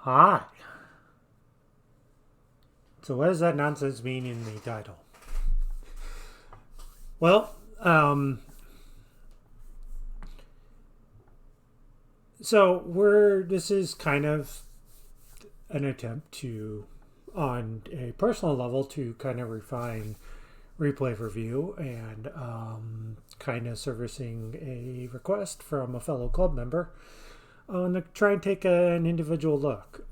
Hi. So what does that nonsense mean in the title? Well, so this is kind of an attempt to, on a personal level, to kind of refine replay review and kind of servicing a request from a fellow club member to try and take an individual look.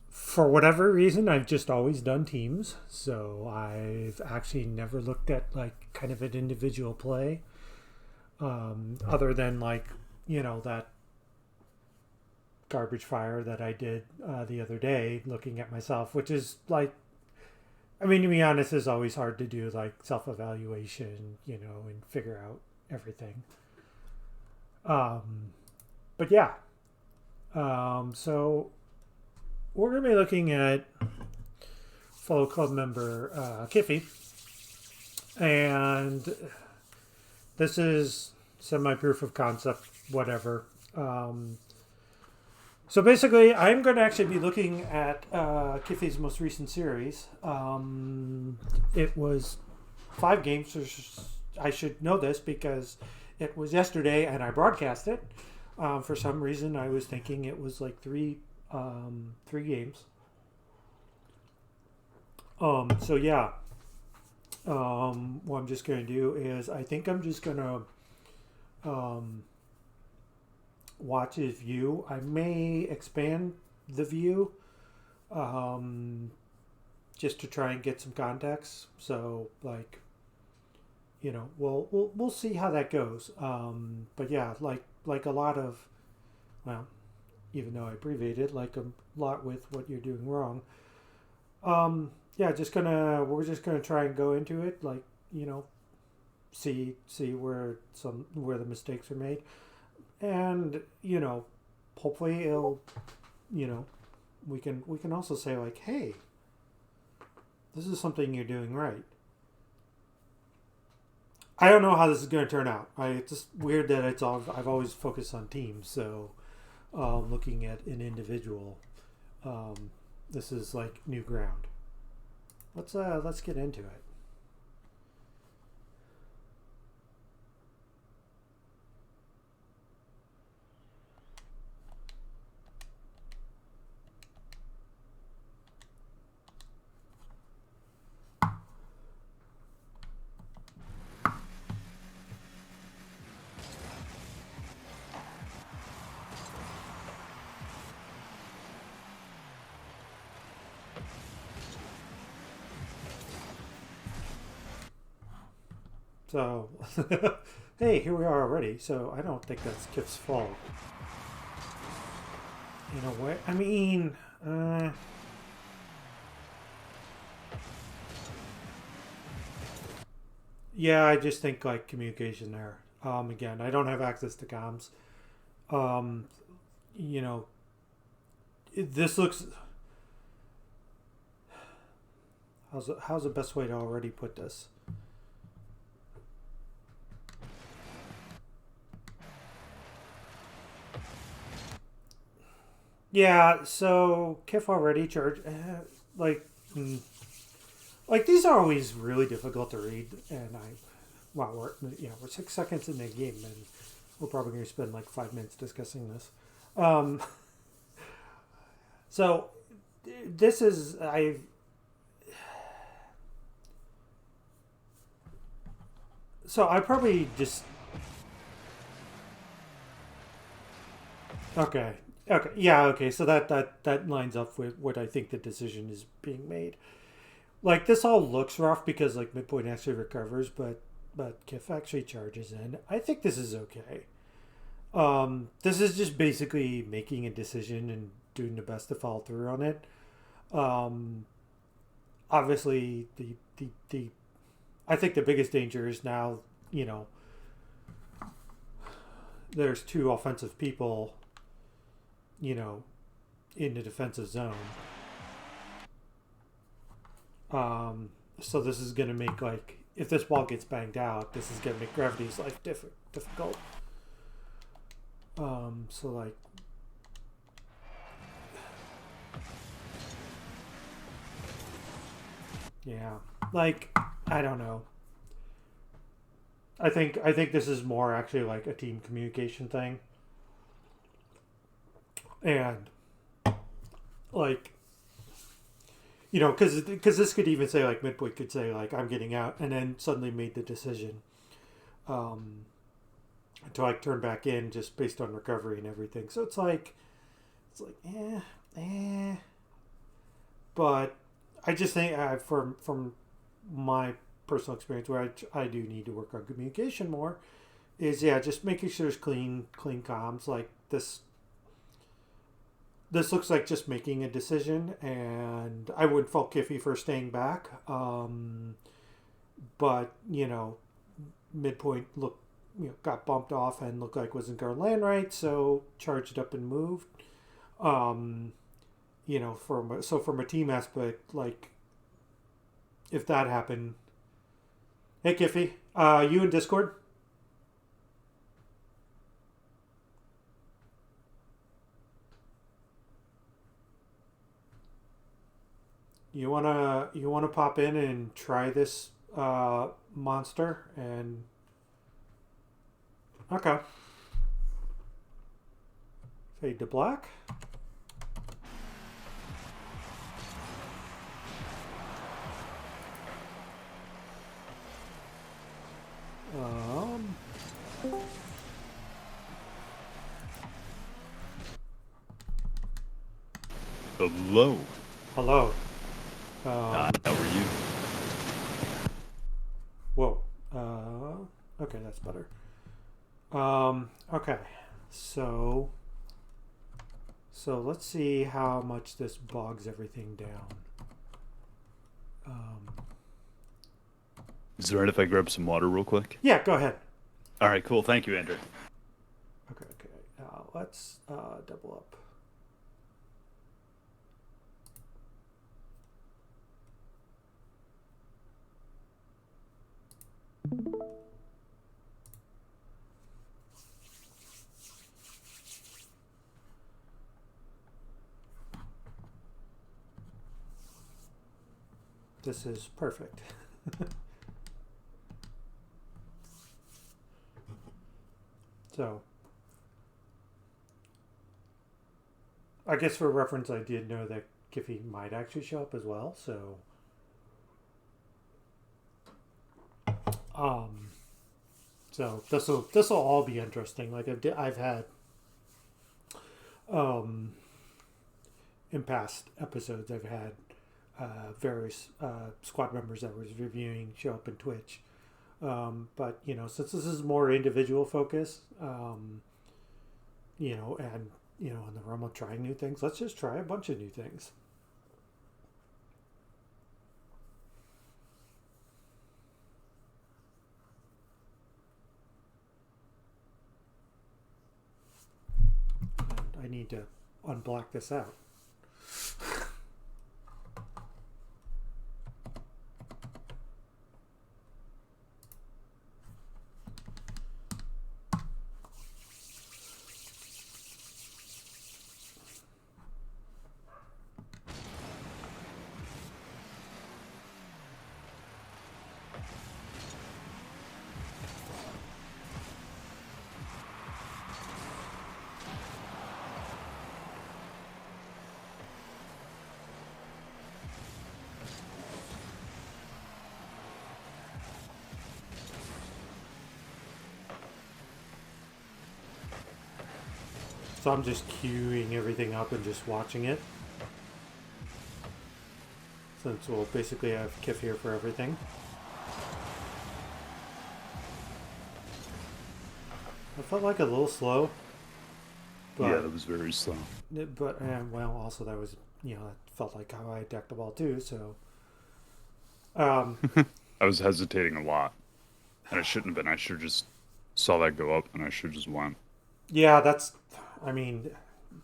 For whatever reason, I've just always done teams, so I've actually never looked at like kind of an individual play, other than like that garbage fire that I did the other day, looking at myself, which is like, I mean, to be honest, it's always hard to do like self evaluation, and figure out everything. Um, but yeah, so we're going to be looking at fellow club member Kiffy, and this is semi proof of concept, whatever. So basically, I'm going to actually be looking at Kiffy's most recent series. It was 5 games. I should know this because it was yesterday and I broadcast it. For some reason, I was thinking it was like three games. So yeah. What I'm just going to do is I think I'm just going to watch his view. I may expand the view just to try and get some context. So like, we'll see how that goes. But yeah, like a lot of, well, even though I abbreviated, like a lot with what you're doing wrong. Yeah, we're just gonna try and go into it, like, see where the mistakes are made, and hopefully it'll, we can also say like, hey, this is something you're doing right. I don't know how this is going to turn out. It's just weird that I've always focused on teams, so looking at an individual, this is like new ground. Let's get into it. So, hey, here we are already. So I don't think that's Kip's fault. In a way, I mean, yeah, I just think like communication there. Again, I don't have access to comms. Um, you know, this looks. How's the best way to already put this? Yeah, so Kiff already charged. Like, mm, like these are always really difficult to read, and well, we're 6 seconds in the game, and we're probably going to spend like 5 minutes discussing this. Um, so this is I probably just okay. Okay, yeah, okay. So that lines up with what I think the decision is being made. Like this all looks rough because like midpoint actually recovers, but Kiff actually charges in. I think this is okay. This is just basically making a decision and doing the best to follow through on it. Um, Obviously, the I think the biggest danger is now, you know, there's two offensive people, you know, in the defensive zone. So this is going to make like if this ball gets banged out, this is going to make Gravity's life difficult. So like Yeah. Like, I don't know. I think this is more actually like a team communication thing. And like, because this could even say like Midpoint could say like I'm getting out, and then suddenly made the decision um, to like turn back in just based on recovery and everything. So eh. But I just think from my personal experience where I do need to work on communication more is just making sure there's clean comms. Like this looks like just making a decision, and I wouldn't fault Kiffy for staying back. But Midpoint got bumped off and looked like wasn't going to land right, so charged up and moved. Um, from a team aspect, like if that happened, hey Kiffy, you in Discord? You wanna pop in and try this monster and okay. Fade to black. Um, Hello. Hello. How are you? Whoa. Okay, that's better. Okay. So let's see how much this bogs everything down. Is it alright if I grab some water real quick? Yeah, go ahead. All right, cool. Thank you, Andrew. Okay. Let's double up. This is perfect. So, I guess for reference, I did know that Kiffy might actually show up as well. So, um, this will all be interesting. Like I've had in past episodes, I've had various squad members that was reviewing show up in Twitch. But since this is more individual focus, and in the realm of trying new things, let's just try a bunch of new things. And I need to unblock this out. So I'm just queuing everything up and just watching it. Since we'll basically have Kiff here for everything. I felt like a little slow. But, yeah, that was very slow. But, also that was, that felt like how I decked the ball too, so. I was hesitating a lot. And I shouldn't have been. I should have just saw that go up and I should have just went. Yeah,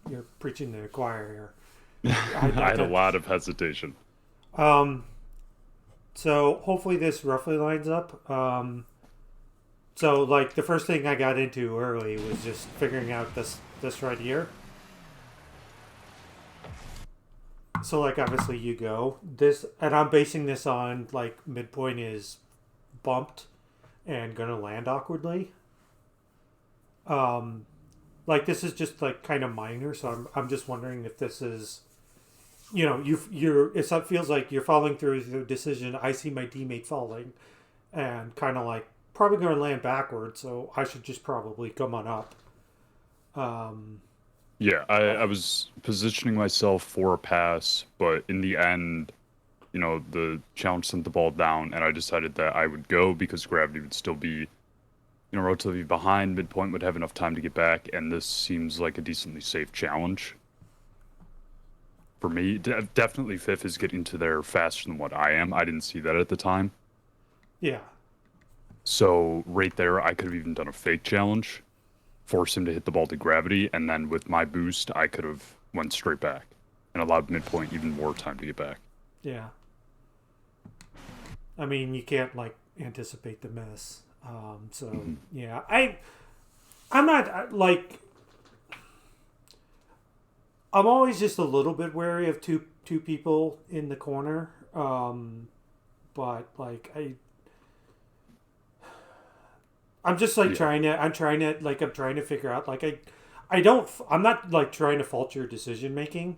you're preaching to the choir here. I had a lot of hesitation. So hopefully this roughly lines up. So like the first thing I got into early was just figuring out this right here. So like obviously you go this, and I'm basing this on like midpoint is bumped and gonna land awkwardly. Um, like this is just like kind of minor, so I'm just wondering if this is, it feels like you're following through with the decision. I see my teammate falling, and kind of like probably going to land backwards, so I should just probably come on up. Um, Yeah, I was positioning myself for a pass, but in the end, the challenge sent the ball down, and I decided that I would go because gravity would still be, relatively behind. Midpoint would have enough time to get back, and this seems like a decently safe challenge for me. Definitely fifth is getting to there faster than what I am. I didn't see that at the time. yeah, So right there, I could have even done a fake challenge, force him to hit the ball to gravity, and then with my boost, I could have went straight back and allowed midpoint even more time to get back. yeah. I mean, you can't like anticipate the miss. So yeah, I'm not like I'm always just a little bit wary of two people in the corner. But like I'm just like I'm trying to figure out like I'm not like trying to fault your decision making.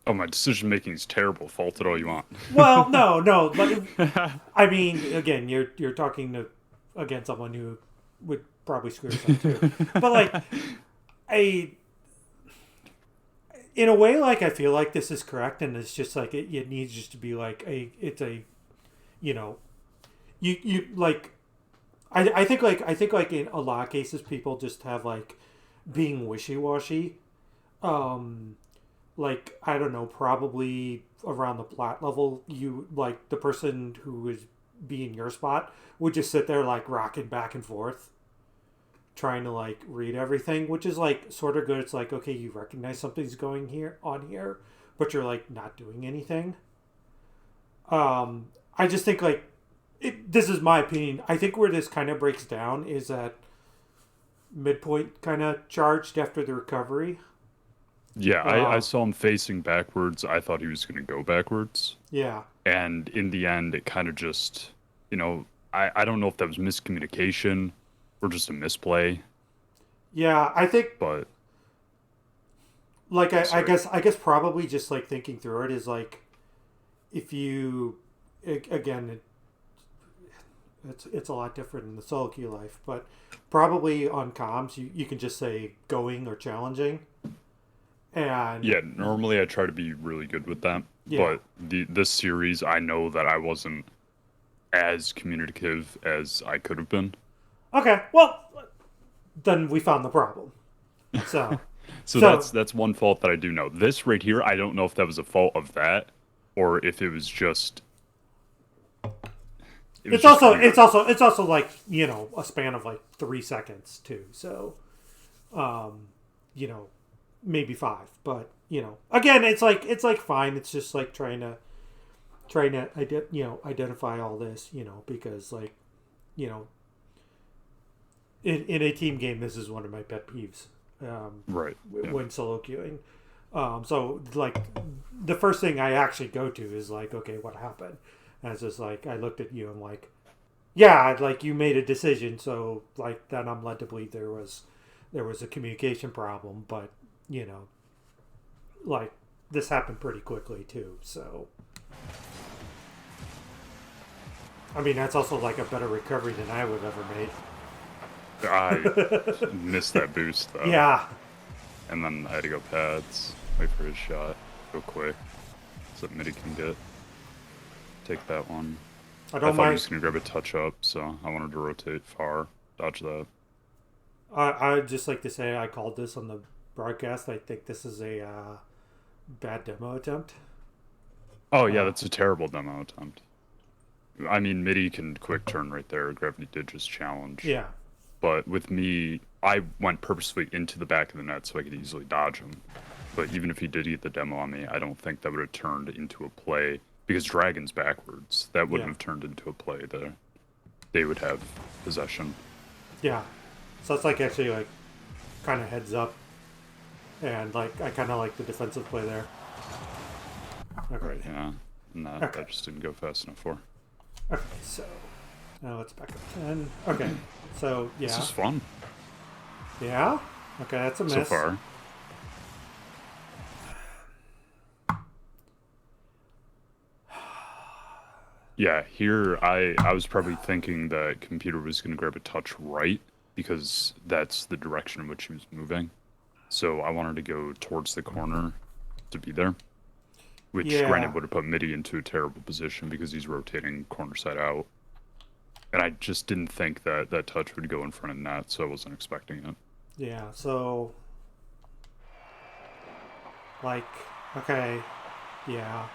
Oh, my decision making is terrible. Fault it all you want. Well, no. Like, I mean, again, you're talking to again someone who would probably screw this up too. But like, I in a way, like I feel like this is correct, and it's just like it needs just to be like you know, you like. I think like in a lot of cases people just have like being wishy washy. Like I don't know, probably around the plat level, you like the person who is be in your spot would just sit there like rocking back and forth, trying to like read everything, which is like sort of good. It's like okay, you recognize something's going here on here, but you're like not doing anything. I just think like this is my opinion. I think where this kind of breaks down is that midpoint kind of charged after the recovery. Yeah, I saw him facing backwards. I thought he was going to go backwards. Yeah. And in the end, it kind of just, I don't know if that was miscommunication or just a misplay. Yeah, I think But like I guess probably just like thinking through it is like if you again it's a lot different in the solo queue life, but probably on comms you can just say going or challenging. And yeah, normally I try to be really good with that. yeah. But this series, I know that I wasn't as communicative as I could have been. Okay, well then we found the problem. So So so that's one fault that I do know. This right here, I don't know if that was a fault of that or if it was just weird. it's also like a span of like 3 seconds too. So you know maybe five, but again it's like fine. It's just like trying to identify all this because like you know in a team game this is one of my pet peeves. Right. Yeah. When solo queuing. So like the first thing I actually go to is like, okay, what happened? And it's just like I looked at you and like, yeah, like you made a decision, so like then I'm led to believe there was a communication problem, but like this happened pretty quickly too. So I mean that's also like a better recovery than I would have ever made. I missed that boost though. Yeah. And then I had to go pads, wait for his shot, go quick, so that Midi can take that one. I thought mind. he was gonna grab a touch up, so I wanted to rotate far, dodge that. I'd just like to say I called this on the broadcast. I think this is a bad demo attempt. Oh yeah, that's a terrible demo attempt. I mean, Midi can quick turn right there. Gravity did just challenge. Yeah. But with me, I went purposely into the back of the net so I could easily dodge him. But even if he did get the demo on me, I don't think that would have turned into a play because Dragon's backwards. That wouldn't have turned into a play there. They would have possession. Yeah. So it's like actually like kind of heads up, and like I kind of like the defensive play there. Okay. Right, yeah. And that just didn't go fast enough for. Okay, so now let's back up 10. Okay, so This yeah. is fun Yeah? Okay, that's a so miss. far. Yeah, here I was probably thinking that computer was going to grab a touch right because that's the direction in which he was moving. So I wanted to go towards the corner to be there, which Yeah. granted would have put Midi into a terrible position because he's rotating corner side out. And I just didn't think that that touch would go in front of net, so I wasn't expecting it. Yeah, so like okay, yeah.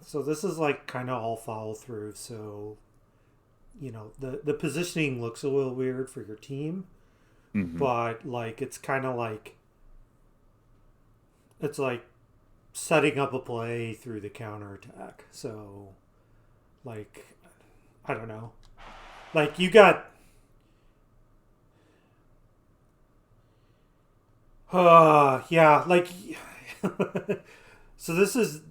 So this is like kind of all follow through, so the positioning looks a little weird for your team, Hmm. but like it's kind of like it's like setting up a play through the counterattack. So like I don't know. Like you got yeah, like so this is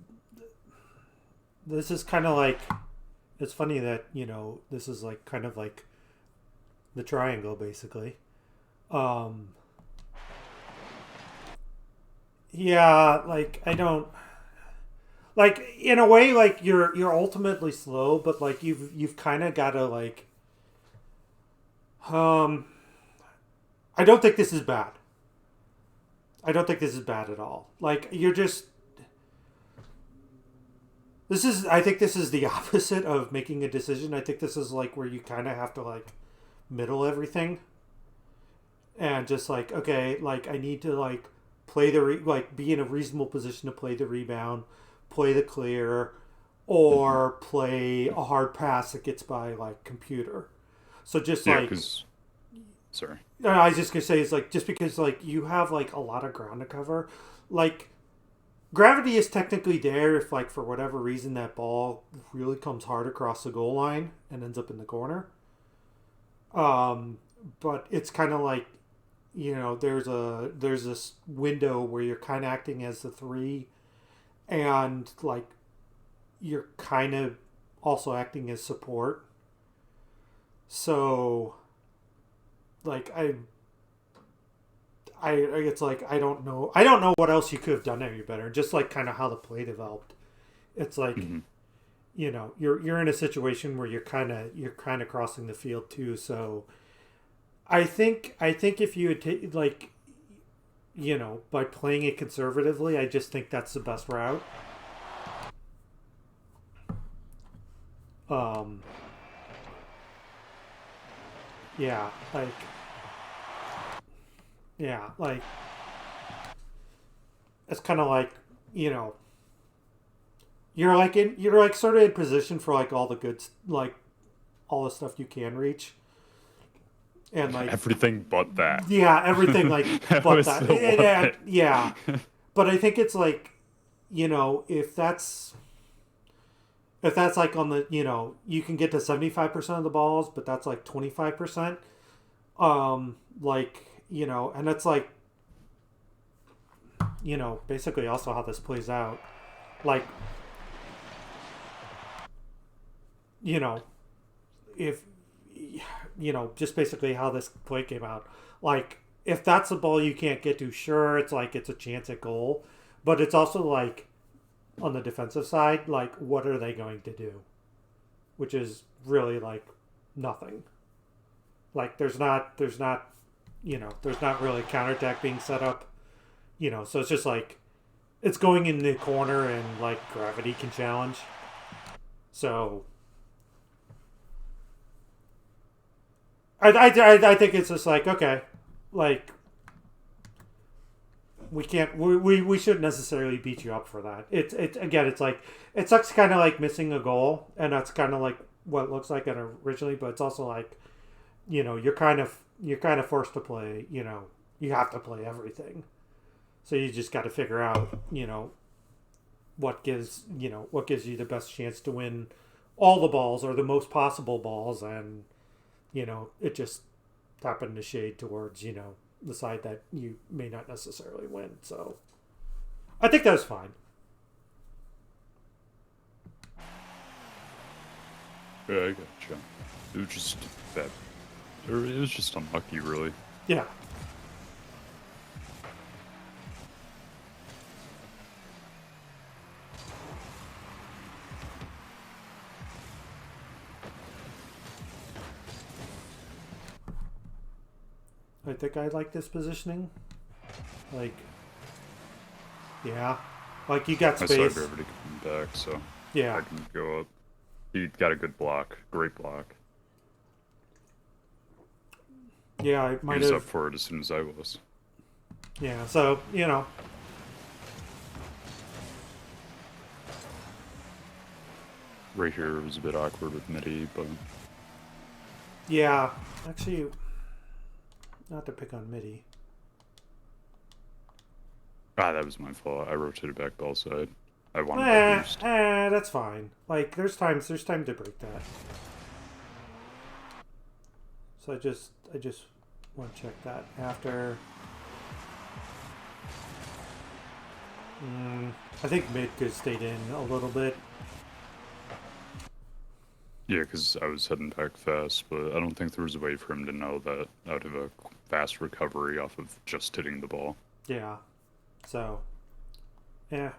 kind of like it's funny that, this is like kind of like the triangle basically. Um yeah, like I don't like in a way like you're ultimately slow, but like you've kind of got to like um I don't think this is bad. I don't think this is bad at all. Like you're just this is I think this is the opposite of making a decision. I think this is like where you kind of have to like middle everything and just like okay, like I need to like play like be in a reasonable position to play the rebound, play the clear, Hmm. or play a hard pass that gets by like computer. So just Yeah, like because sorry. I was just gonna say is like just because like you have like a lot of ground to cover, like gravity is technically there if like for whatever reason that ball really comes hard across the goal line and ends up in the corner. Um, but it's kind of like there's this window where you're kind of acting as the three, and like you're kind of also acting as support. So like it's like I don't know what else you could have done any better. Just like kind of how the play developed. It's like Hmm. you're in a situation where you're kind of crossing the field too. So I think if you had like by playing it conservatively, I just think that's the best route. Um, yeah, like it's kind of like you know you're like sort of in position for like all the good like all the stuff you can reach and like Everything but that. yeah everything like That but was that the one bit. yeah but I think it's like if that's like on the you can get to 75% of the balls but that's like 25%, like and that's like basically also how this plays out, like you know if just basically how this play came out, like if that's a ball you can't get to, sure, it's like it's a chance at goal, but it's also like on the defensive side, like what are they going to do, which is really like nothing. Like there's not really counterattack being set up, so it's just like it's going in the corner and like gravity can challenge. So I think it's just like okay, like we shouldn't necessarily beat you up for that. It's again it's like it sucks kind of like missing a goal, and that's kind of like what it looks like originally, but it's also like you're kind of forced to play. You have to play everything, so you just got to figure out what gives you the best chance to win all the balls or the most possible balls, and it just happened to shade towards the side that you may not necessarily win. So I think that was fine. Yeah, I gotcha. It was just bad. It was just unlucky, really. Yeah. I think I like this positioning. Like, yeah. Like, you got I saw space. gravity coming back, so Yeah. I can go up. He got a good block. Great block. Yeah, I He might was up have. for it as soon as I was. Yeah, so, you know. Right here it was a bit awkward with midi, but Yeah. Actually, not to pick on MIDI. that was my fault. I rotated back ball side. I wanted that boost. That's fine. Like, there's time to break that. So I just want to check that after. I think mid could have stayed in a little bit. Yeah, because I was heading back fast, but I don't think there was a way for him to know that I would have a fast recovery off of just hitting the ball. Yeah. So, yeah,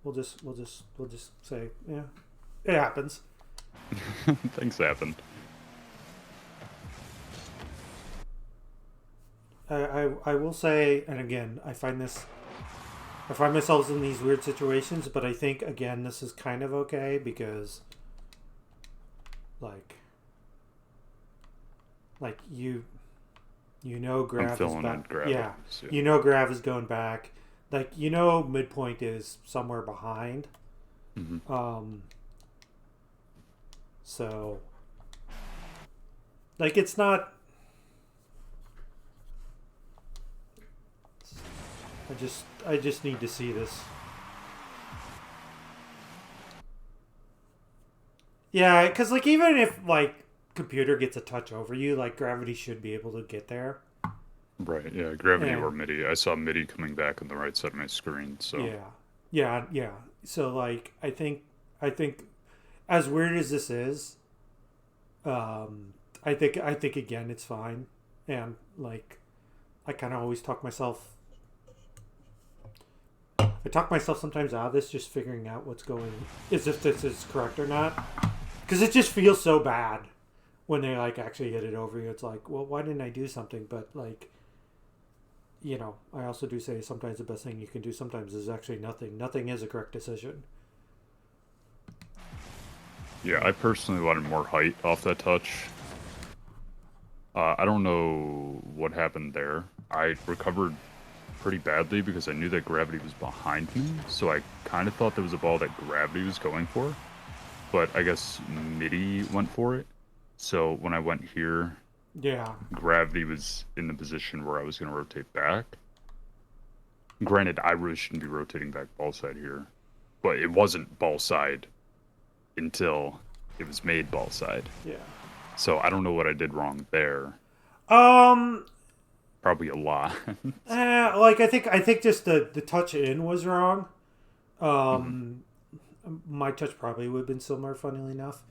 we'll just say, yeah, it happens. Things happen. I will say, and again, I find myself in these weird situations, but I think again this is kind of okay because, like you know Grav is back. Yeah, you know Grav is going back. Like, you know midpoint is somewhere behind. Mm-hmm. So, like, it's not. I just need to see this. Yeah, because, like, even if, like, computer gets a touch over you, like, gravity should be able to get there. Right, yeah, gravity or midi. I saw midi coming back on the right side of my screen, so. Yeah. So, like, I think, as weird as this is, I think again it's fine, and, like, I kind of always talk myself sometimes out of this, just figuring out what's going, is if this is correct or not, because it just feels so bad when they, like, actually hit it over you. It's like, well, why didn't I do something? But, like, you know, I also do say sometimes the best thing you can do sometimes is actually nothing. Nothing is a correct decision. Yeah, I personally wanted more height off that touch. I don't know what happened there. I recovered pretty badly because I knew that gravity was behind me, so I kind of thought there was a ball that gravity was going for, but I guess midi went for it. So when I went here, Yeah. gravity was in the position where I was going to rotate back. Granted, I really shouldn't be rotating back ball side here, but it wasn't ball side until it was made ball side. Yeah. So I don't know what I did wrong there. Probably a lot. Like, I think just the touch in was wrong. My touch probably would have been similar, funnily enough.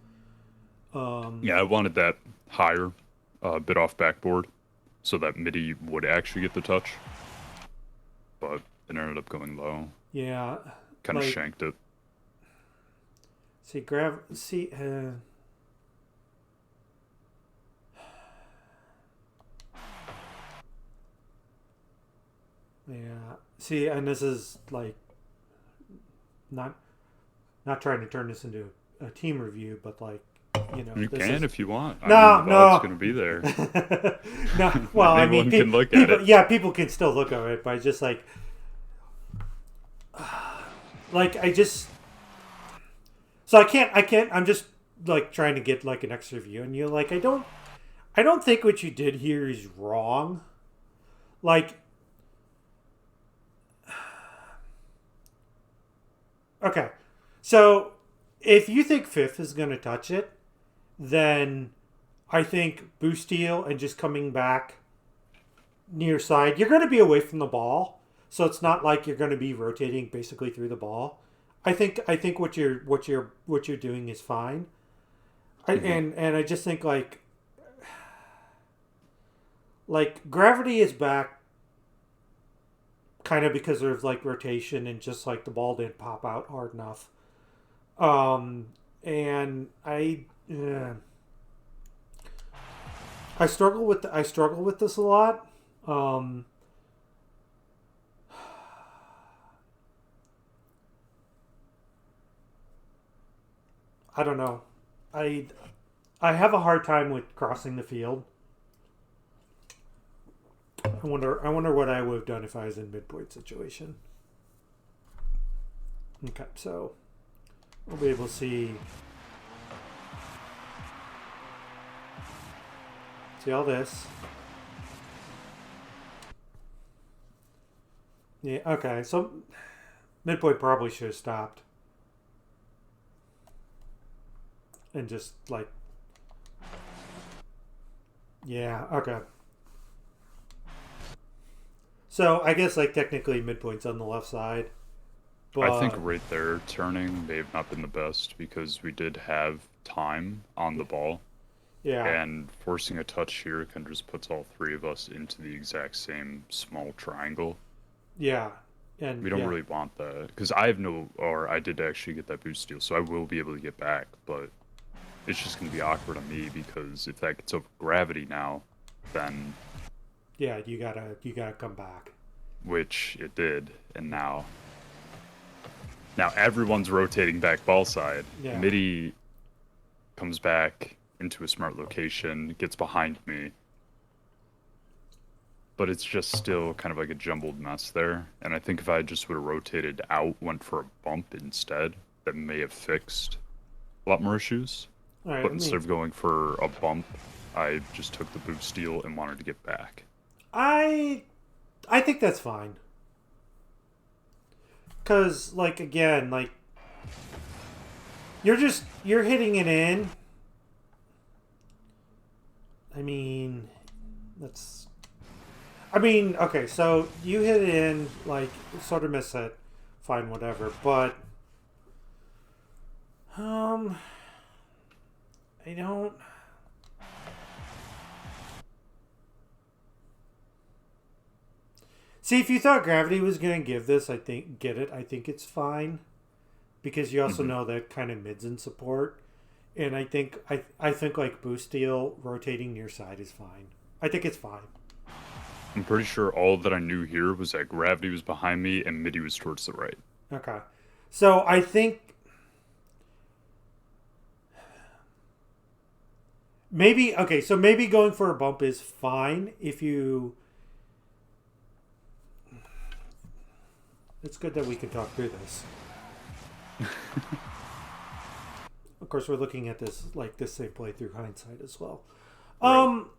Yeah, I wanted that higher, bit off backboard, so that midi would actually get the touch. But it ended up going low. Yeah. Kind of shanked it. Yeah. See, and this is, like, not trying to turn this into a team review, but, like, you know, you can if you want. No, it's going to be there. No, well, I mean, can look at it. Yeah, people can still look at it, but just like I just, so I can't. I'm just, like, trying to get, like, an extra view, and you're like, I don't think what you did here is wrong. Like, okay, so if you think fifth is going to touch it, then I think boost deal and just coming back near side, you're going to be away from the ball, so it's not like you're going to be rotating basically through the ball. I think what you're doing is fine. Hmm. And I just think like gravity is back kind of because of like rotation and just like the ball didn't pop out hard enough. Um, and I struggle with this a lot. Um, I don't know. I I have a hard time with crossing the field. I wonder what I would have done if I was in midpoint situation. Okay, so we'll be able to see all this. Yeah, okay. So midpoint probably should have stopped and just like yeah, okay. So I guess like technically midpoint's on the left side, I think but right there, turning may have not been the best because we did have time on the ball, yeah, and forcing a touch here kind of just puts all three of us into the exact same small triangle. yeah, and We don't yeah, really want that because I have no, or I did actually get that boost steal, so I will be able to get back, but it's just going to be awkward on me because if that gets over gravity now, then yeah, you gotta come back. which it did, and now everyone's rotating back ball side. Yeah, Midi comes back into a smart location, gets behind me, but it's just still kind of like a jumbled mess there. And I think if I just would have rotated out, went for a bump instead, that may have fixed a lot more issues. all right. But Let instead me. of going for a bump, I just took the boost steal and wanted to get back. I I think that's fine. Cause like again, like you're hitting it in. I mean, that's. I mean, okay, so you hit it in like sort of miss it, fine, whatever. But um, I don't. See, if you thought gravity was gonna give this, I think get it. I think it's fine because you also Hmm. know that kind of mids in support, and I think like boost deal rotating near side is fine. I think it's fine. I'm pretty sure all that I knew here was that gravity was behind me and midi was towards the right. Okay, so I think maybe okay. So maybe going for a bump is fine if you. It's good that we can talk through this. Of course, we're looking at this like this same play through hindsight as well. Right. Um,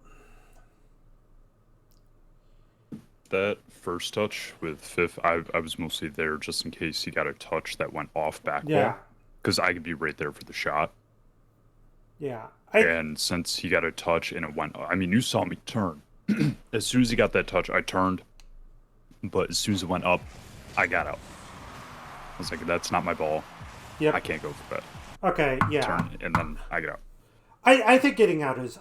That first touch with fifth, I was mostly there just in case he got a touch that went off back yeah, wall, because I could be right there for the shot. yeah. I And since he got a touch and it went, I mean, you saw me turn. As soon as he got that touch, I turned, but as soon as it went up, I got out. I was like, that's not my ball. I yep. can't go for that. Okay, yeah. Turn, and then I get out. I think getting out is.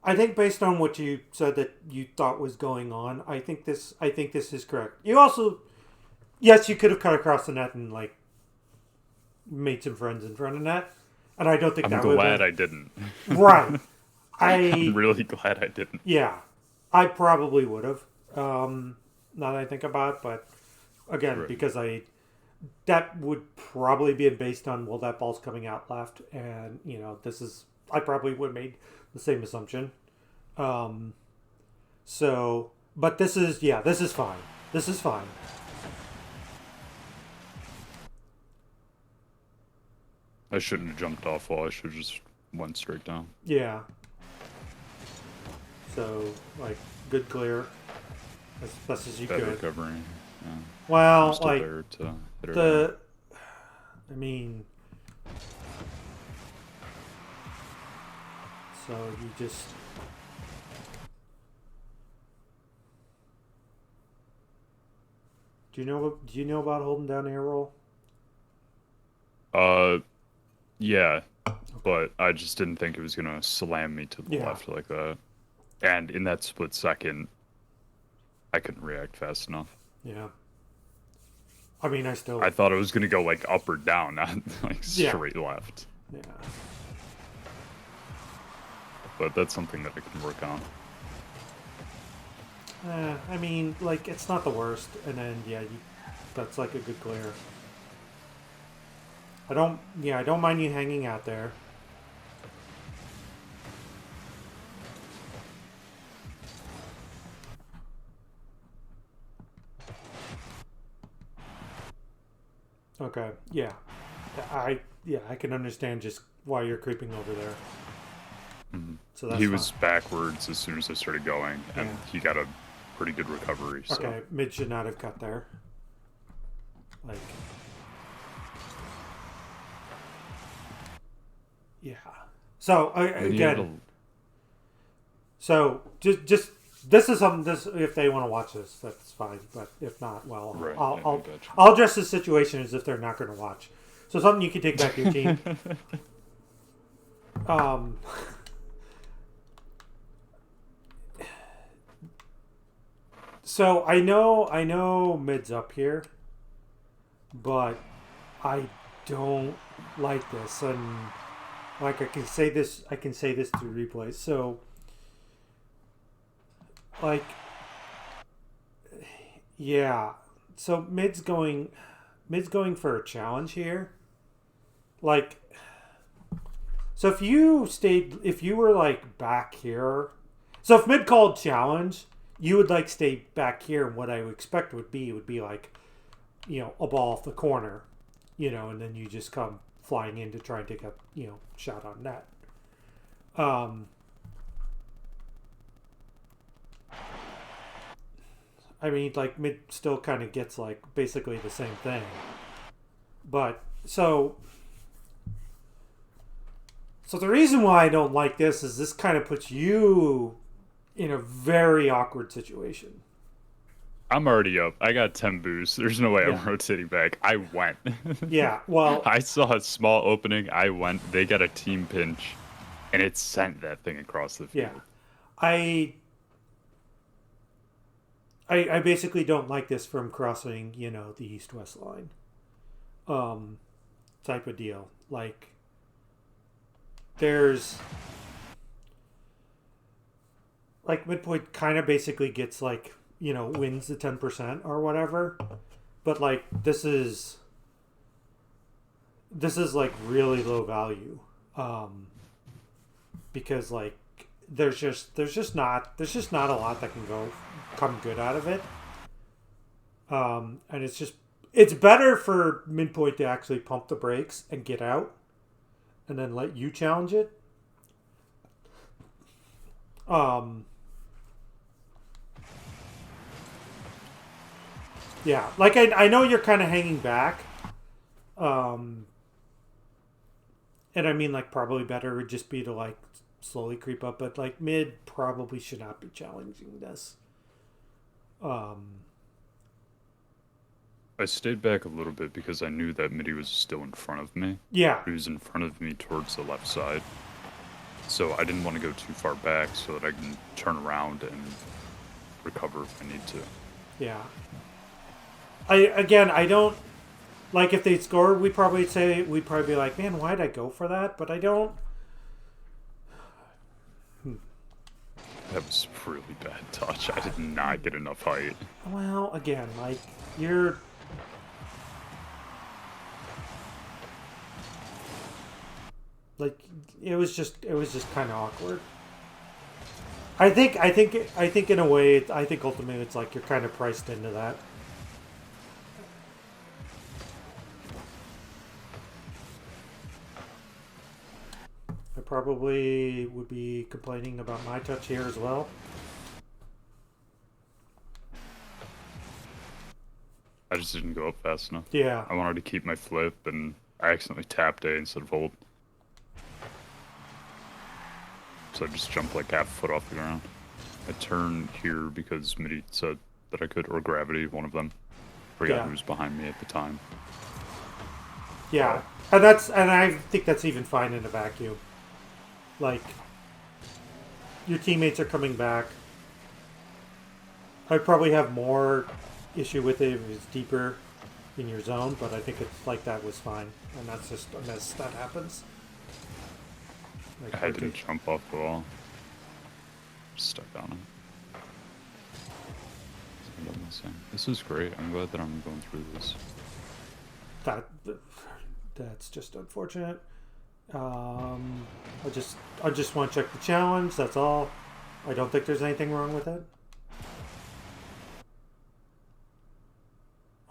I think based on what you said that you thought was going on, I think this is correct. You also yes, you could have cut across the net and like made some friends in front of net, and I don't think I'm that would glad have I didn't. been right. I'm I really glad I didn't. yeah, I probably would have. Now that I think about it, but again, Right. because I that would probably be based on well that ball's coming out left, and this is I probably would have made the same assumption. Um, so, but this is fine. This is fine. I shouldn't have jumped off wall. I should have just went straight down. Yeah. So like good clear as best as you Bad could. recovery. Yeah. I'm Well, still like there to hit her down. the I mean, so you just Do you know about holding down air roll? Uh, yeah, Okay. but I just didn't think it was gonna slam me to the Yeah. left like that. And in that split second, I couldn't react fast enough. Yeah. I mean, I I still. thought it was gonna go like up or down, not like Yeah. straight left. Yeah. But that's something that I can work on. I mean, like it's not the worst, and then yeah, that's like a good clear. I don't. Yeah, I don't mind you hanging out there. Okay. Yeah. I can understand just why you're creeping over there. So that's He fine. was backwards as soon as I started going, and Yeah. he got a pretty good recovery. So Okay. Mid should not have cut there. Like. Yeah. So then he had a, again, so just this is something. This if they want to watch this, that's fine. But if not, well, right. I'll I gotcha. I'll address the situation as if they're not going to watch. So something you can take back to your team. Um, so I know mid's up here, but I don't like this, and like I can say this through replays. So like yeah, so mid's going for a challenge here. Like so if you were like back here, so if mid called challenge, you would like stay back here, and what I would expect would be like, a ball off the corner, and then you just come flying in to try and take a, shot on net. Um, I mean, like mid still kind of gets like basically the same thing, but so the reason why I don't like this is this kind of puts you in a very awkward situation. I'm already up. I got 10 boosts. There's no way Yeah. I'm rotating back. I went. Yeah. Well, I saw a small opening. I went. They got a team pinch, and it sent that thing across the yeah. field. I I basically don't like this from crossing, the east-west line, um, type of deal. Like, there's like midpoint kind of basically gets like wins the 10% or whatever, but like this is like really low value, because like there's just not a lot that can come good out of it, and it's better for midpoint to actually pump the brakes and get out and then let you challenge it. Yeah, like I know you're kind of hanging back, um, and I mean like probably better would just be to like slowly creep up, but like mid probably should not be challenging this. Um, I stayed back a little bit because I knew that Midi was still in front of me. yeah, He was in front of me towards the left side. So I didn't want to go too far back so that I can turn around and recover if I need to. yeah. I don't like if they scored. We'd probably be like, man, why'd I go for that? But I don't. That was really bad touch. I did not get enough height. Well, again, like you're. Like it was just kind of awkward. I think in a way, I think ultimately it's like you're kind of priced into that. I probably would be complaining about my touch here as well. I just didn't go up fast enough. Yeah, I wanted to keep my flip, and I accidentally tapped A instead of hold. So I just jumped like half a foot off the ground. I turned here because Midi said that I could, or gravity, one of them. Forgot who was behind me at the time. Yeah, and I think that's even fine in a vacuum. Like, your teammates are coming back. I'd probably have more issue with it if it was deeper in your zone, but I think it's like that was fine, and that's just a mess that happens. Like, I didn't jump off the wall. Just stuck on it. This is great. I'm glad that I'm going through this. That's just unfortunate. I just want to check the challenge. That's all. I don't think there's anything wrong with it.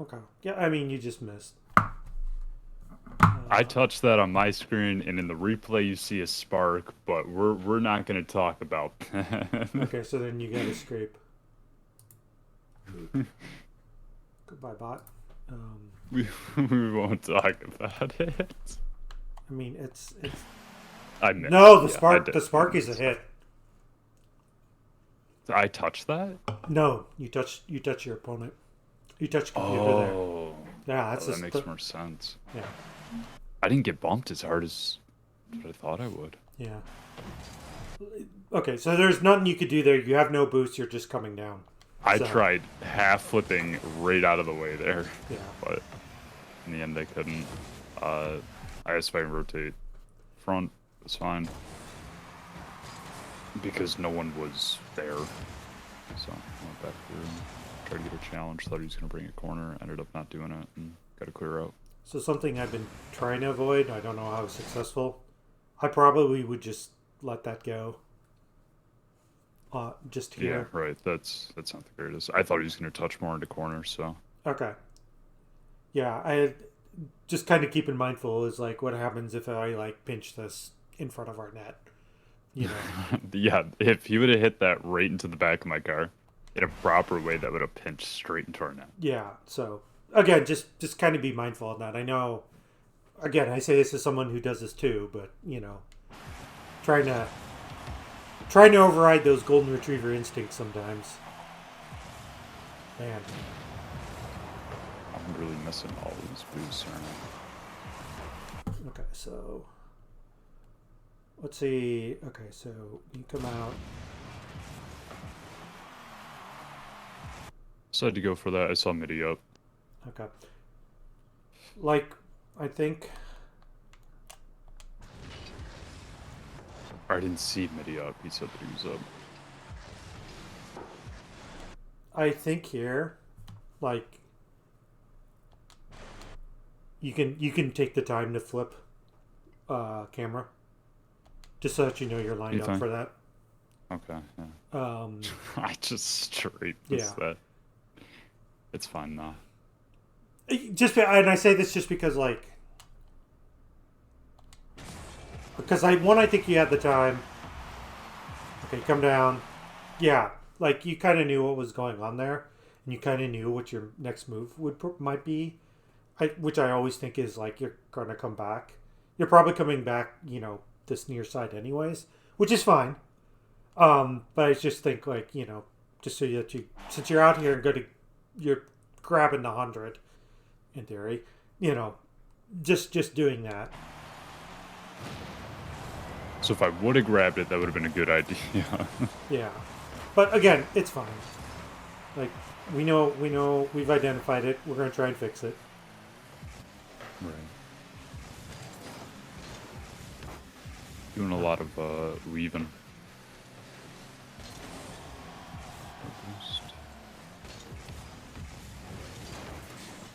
Okay. Yeah, I mean, you just missed. I touched that on my screen, and in the replay you see a spark, but we're not going to talk about that. Okay, so then you got to scrape. Goodbye, bot. We won't talk about it. I mean, it's. I missed. No, the spark is a hit. I touched that? No, you touch your opponent. You touch computer there. Yeah, that makes more sense. Yeah. I didn't get bumped as hard as what I thought I would. Yeah. Okay, so there's nothing you could do there. You have no boost. You're just coming down. I tried half flipping right out of the way there. Yeah. But in the end, I couldn't. I asked if I can rotate front. It was fine. Because no one was there. So I went back through and tried to get a challenge. Thought he was going to bring a corner. Ended up not doing it and got a clear out. So something I've been trying to avoid. I don't know how successful. I probably would just let that go. Just here. Yeah, right. That's not the greatest. I thought he was going to touch more into corners, so. Okay. Yeah, I just kind of keeping mindful is like what happens if I like pinch this in front of our net. You know. Yeah, if he would have hit that right into the back of my car in a proper way, that would have pinched straight into our net. Yeah. So again, just kind of be mindful of that. I know. Again, I say this as someone who does this too, but you know, trying to override those golden retriever instincts sometimes. Man. I'm really missing all these boosts right now. Okay, so let's see. Okay, so you come out. Decided to go for that. I saw midi up. Okay. Like, I think. I didn't see midi up. He said that he was up. I think here, like, you can take the time to flip camera, just so that you know you're lined up for that. Okay. Yeah. I just straight missed that. It's fine now. And I say this just because, like, I think you had the time. Okay, come down. Yeah, like you kind of knew what was going on there, and you kind of knew what your next move might be. Which I always think is like you're gonna come back. You're probably coming back, you know, this near side anyways, which is fine. But I just think like just so that since you're out here and you're grabbing the 100, in theory, just doing that. So if I would have grabbed it, that would have been a good idea. Yeah, but again, it's fine. Like we know, we've identified it. We're gonna try and fix it. Right. Doing a lot of weaving.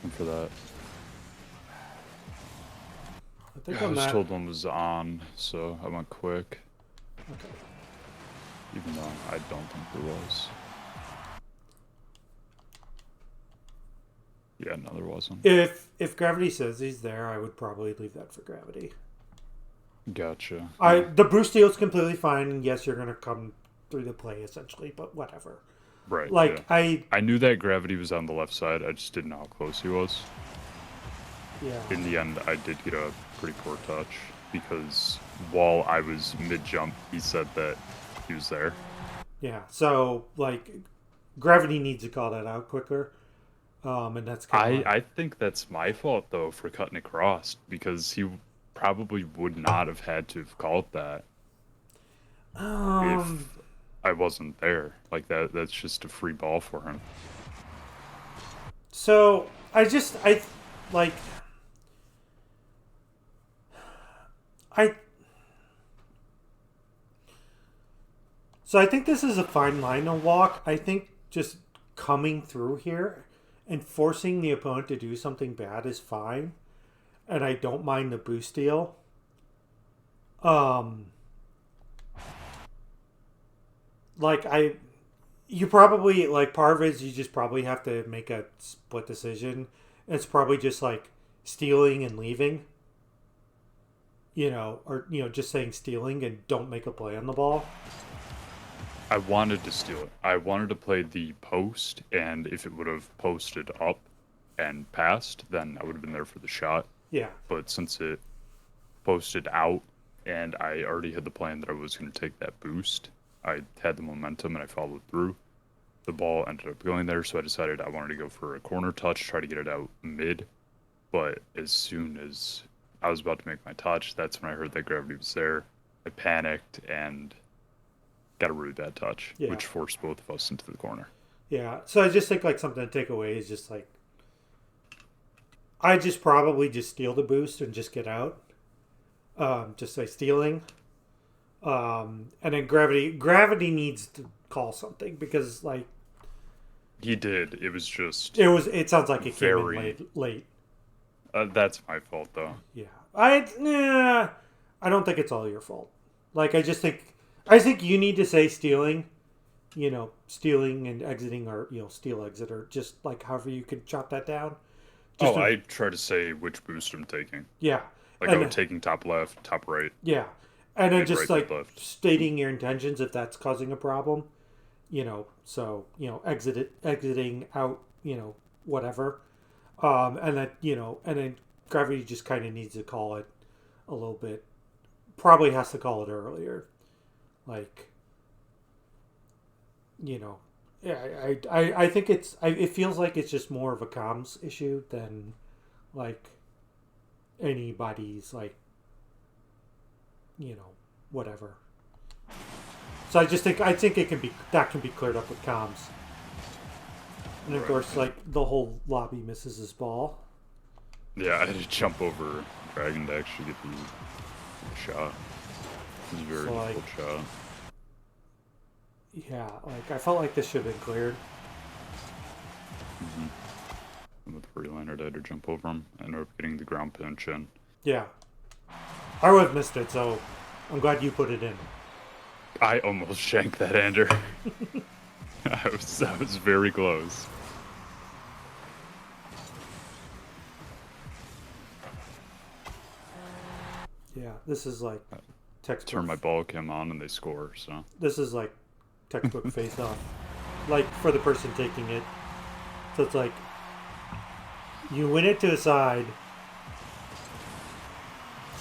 And for that. I think I was told one was on, so I went quick. Okay. Even though I don't think there was. Yeah, no, there wasn't. If Gravity says he's there, I would probably leave that for Gravity. Gotcha. The Bruce deal's completely fine. Yes, you're gonna come through the play essentially, but whatever. Right. Like yeah. I knew that Gravity was on the left side. I just didn't know how close he was. Yeah. In the end, I did get a pretty poor touch because while I was mid-jump, he said that he was there. Yeah, so, like, Gravity needs to call that out quicker. And that's kind of I like, think that's my fault though for cutting across because he probably would not have had to have called that um, if I wasn't there. Like that's just a free ball for him. so I like, I, so I think this is a fine line to walk. I think just coming through here and forcing the opponent to do something bad is fine. And I don't mind the boost deal. Um, like you probably like part of it is you just probably have to make a split decision. It's probably just like stealing and leaving, or just saying stealing and don't make a play on the ball. I wanted to steal it. I wanted to play the post, and if it would have posted up and passed, then I would have been there for the shot. Yeah, But since it posted out and I already had the plan that I was going to take that boost, I had the momentum and I followed through. The ball ended up going there, so I decided I wanted to go for a corner touch, try to get it out mid. But as soon as I was about to make my touch, that's when I heard that gravity was there. I panicked and got a really bad touch, yeah, which forced both of us into the corner. yeah. So I just think like something to take away is just like I just probably just steal the boost and just get out. Just say stealing. And then gravity needs to call something because like He did. It was just it sounds like it came in very. late. That's my fault, though. Yeah. I don't think it's all your fault. Like I think you need to say stealing, stealing and exiting or steal exit or just like however you could chop that down. Oh, Just to, I try to say which boost I'm taking. yeah. Like, And oh, taking top left, top right, yeah. And then mid just right, mid like left. stating your intentions if that's causing a problem, so exiting out, whatever. And then gravity just kind of needs to call it a little bit. Probably has to call it earlier, like you know. Yeah, I think it feels like it's just more of a comms issue than like anybody's like whatever. So I think it can be cleared up with comms, and of Right. course like the whole lobby misses his ball. Yeah, I had to jump over Dragon to actually get the shot. It was a very So like difficult shot. yeah, like I felt like this should have been cleared. Mm-hmm. And with Freelander, I had to jump over him. I ended up getting the ground pinch in. Yeah, I would have missed it, so I'm glad you put it in. I almost shanked that ender. I was very close. Yeah, this is like textbook. Turn my ball cam on and they score. So This is like textbook face off, like for the person taking it. So it's like you win it to the side.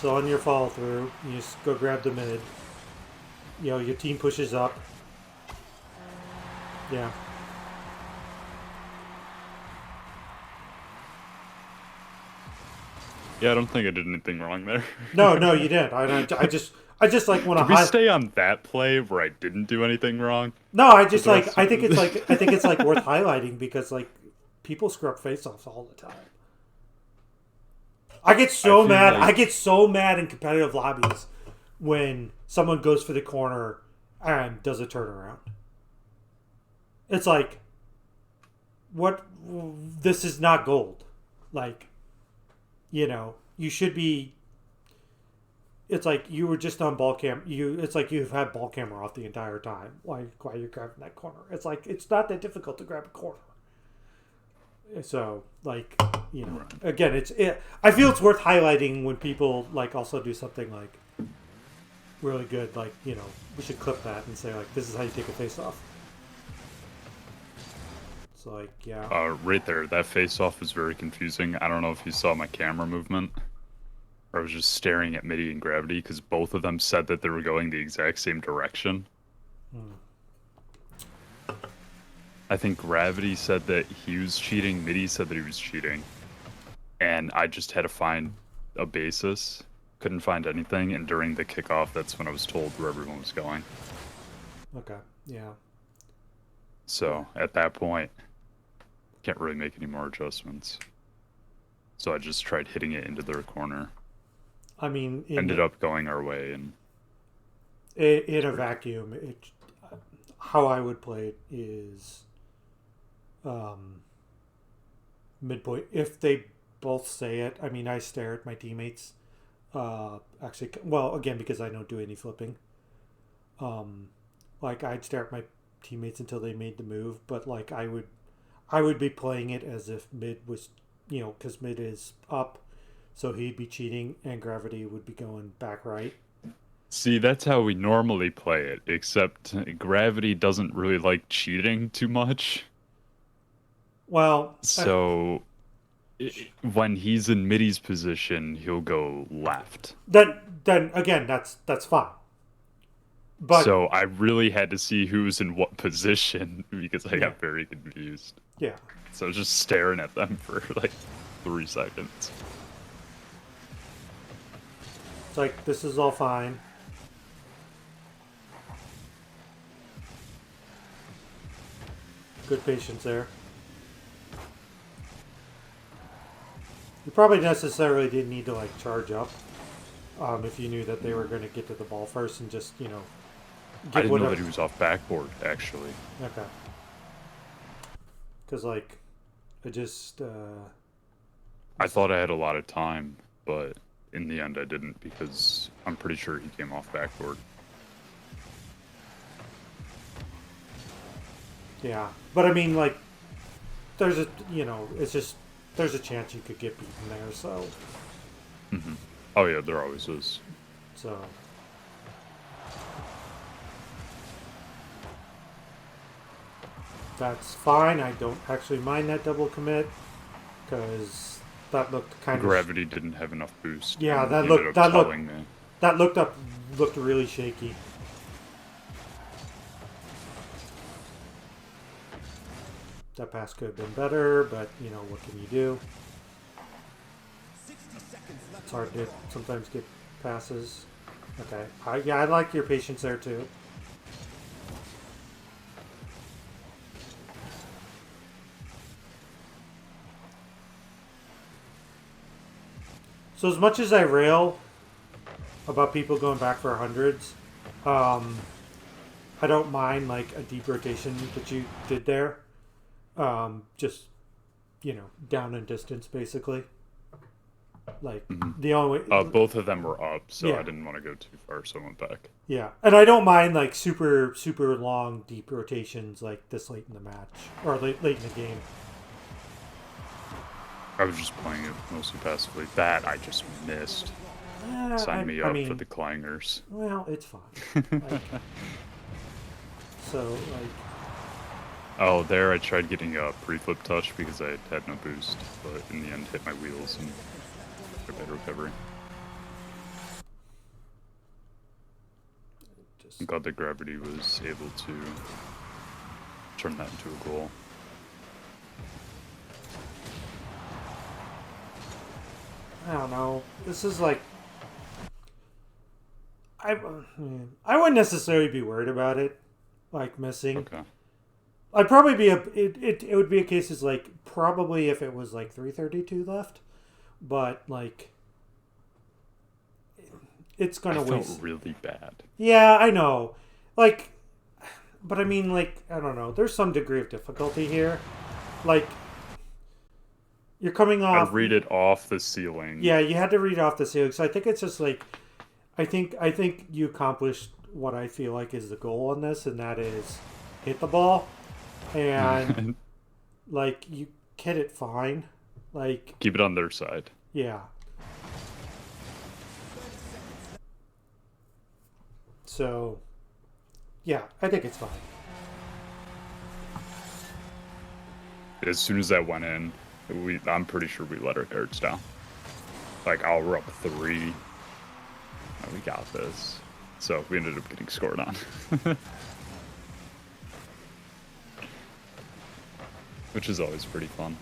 So on your follow through, you just go grab the mid. Your team pushes up. Yeah. yeah, I don't think I did anything wrong there. No, no, you didn't. I just like want to Did we high. stay on that play where I didn't do anything wrong? No, I For just the like. rest I of think it's like. I think it's like worth highlighting because like people screw up face-offs all the time. I get so feel mad. like- I get so mad in competitive lobbies when someone goes for the corner and does a turnaround. It's like, what? This is not gold. Like, you should be. It's like you were just on ball cam. It's like you've had ball camera off the entire time while you're grabbing that corner. It's like it's not that difficult to grab a corner. So like Right. again, I feel it's worth highlighting when people like also do something like really good. Like we should clip that and say like this is how you take a face off. It's like yeah, Right there, that face-off was very confusing. I don't know if you saw my camera movement. I was just staring at MIDI and Gravity because both of them said that they were going the exact same direction. I think Gravity said that he was cheating. Mitty said that he was cheating. And I just had to find a basis. Couldn't find anything. And during the kickoff, that's when I was told where everyone was going. Okay. Yeah. So at that point, can't really make any more adjustments. So I just tried hitting it into their corner. I mean, Ended up going our way, and in a vacuum, how I would play it is midpoint. If they both say it, I mean, I stare at my teammates. Actually, well, again, because I don't do any flipping. Like I'd stare at my teammates until they made the move, but like I would be playing it as if mid was, because mid is up, so he'd be cheating and Gravity would be going back right. see, that's how we normally play it, except Gravity doesn't really like cheating too much. Well, So when he's in Middy's position, he'll go left. then again, that's fine. But So I really had to see who's in what position because I Yeah. got very confused. yeah, So I was just staring at them for like 3 seconds. it's like this is all fine. Good patience there. You probably necessarily didn't need to like charge up if you knew that they were going to get to the ball first and just I get didn't know whatever. that he was off backboard, actually. Okay. Because like, I just I thought I had a lot of time, but in the end I didn't because I'm pretty sure he came off backboard. yeah. But I mean, like, there's a it's just there's a chance you could get beaten there. So Oh yeah, there always is. so. That's fine. I don't actually mind that double commit because that looked kind of Gravity didn't have enough boost. Yeah, and that he looked- ended that up looked- telling me. that looked really shaky. That pass could have been better, but what can you do? It's hard to sometimes get passes. Okay, yeah, I like your patience there too. So as much as I rail about people going back for hundreds, I don't mind like a deep rotation that you did there. Just down in distance basically. Like the only way, Both of them were up, so Yeah. I didn't want to go too far, so I went back. yeah, and I don't mind like super long deep rotations like this late in the match or late in the game. I was just playing it mostly passively. That I just missed. Sign me up for the clangers. Well, it's fine. Like, so like. Oh, there I tried getting a pre-flip touch because I had no boost, but in the end hit my wheels and got better recovery. I'm glad that Gravity was able to turn that into a goal. I don't know. This is like I wouldn't necessarily be worried about it, like missing. Okay. I'd probably be it would be a case is like probably if it was like 3:32 left, but like it's gonna I felt waste. really bad. Yeah, I know. Like, but I mean, like I don't know. There's some degree of difficulty here. Like, you're coming I off. read it off the ceiling. Yeah, you had to read off the ceiling. So I think it's just like, I think you accomplished what I feel like is the goal on this, and that is hit the ball, and like you hit it fine, like Keep it on their side. yeah. So, yeah, I think it's fine. As soon as that went in, I'm pretty sure we let our guards down. Like, we're up 3. Oh, we got this. So we ended up getting scored on. which is always pretty fun.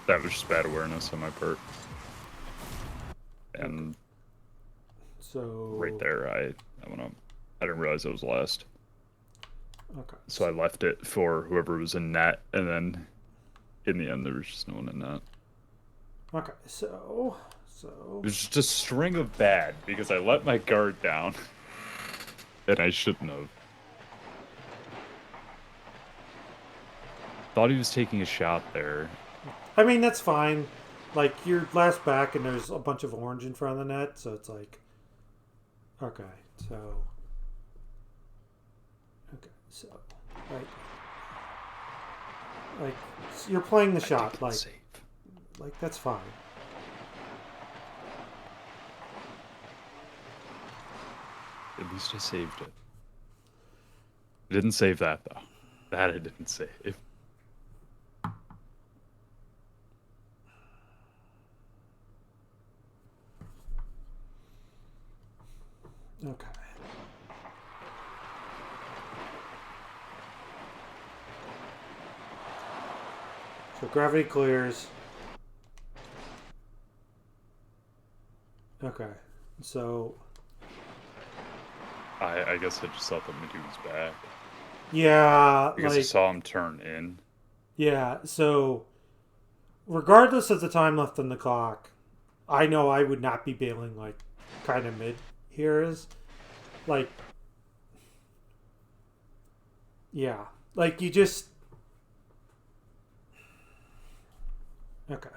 That was just bad awareness on my part. And so right there, I didn't realize I was last. Okay. So I left it for whoever was in net, and then in the end, there was just no one in net. Okay, so It was just a string of bad because I let my guard down, and I shouldn't have. Thought he was taking a shot there. I mean, that's fine. Like, you're last back and there's a bunch of orange in front of the net, so it's like... Okay, so... Like, you're playing the shot, like... Safe. Like, that's fine. At least I saved it. I didn't save that, though. That I didn't save. Okay. So gravity clears. Okay. So... I guess I just thought that Midi was back. Yeah, Because like... I saw him turn in. Yeah, so... Regardless of the time left on the clock, I know I would not be bailing, like, kind of mid here is. Like... Yeah. Like, you just... Okay.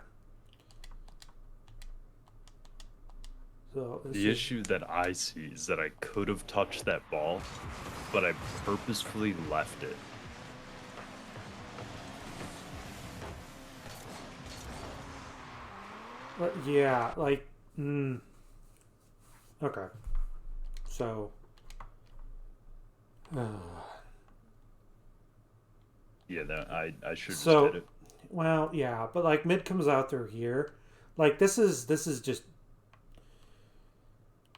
So The issue that I see is that I could have touched that ball, but I purposefully left it. Yeah, like... Okay. So... Yeah, that I should just So, hit it. well, yeah, but like mid comes out through here. Like this is just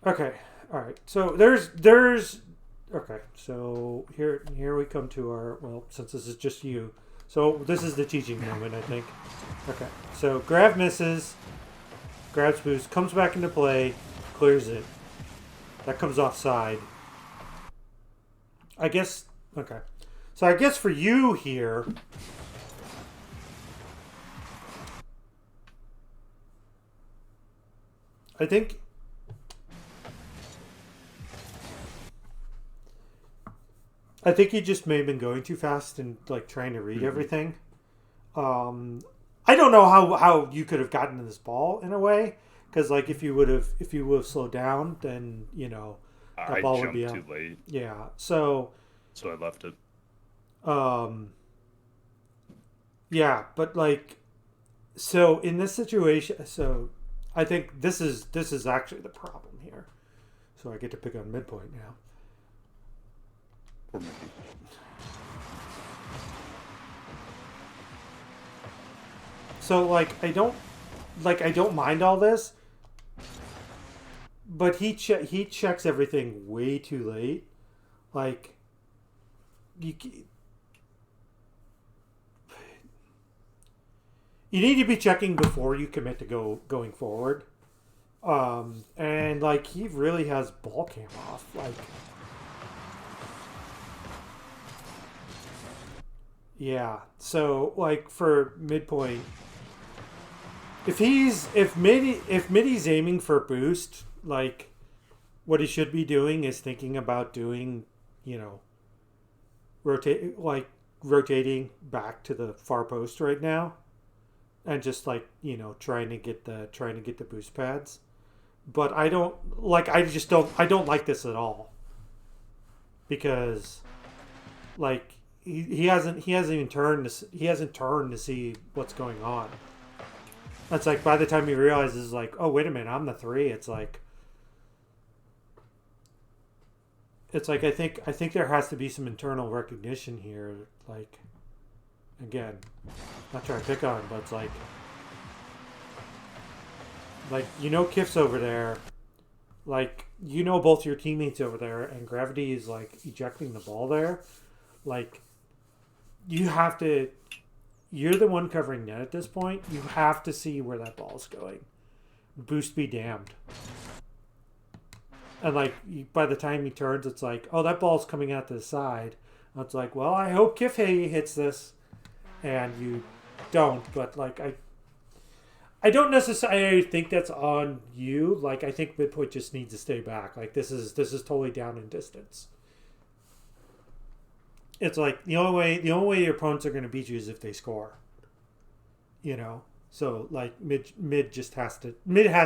okay. All right. So there's okay. So here we come to our, well, since this is just you. So this is the teaching moment, I think. Okay. So grab misses, grabs boost, comes back into play, clears it. That comes offside. I guess okay. So I guess for you here, I think you just may have been going too fast and like trying to read everything. I don't know how you could have gotten this ball in a way, because like if you would have slowed down, then you know that I ball would jumped be too late, yeah. So I left it. Yeah, but like, so in this situation, so I think this is actually the problem here. So I get to pick on midpoint now. Poor Mickey. So like I don't mind all this, but he checks everything way too late. Like you need to be checking before you commit to going forward. And like he really has ball cam off. Like, yeah. So like for midpoint, if Midi's aiming for boost, like what he should be doing is thinking about doing, you know, rotating back to the far post right now. And just like, you know, trying to get the boost pads, but I don't like like this at all, because like he hasn't even turned to see what's going on. That's like by the time he realizes like, oh wait a minute, I'm the 3. It's like I think there has to be some internal recognition here, like. Again, not trying to pick on him, but it's like you know, Kiff's over there. Like, you know, both your teammates over there, and Gravity is like ejecting the ball there. Like, you have to. You're the one covering net at this point. You have to see where that ball's going. Boost be damned. And like, by the time he turns, it's like, oh, that ball's coming out to the side. And it's like, well, I hope Kiffy hits this, and you don't. But like, I don't necessarily think that's on you. Like, I think midpoint just needs to stay back. Like, this is totally down in distance. It's like the only way your opponents are going to beat you is if they score. You know, so like mid has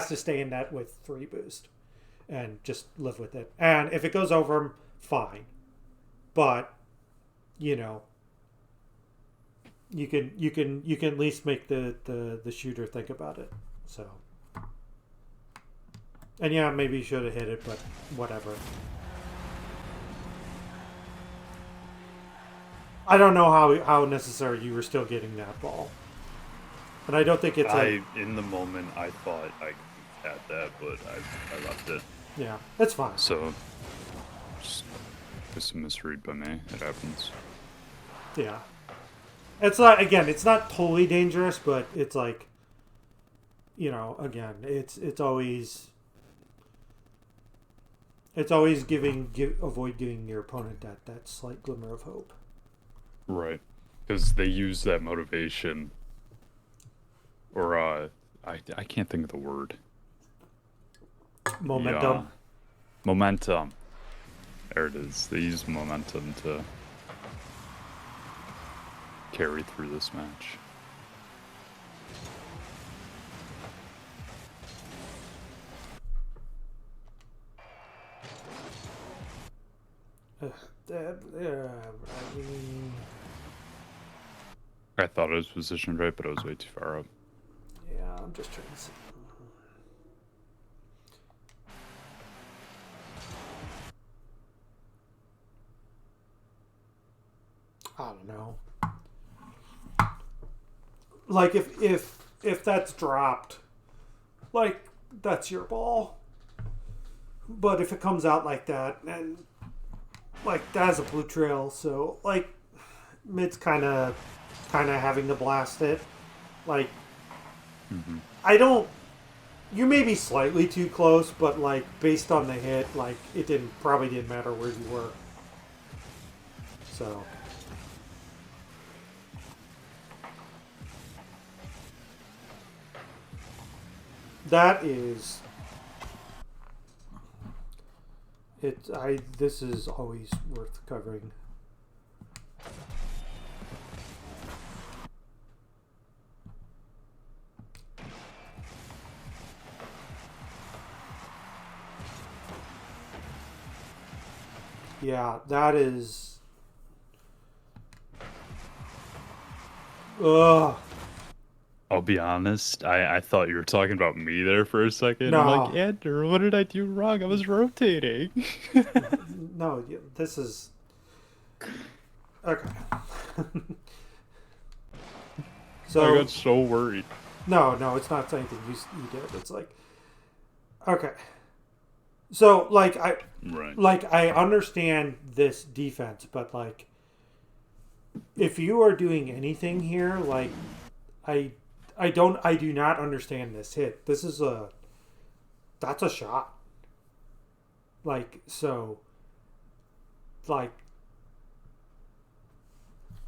to stay in net with 3 boost, and just live with it. And if it goes over him, fine. But you know, you can at least make the shooter think about it. So, and yeah, maybe you should have hit it, but whatever. I don't know how necessary you were still getting that ball. But I don't think it's in the moment I thought I had that, but I left it. Yeah, that's fine. So just a misread by me. It happens. Yeah. It's not totally dangerous, but it's like, you know, again, it's always avoid giving your opponent that slight glimmer of hope. Right. Because they use that motivation. Or, I can't think of the word. Momentum. Yeah. Momentum. There it is. They use momentum to carry through this match. I thought it was positioned right, but I was way too far up. Yeah, I'm just trying to see. I don't know. Like if that's dropped, like that's your ball. But if it comes out like that, and like that's a blue trail, so like mid's kind of having to blast it. Like I don't. You may be slightly too close, but like based on the hit, like it probably didn't matter where you were. So. That is it. This is always worth covering. Yeah, that is. Ugh. I'll be honest, I thought you were talking about me there for a second. No. I'm like, Andrew, what did I do wrong? I was rotating. No, this is... Okay. So I got so worried. No, it's not anything you did. It's like... Okay. So, like, I understand this defense, but, like, if you are doing anything here, like, I do not understand this hit. That's a shot. Like, so, like,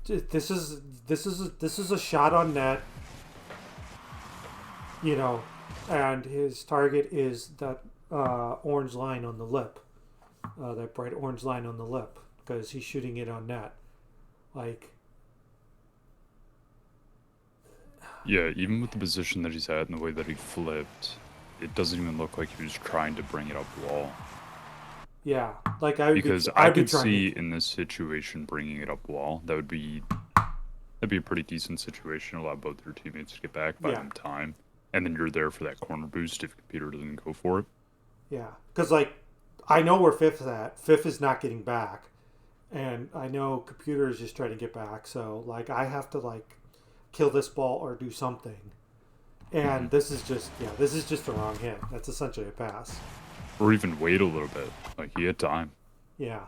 this is a shot on net, you know, and his target is that orange line on the lip, that bright orange line on the lip, because he's shooting it on net. Like, yeah, even with the position that he's at and the way that he flipped, it doesn't even look like he was trying to bring it up wall. Yeah, like I could see in this situation bringing it up wall. That'd be a pretty decent situation. Allow both your teammates to get back, buy them time, and then you're there for that corner boost if computer doesn't go for it. Yeah, because like I know where Fifth's at. Fifth is not getting back, and I know computer is just trying to get back. So like I have to like kill this ball or do something. And this is just the wrong hit. That's essentially a pass. Or even wait a little bit. Like, he had time. Yeah.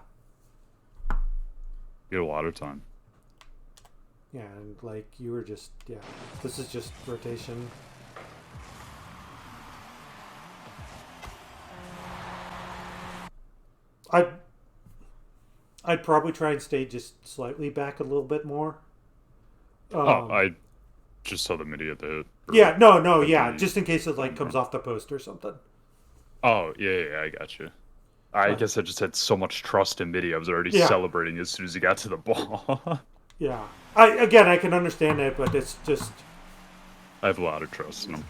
He had a lot of time. Yeah, and like you were just This is just rotation. I'd I'd probably try and stay just slightly back a little bit more. Oh, Um, I just saw the MIDI at the hit. Or yeah, no, at yeah, the just in case it like home comes run. off the post or something. Oh, yeah, I got you. I But guess I just had so much trust in MIDI. I was already yeah, celebrating as soon as he got to the ball. yeah. I can understand that, but it's just I have a lot of trust in him.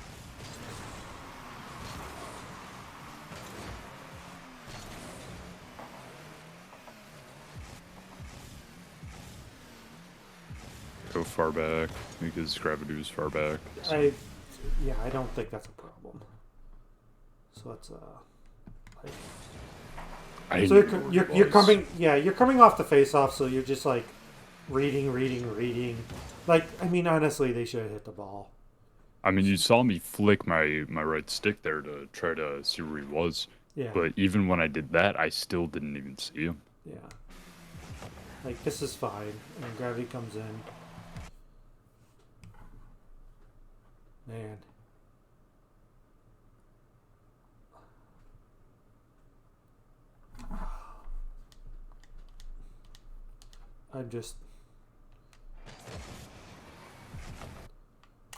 Go far back because gravity was far back. So. I don't think that's a problem. So it's like I so didn't even know where he you're was. you're coming off the face off, so you're just like reading. Like I mean, honestly, they should have hit the ball. I mean, you saw me flick my right stick there to try to see where he was, Yeah, but even when I did that, I still didn't even see him. yeah. Like this is fine, and gravity comes in. Man, I'm just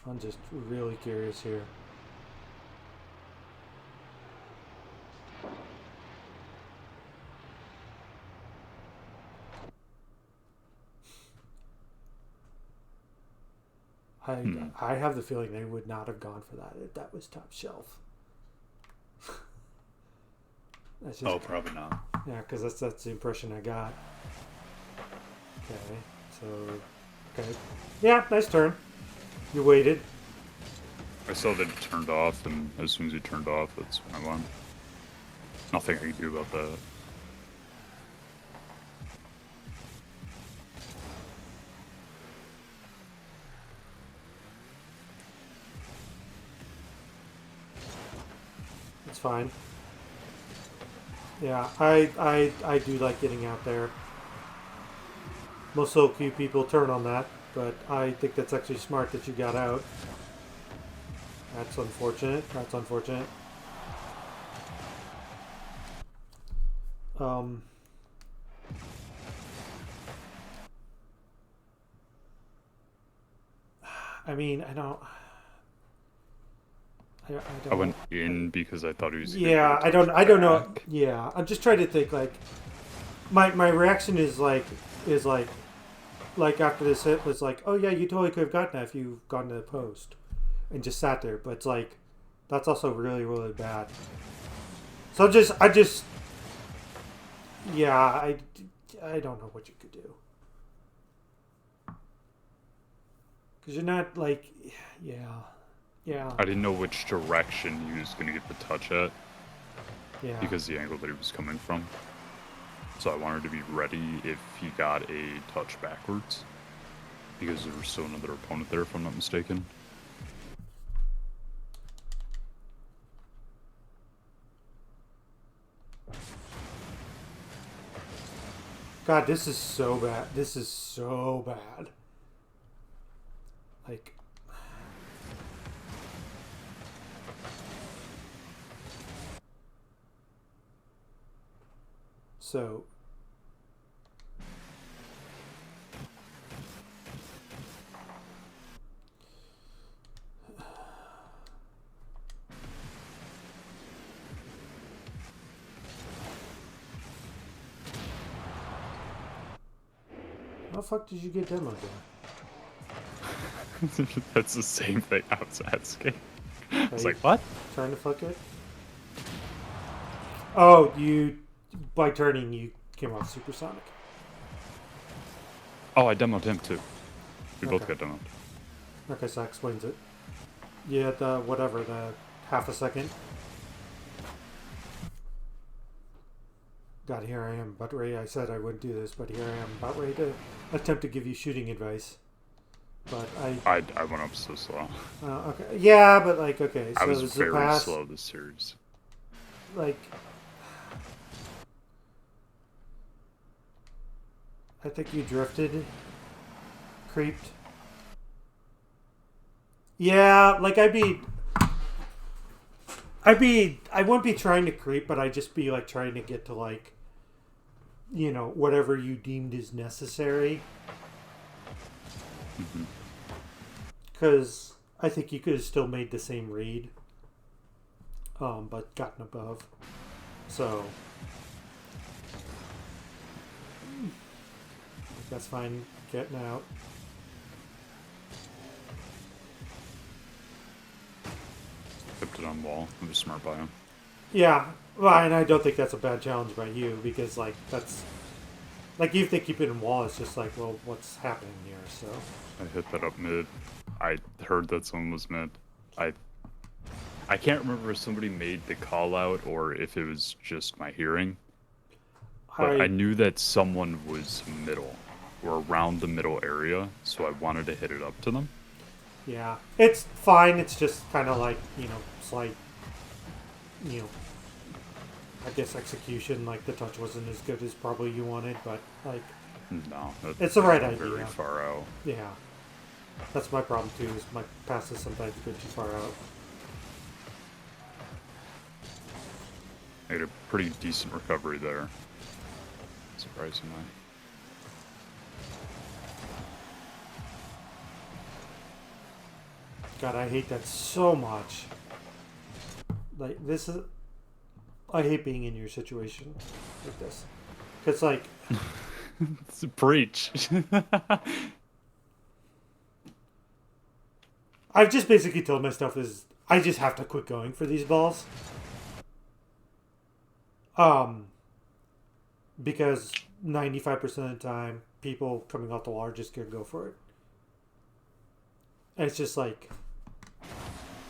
I'm just really curious here. I Hmm. I have the feeling they would not have gone for that if that was top shelf. That's just Oh, probably not. yeah, because that's the impression I got. Okay, so okay, yeah, nice turn. You waited. I saw that it turned off, and as soon as it turned off, that's when I won. Nothing I can do about that. It's fine. Yeah, I do like getting out there. Most solo queue people turn on that, but I think that's actually smart that you got out. That's unfortunate. That's unfortunate. Um, I mean, I I don't. went in because I thought he was going to do a Yeah, I don't know. touchback. Yeah, I'm just trying to think. Like, my reaction is like after this hit was like, oh yeah, you totally could have gotten that if you've gone to the post and just sat there. But it's like that's also really bad. So I just yeah, I don't know what you could do because you're not like yeah I didn't know which direction he was going to get the touch at yeah. because the angle that he was coming from. So I wanted to be ready if he got a touch backwards because there was still another opponent there, if I'm not mistaken. God, this is so bad. This is so bad. Like so. How the fuck did you get demoed there? That's the same thing outside skate. I Are was you like, what? trying to fuck it? Oh, you by turning you came off supersonic. Oh, I demoed him too. We both Okay. got demoed. Okay, so that explains it. Yeah, the whatever, the half a second. God, here I am, about ready. I said I wouldn't do this, but here I am, about ready to attempt to give you shooting advice. But I went up so slow. okay, yeah, but like, okay, I so was this is a very pass. slow this series. Like, I think you drifted, creeped. Yeah, like I wouldn't be trying to creep, but I'd just be like trying to get to like, whatever you deemed is necessary. Because I think you could have still made the same read, but gotten above. So that's fine. Getting out. Kept it on wall. It was smart by him. Yeah, well, and I don't think that's a bad challenge by you because like that's like you think keeping it in wall is just like, well, what's happening here? So I hit that up mid. I heard that someone was mid. I can't remember if somebody made the call out or if it was just my hearing. But I knew that someone was middle or around the middle area, so I wanted to hit it up to them. Yeah, it's fine. It's just kind of like, slight, I guess execution. Like the touch wasn't as good as probably you wanted, but like, no, it's the right idea. Very far out. Yeah, that's my problem too. Is my passes sometimes go too far out. I had a pretty decent recovery there, surprisingly. God, I hate that so much. Like this is, I hate being in your situation like this. Cause like, it's a preach. I've just basically told myself is I just have to quit going for these balls. Because 95% of the time, people coming off the wall are just gonna go for it. And it's just like,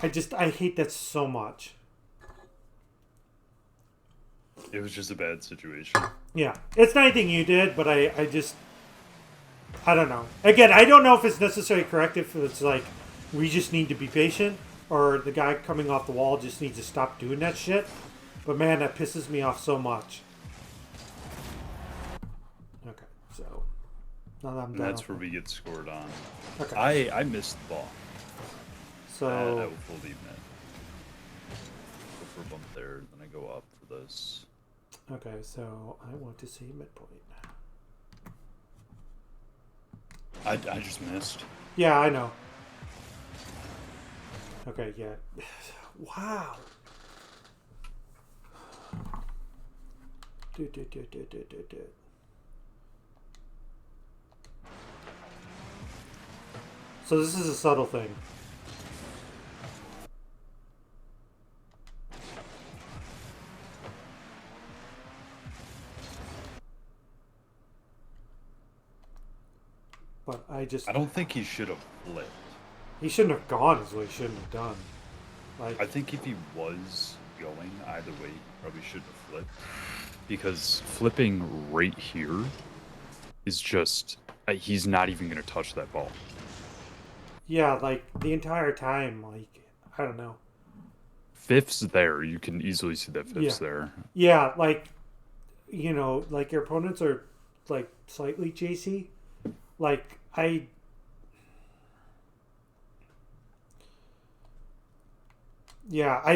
I hate that so much. It was just a bad situation. Yeah, it's not anything you did, but I don't know. Again, I don't know if it's necessarily correct. If it's like we just need to be patient, or the guy coming off the wall just needs to stop doing that shit. But man, that pisses me off so much. Okay, so now that I'm done. That's where we get scored on. Okay. I missed the ball. So I will fully admit. Go for a bump there, then I go up for this. okay, so I want to see midpoint. I just missed. Yeah, I know. Okay, yeah. Wow. Do. So this is a subtle thing. But I don't think he should have flipped. He shouldn't have gone is what he shouldn't have done. Like I think if he was going either way, he probably shouldn't have flipped. Because flipping right here is just he's not even going to touch that ball. yeah, like the entire time, like I don't know. Fifth's there. You can easily see that fifth's there. Yeah, like like your opponents are like slightly JC. Like I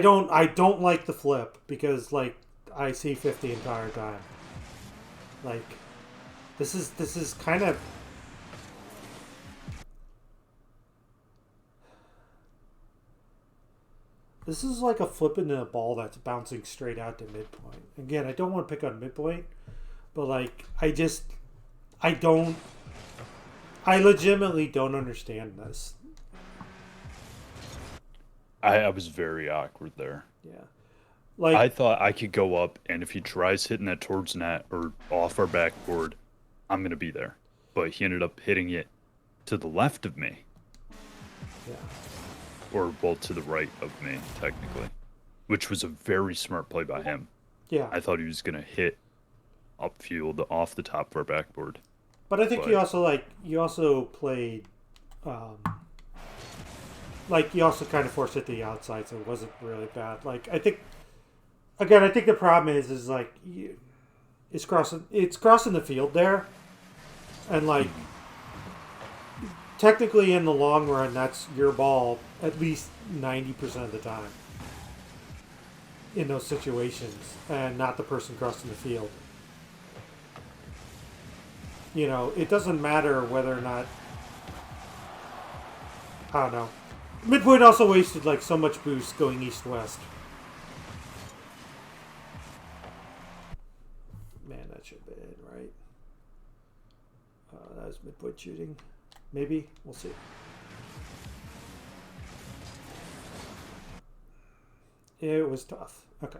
don't like the flip because like I see 50 the entire time. Like this is kind of this is like a flip into a ball that's bouncing straight out to midpoint. Again, I don't want to pick on midpoint, but like I legitimately don't understand this. I was very awkward there. Yeah. Like I thought I could go up, and if he tries hitting that towards net or off our backboard, I'm going to be there. But he ended up hitting it to the left of me. Yeah. Or, well, to the right of me, technically. Which was a very smart play by him. Yeah. I thought he was going to hit upfield off the top of our backboard. But I think you also played like you also kind of forced it to the outside, so it wasn't really bad. Like I think the problem is like it's crossing the field there, And like, technically in the long run, that's your ball at least 90% of the time in those situations, and not the person crossing the field. You know, it doesn't matter whether or not, I don't know. Midpoint also wasted like so much boost going east-west. Man, that should have been right. That was midpoint shooting. Maybe? We'll see. It was tough. Okay.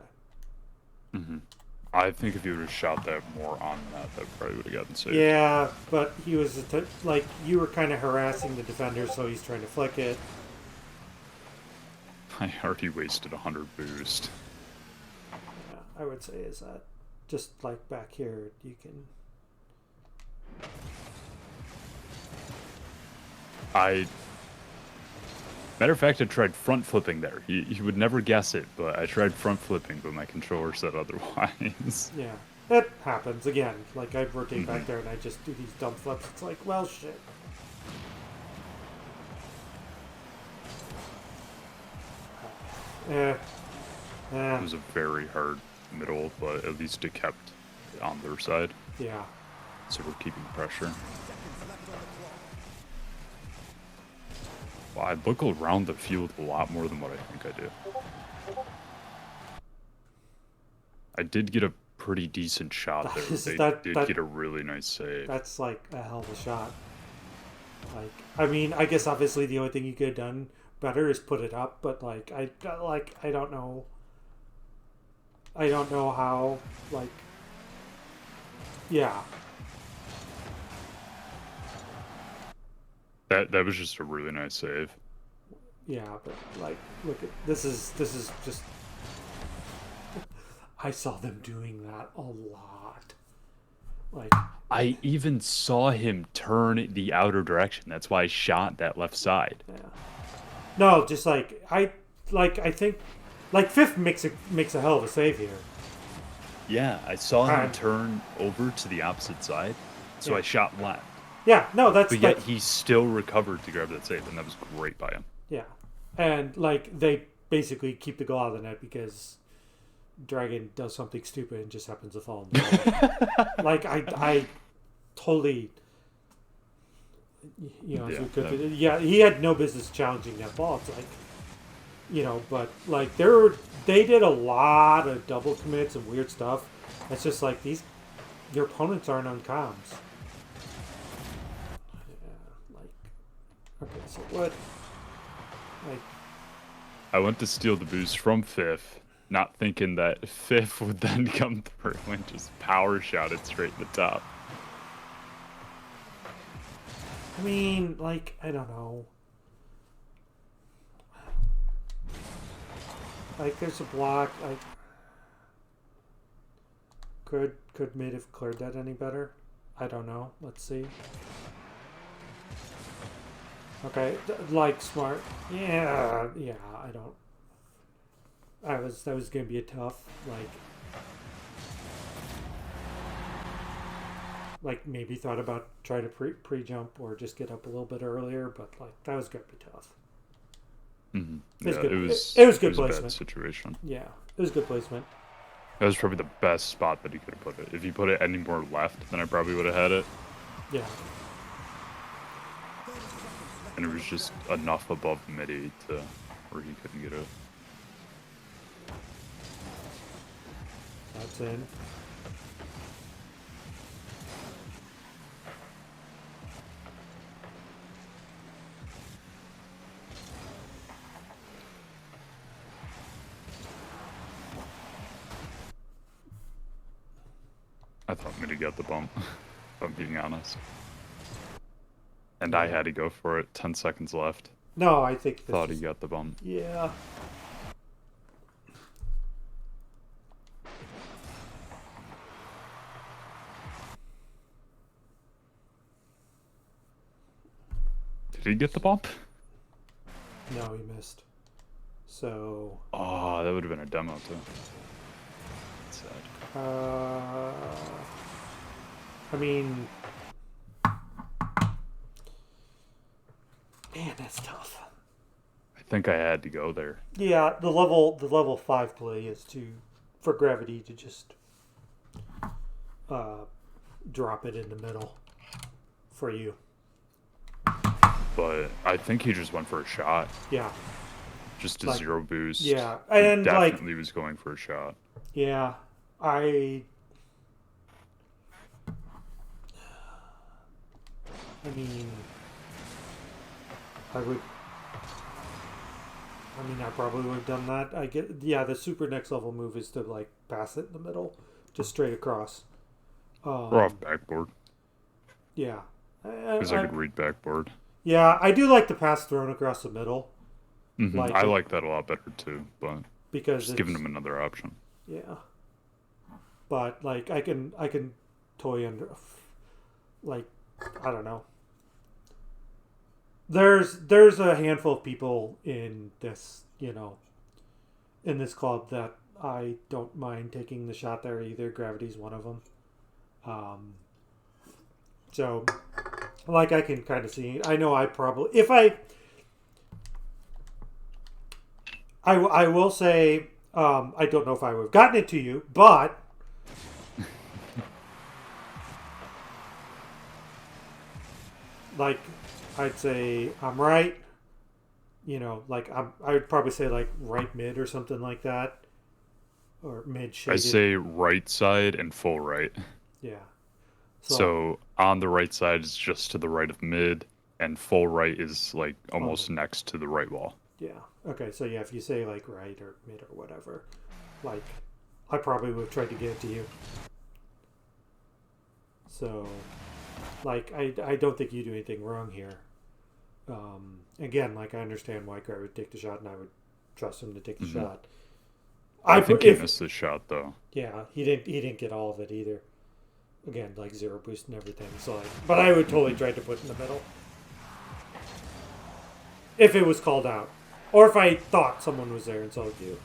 I think if you would have shot that more on that probably would have gotten saved. Yeah, but he was like, you were kind of harassing the defender, so he's trying to flick it. I already wasted 100 boost. Yeah, I would say is that just like back here, you can. Matter of fact, I tried front flipping there. You would never guess it, but I tried front flipping, but my controller said otherwise. Yeah, it happens again. Like I rotate back there and I just do these dumb flips. It's like, well, shit. It was a very hard middle, but at least it kept it on their side. Yeah. So we're keeping pressure. Well, I look around the field a lot more than what I think I do. I did get a pretty decent shot there. They did get a really nice save. That's like a hell of a shot. Like, I mean, I guess obviously the only thing you could have done better is put it up, but like I don't know. I don't know how, like, yeah. That was just a really nice save. Yeah, but like, look at this is just. I saw them doing that a lot. Like, I even saw him turn the outer direction. That's why I shot that left side. Yeah. No, just like I think, like Fifth makes a hell of a save here. Yeah, I saw him turn over to the opposite side, so I shot left. Yeah, no, that's. But yet he still recovered to grab that save, and that was great by him. Yeah, and like they basically keep the goal out of the net because Dragon does something stupid and just happens to fall in the goal. Like I totally, you know, he had no business challenging that ball. It's like, you know, but like they did a lot of double commits and weird stuff. It's just like your opponents aren't on comms. Okay, so what? Like, I went to steal the boost from Fifth, not thinking that Fifth would then come through and just power shot it straight in the top. I mean, like, I don't know. Like, there's a block. Like, could Mid have cleared that any better? I don't know. Let's see. Okay, like smart. Yeah, I don't. That was gonna be a tough, like maybe thought about try to pre-jump or just get up a little bit earlier, but like that was gonna be tough. Mm-hmm. It was good placement. A bad situation. Yeah, it was good placement. That was probably the best spot that he could have put it. If he put it any more left, then I probably would have had it. Yeah. And it was just enough above midi to where he couldn't get it. That's in. I thought midi got the bump, if I'm being honest. And I had to go for it. 10 seconds left. No, I think... Thought he got the bump. Yeah. Did he get the bump? No, he missed. So... Oh, that would have been a demo, too. That's sad. I mean... think I had to go there. Yeah, the level 5 play is for gravity to just uh, drop it in the middle for you. But I think he just went for a shot. Yeah, Just a like zero boost. yeah, He and like definitely was going for a shot. yeah, I I mean I would. I mean, I probably would have done that. I get, yeah. The super next level move is to like pass it in the middle, just straight across. Or off Um, backboard. yeah, Because I could read backboard. yeah. I do like the pass thrown across the middle, I like it like that a lot better too, but because just giving it's him another option. yeah. But like I can toy under, like I don't know. There's a handful of people in this in this club that I don't mind taking the shot there either. Gravity's one of them. Um, so, like, I can kind of see. I know I probably if I will say I don't know if I would have gotten it to you, but like I'd say I'm right. Like I would probably say like right mid or something like that, or mid I shaded. say right side and full right. Yeah. So So on the right side is just to the right of mid, and full right is like on the almost next to the right wall. yeah. Okay. So yeah, if you say like right or mid or whatever, like I probably would have tried to get it to you. So like I don't think you do anything wrong here. Again, like I understand why Gray would take the shot, and I would trust him to take the hmm shot. I I think he if missed the shot though. yeah, he didn't get all of it either. Again, like zero boost and everything. So like, but I would totally hmm try to put in the middle if it was called out, or if I thought someone was there and so would you.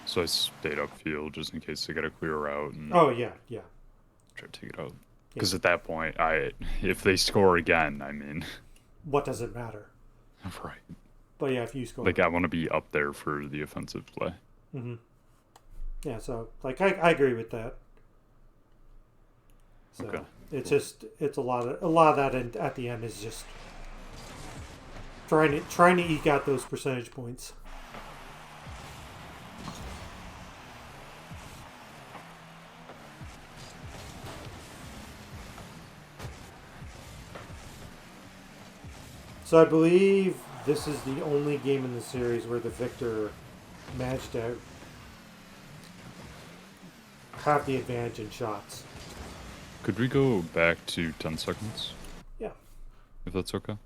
So I stayed upfield just in case they got a clear route and Oh yeah, yeah, try to take it out. yeah. Because at that point, if they score again, I mean, What does it matter? right. But yeah, if you score, Like I want to be up there for the offensive play. mm-hmm. Yeah. So like I agree with that. Okay. So it's Cool. just it's a lot of that at the end is just trying to eke out those percentage points. So I believe this is the only game in the series where the victor managed to have the advantage in shots. Could we go back to 10 seconds, Yeah. if that's okay?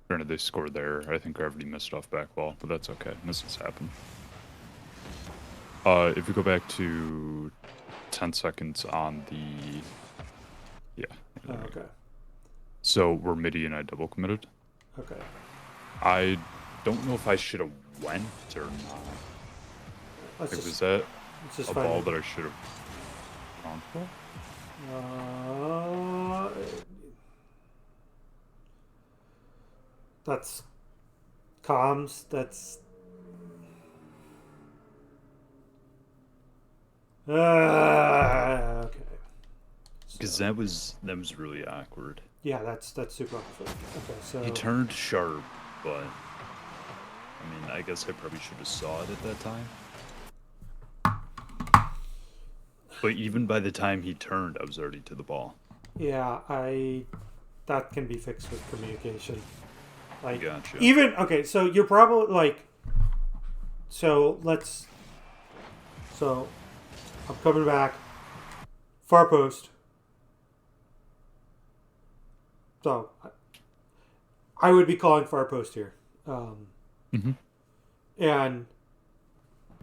Granted, they scored there. I think Gravity missed off back wall, but that's okay. Misses happen. If we go back to 10 seconds on the... Yeah. Oh, There we go. okay. So we're midi and I double committed. Okay. I don't know if I should have went or not. Let's Like, just was that let's just a find ball it. that I should have gone for? Uh, that's comms. That's okay. Because So that was really awkward. yeah, that's super awkward. Okay, He so turned sharp, but I mean, I guess I probably should have saw it at that time. But even by the time he turned, I was already to the ball. yeah, that can be fixed with communication. Like Gotcha. even okay, so you're probably like so let's so I'm coming back far post. So I would be calling far post here. hmm And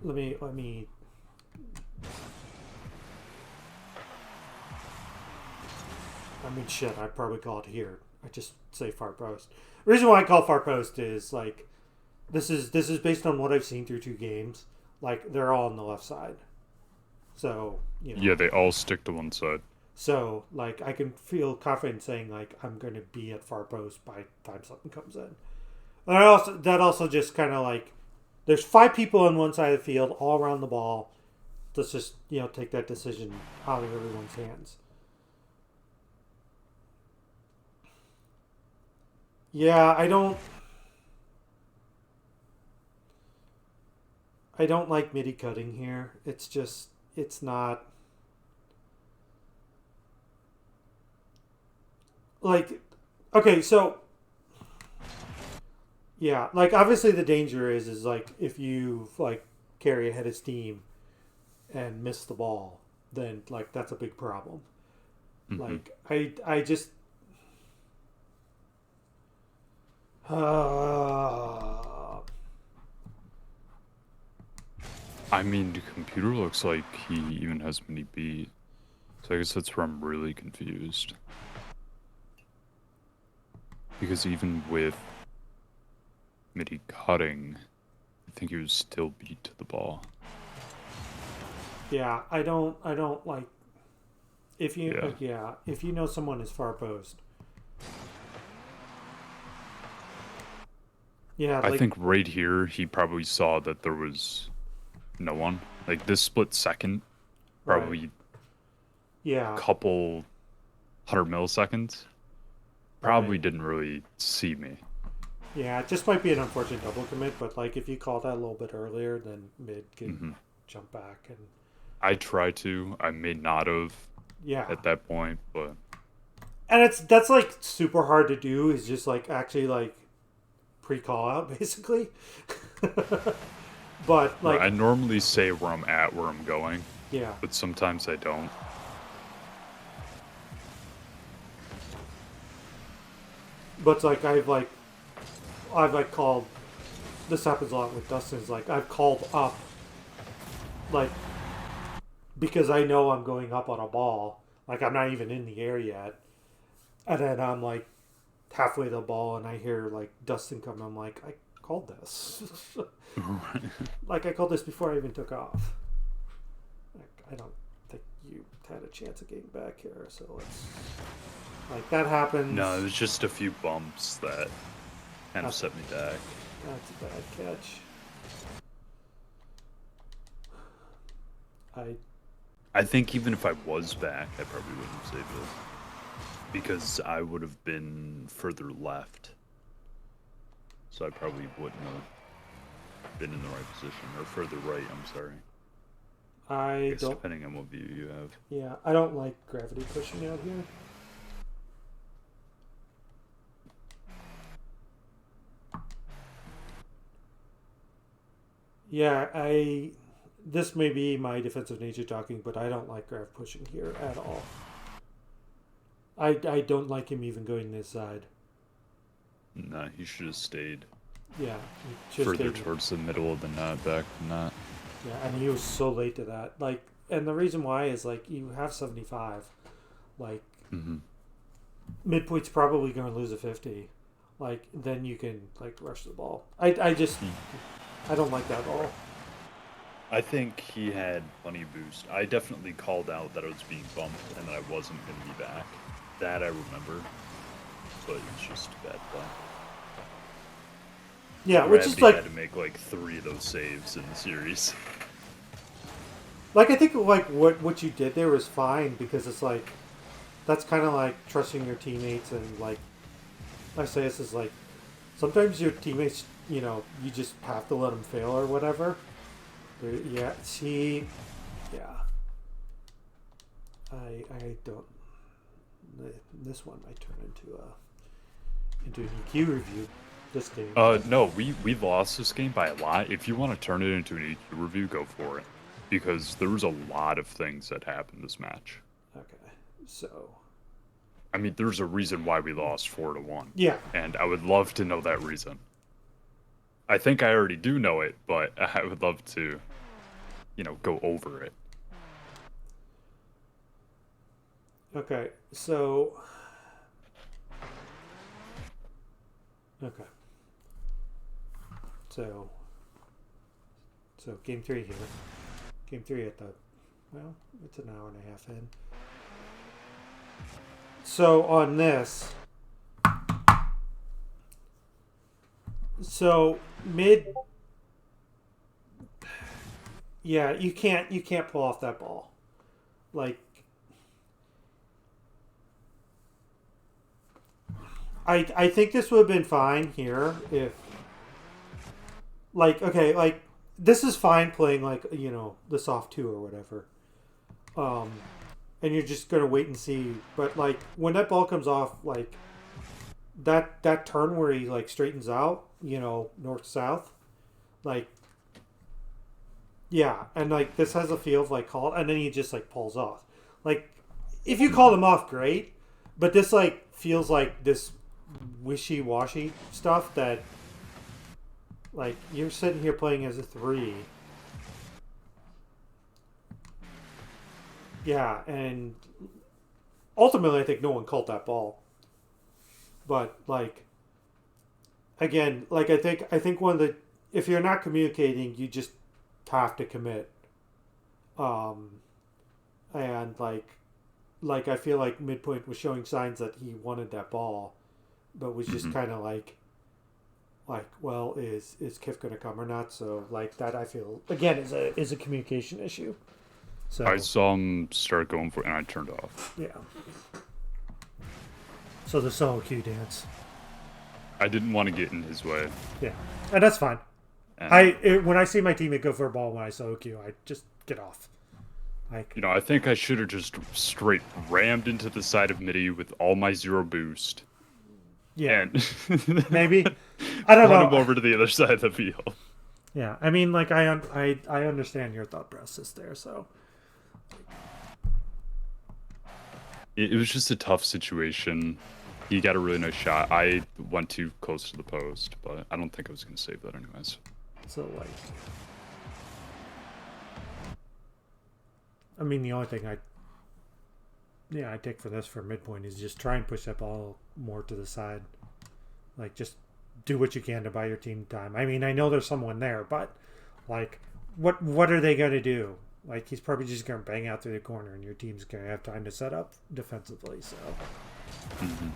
let me I mean shit, I'd probably call it here. I just say far post. The reason why I call far post is like this is based on what I've seen through two games. Like they're all on the left side. So, Yeah, they all stick to one side. so like I can feel confident saying like I'm gonna be at far post by the time something comes in. That also just kind of like there's 5 people on one side of the field all around the ball. Let's just take that decision out of everyone's hands. Yeah, I don't like MIDI cutting here. It's not like okay, so yeah, like obviously the danger is like if you like carry ahead of steam and miss the ball, then like that's a big problem. Hmm. Like I just uh, I mean, the computer looks like he even has mini B. So I guess that's where I'm really confused. Because even with MIDI cutting, I think he was still beat to the ball. yeah, I don't like if you Yeah. if you know someone is far post. Yeah, I like think right here, he probably saw that there was no one. Like this split second, right. probably a Yeah, couple 100 milliseconds, probably right. didn't really see me. Yeah, it just might be an unfortunate double commit, but like if you call that a little bit earlier, then mid can Hmm. jump back and I tried to. I may not have yeah. at that point, but And that's like super hard to do is just like actually like pre-call out basically. But I like normally say where I'm at, where I'm going, yeah. but sometimes I don't. But like I've like called this happens a lot with Dustin's like I've called up like because I know I'm going up on a ball. Like I'm not even in the air yet. And then I'm like halfway to the ball and I hear like Dustin come. I'm like, I called this. Like I called this before I even took off. Like, I don't think you had a chance of getting back here. So let's like that No, it happens. was just a few bumps that kind of Okay, set me back. that's a bad catch. I I think even if I was back, I probably wouldn't have saved it because I would have been further left. So I probably wouldn't have been in the right position or further right. I'm sorry. I I guess don't. depending on what view you have. Yeah, I don't like gravity pushing out here. Yeah, I. This may be my defensive nature talking, but I don't like grav pushing here at all. I don't like him even going this side. Nah, he should have stayed Yeah, he just further stayed. towards the middle of the net, back the net. Yeah, and he was so late to that. Like, and the reason why is like you have 75. Like Hmm. midpoint's probably going to lose a 50. Like then you can like rush the ball. I just I don't like that at all. I think he had plenty of boost. I definitely called out that I was being bumped and that I wasn't going to be back. That I remember, but it's just a bad play. Yeah, which is Gravity like had to make like 3 of those saves in the series. I think like what you did there was fine because it's like that's kind of like trusting your teammates and like I say this is like sometimes your teammates you just have to let them fail or whatever. Yeah, see, yeah, I don't. This one might turn into an EQ review. This game. No, we lost this game by a lot. If you want to turn it into an EQ review, go for it, because there was a lot of things that happened this match. Okay, so I mean, there's a reason why we lost 4-1, yeah, and I would love to know that reason. I think I already do know it, but I would love to, go over it. okay, so okay, so game three here. Game three at the well, it's an hour and a half in. So on this, So mid, yeah, you can't pull off that ball. Like I think this would have been fine here if like okay like this is fine playing like the soft two or whatever. Um, and you're just gonna wait and see. But like when that ball comes off, like that turn where he like straightens out, north south, like yeah, and like this has a feel of like call, and then he just like pulls off. Like if you call him off, great, but this like feels like this wishy washy stuff that like you're sitting here playing as a three. Yeah, and ultimately I think no one called that ball. But like again, like I think one of the if you're not communicating, you just have to commit. Um, and like I feel like midpoint was showing signs that he wanted that ball, but was just Hmm. kind of like well is Kiff gonna come or not? So like that I feel again is a communication issue. I So saw him start going for it, and I turned off. yeah. So the solo queue dance. I didn't want to get in his way, Yeah, and that's fine. and When I see my teammate go for a ball when I solo queue, I just get off. Like I think I should have just straight rammed into the side of midi with all my zero boost, yeah, and maybe I don't run him know. over to the other side of the field. Yeah, I mean, like I understand your thought process there. So It was just a tough situation. He got a really nice shot. I went too close to the post, but I don't think I was going to save that anyways. like, I mean, the only thing I take for this for midpoint is just try and push that ball more to the side. Like just do what you can to buy your team time. I mean, I know there's someone there, but like, what are they gonna do? Like he's probably just gonna bang out through the corner, and your team's gonna have time to set up defensively. So Hmm.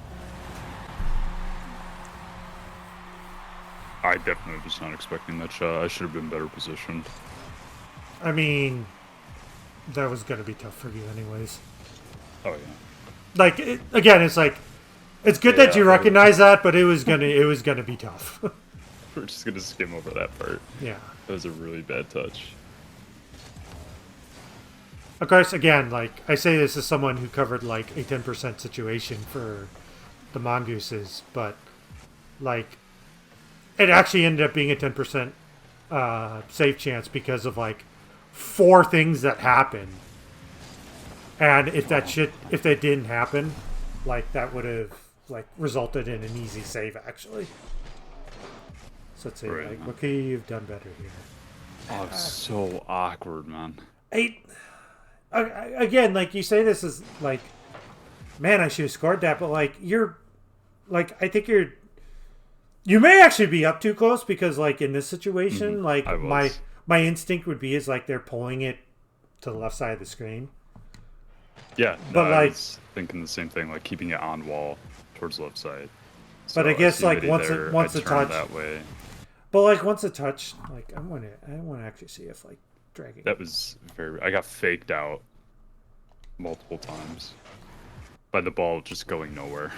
I definitely was not expecting that shot. I should have been better positioned. I mean, that was gonna be tough for you anyways. Oh, yeah. Like again, it's like it's good that Yeah, you recognize that, but it was gonna be tough. we're just going to skim over that part. Yeah. That was a really bad touch. Of course, again, like I say this as someone who covered like a 10% situation for the mongooses, but like it actually ended up being a 10% save chance because of like four things that happened. And if that didn't happen, like that would have like resulted in an easy save actually. So let's say Right. like, what could you have done better here? Oh, it was so awkward, man. I, again, like you say, this is like, man, I should have scored that, but like I think you may actually be up too close because like in this situation, I like my was. my instinct would be is like they're pulling it to the left side of the screen, Yeah, no, but I like, was thinking the same thing, like keeping it on wall towards the left side. but I So I guess see like midi there, I once the turn touch, that way. but like once the touch, like I want to actually see if like dragging. That was very. I got faked out multiple times by the ball just going nowhere.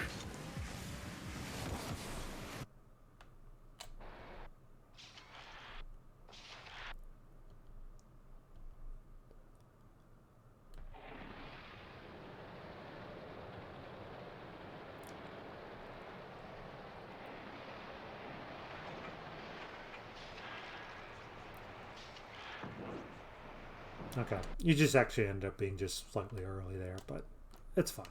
Okay, you just actually end up being just slightly early there, but it's fine.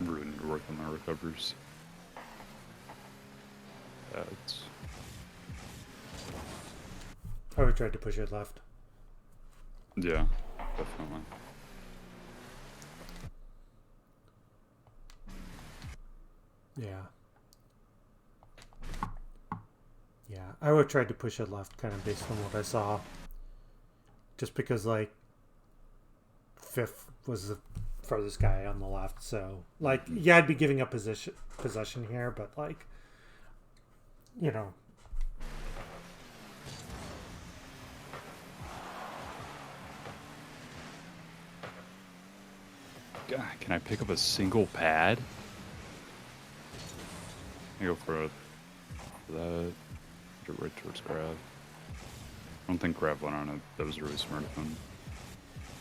Really need to work on my recovers. That's I would try to push it left. yeah, definitely. Yeah. Yeah, I would try to push it left, kind of based on what I saw. just because like fifth was the furthest guy on the left. So like, yeah, I'd be giving up possession here, but like, you know. God, can I pick up a single pad? I go for that. Get right towards grab. I don't think grab went on it. That was really smart of him.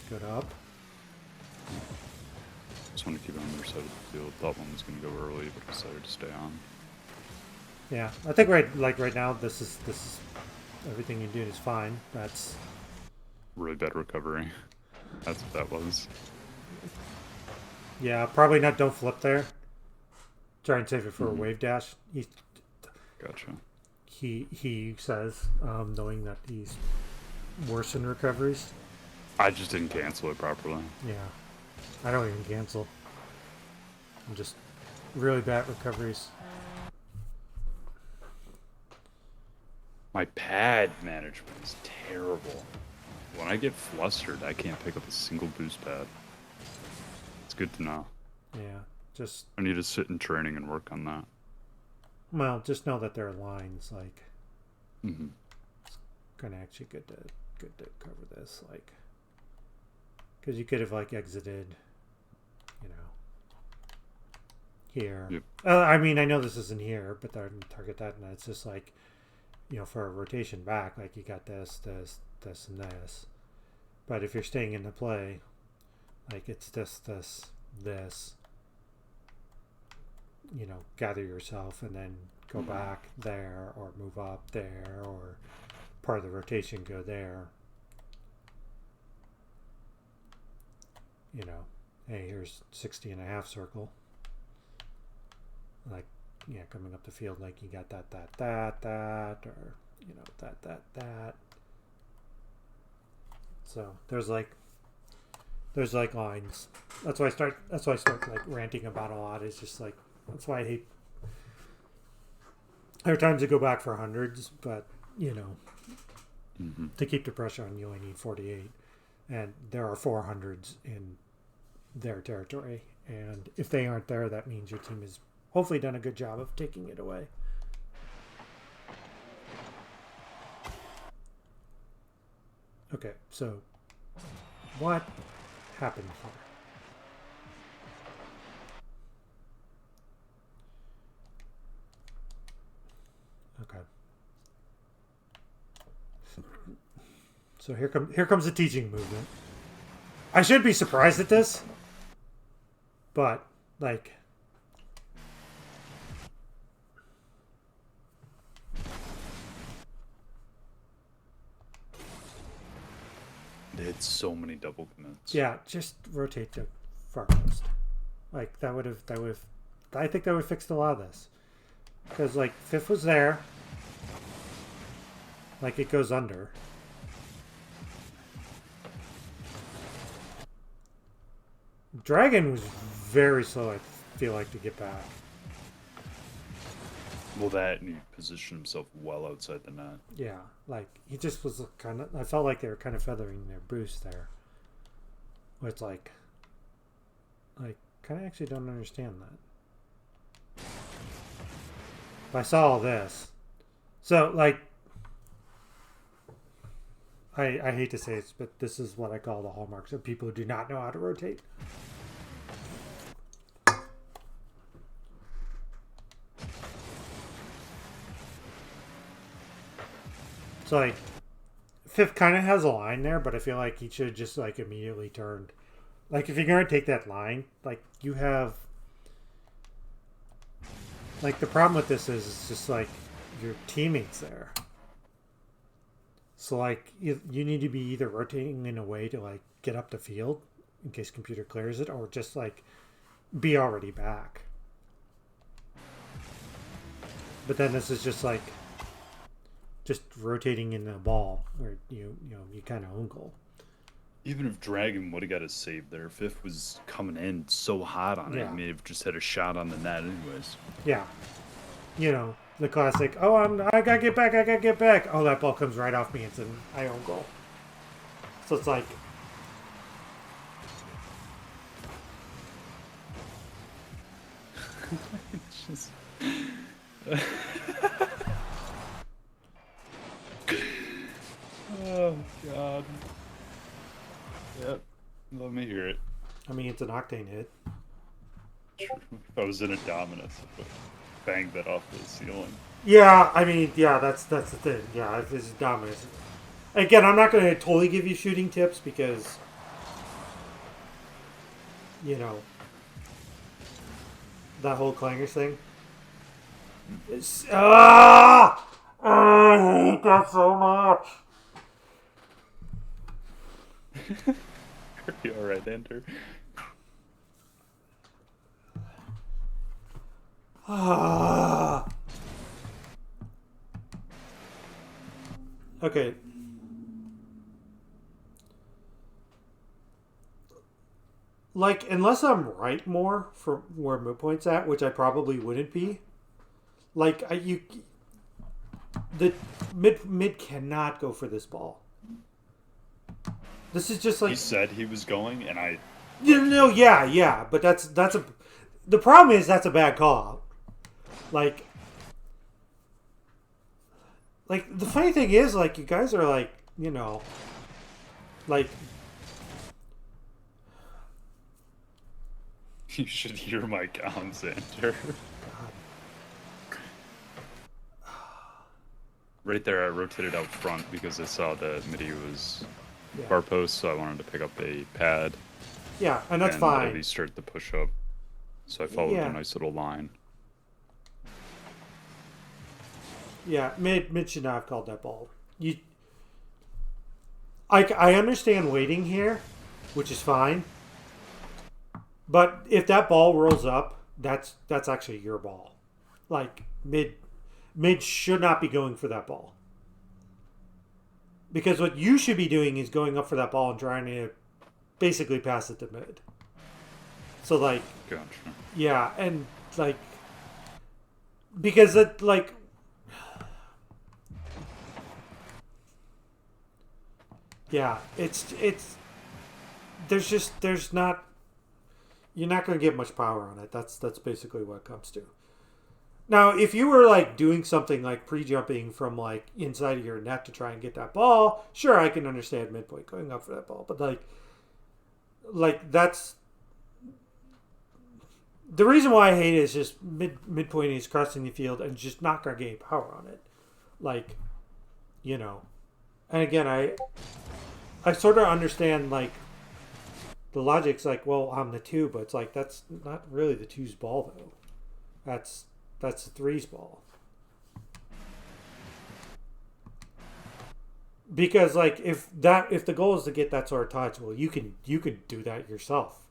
Good up. Just want to keep it on their side of the field. Thought one was going to go early, but decided to stay on. Yeah, I think right now this is everything you're doing is fine. That's Really bad recovery. That's what that was. Yeah, probably not. Don't flip there. Try and save it for a wave dash. Gotcha. He says, knowing that he's worse in recoveries. I just didn't cancel it properly. Yeah, I don't even cancel. I'm just really bad recoveries. My pad management is terrible. When I get flustered, I can't pick up a single boost pad. It's good to know. Yeah, just I need to sit in training and work on that. well, just know that there are lines like. Mm-hmm. It's kind of actually good to cover this, like, because you could have like exited, you know, here. Yep. I mean, I know this isn't here, but they're target that, and it's just like, you know, for a rotation back, like you got this, and this. But if you're staying in the play, like it's this, you know, gather yourself and then go back there or move up there or part of the rotation go there. You know, hey, here's 60 and a half circle. Like, yeah, coming up the field, like you got that, or, you know, that. So there's like lines. That's why I start like ranting about a lot. It's just like, that's why I hate. There are times to go back for hundreds, but you know, to keep the pressure on, you only need 48, and there are 400s in their territory. And if they aren't there, that means your team has hopefully done a good job of taking it away. Okay, so what happened here? Okay. So here comes the teaching movement. I should be surprised at this, but like, They had so many double commits. yeah, just rotate to far post. Like that would have. I think that would have fixed a lot of this, because like fifth was there. Like it goes under. Dragon was very slow, I feel like, to get back. Well, that and he positioned himself well outside the net. Yeah, like he just was kind of. I felt like they were kind of feathering their boost there. It's like kind of actually don't understand that. But I saw all this, so like, I hate to say it, but this is what I call the hallmarks of people who do not know how to rotate. So like, fifth kind of has a line there, but I feel like he should have just like immediately turned. Like if you're gonna take that line, like you have, like the problem with this is it's just like your teammates there. So like you need to be either rotating in a way to like get up the field in case computer clears it, or just like be already back. But then this is just like just rotating in the ball where you kind of own goal. Even if Dragon would have got a save there, fifth was coming in so hot on it. Yeah. He may have just had a shot on the net anyways. Yeah. You know, the classic, I gotta get back. Oh, that ball comes right off me. It's an I own goal. So it's like, It's just... Oh God. Yep. Let me hear it. I mean, it's an octane hit. If I was in a Dominus, I would bang that off the ceiling. Yeah, I mean, yeah, that's the thing. Yeah, if this is Dominus. Again, I'm not going to totally give you shooting tips because, you know, that whole clangers thing. I hate that so much. Are you alright, Enter? Okay. Like, unless I'm right more for where midpoint's at, which I probably wouldn't be. Like, the mid cannot go for this ball. This is just like He said he was going, and I. no, yeah, but that's a. The problem is that's a bad call out. Like the funny thing is, like, you guys are like, you know, like. You should hear my counts, Enter. Right there, I rotated out front because I saw that Midi was bar post, so I wanted to pick up a pad. Yeah, and that's and fine. At least start the push up. So I followed a nice little line. Yeah, mid should not have called that ball. I understand waiting here, which is fine. But if that ball rolls up, that's actually your ball. Like mid should not be going for that ball. Because what you should be doing is going up for that ball and trying to basically pass it to mid. So like, Gotcha. Yeah, and like, because it like, yeah, it's there's not, you're not going to get much power on it. That's basically what it comes to. Now, if you were like doing something like pre-jumping from like inside of your net to try and get that ball, sure, I can understand midpoint going up for that ball, but like that's the reason why I hate it is just midpoint is crossing the field and just not going to gain power on it. Like, you know, and again, I sort of understand like the logic's like, well, I'm the 2, but it's like that's not really the 2's ball though. That's the 3's ball. Because like if the goal is to get that sort of touch, well, you can do that yourself.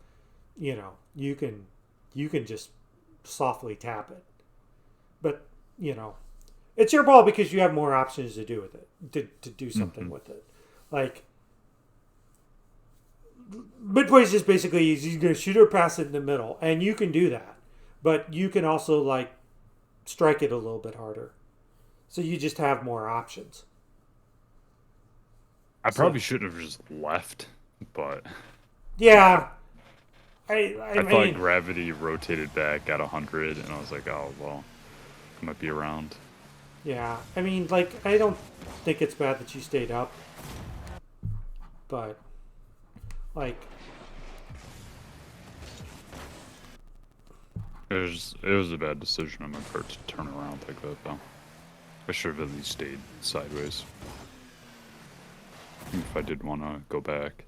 You know, you can just softly tap it. But, you know, it's your ball because you have more options to do with it, to do something with it. Like, midpoint is just basically you're going to shoot or pass it in the middle, and you can do that. But you can also, like, strike it a little bit harder. So you just have more options. I probably shouldn't have just left, but... Yeah. I mean, thought gravity rotated back at 100, and I was like, oh, well, it might be around. Yeah. I mean, like, I don't think it's bad that you stayed up. But, like... It was a bad decision on my part to turn around like that, though. I should have at least stayed sideways. If I did want to go back.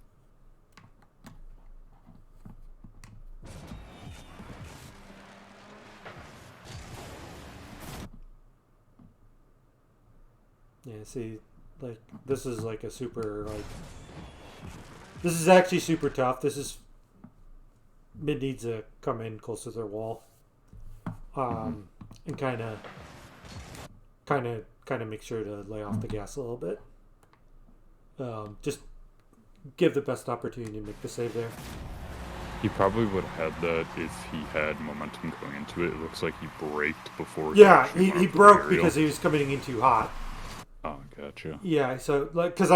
Yeah, see, like, this is like a super, like... This is actually super tough. This is... Mid needs to come in close to their wall. And kind of make sure to lay off the gas a little bit. Just give the best opportunity to make the save there. He probably would have had that if he had momentum going into it. It looks like he braked before. Yeah, he broke because he was coming in too hot. Oh, gotcha. Yeah, so like, because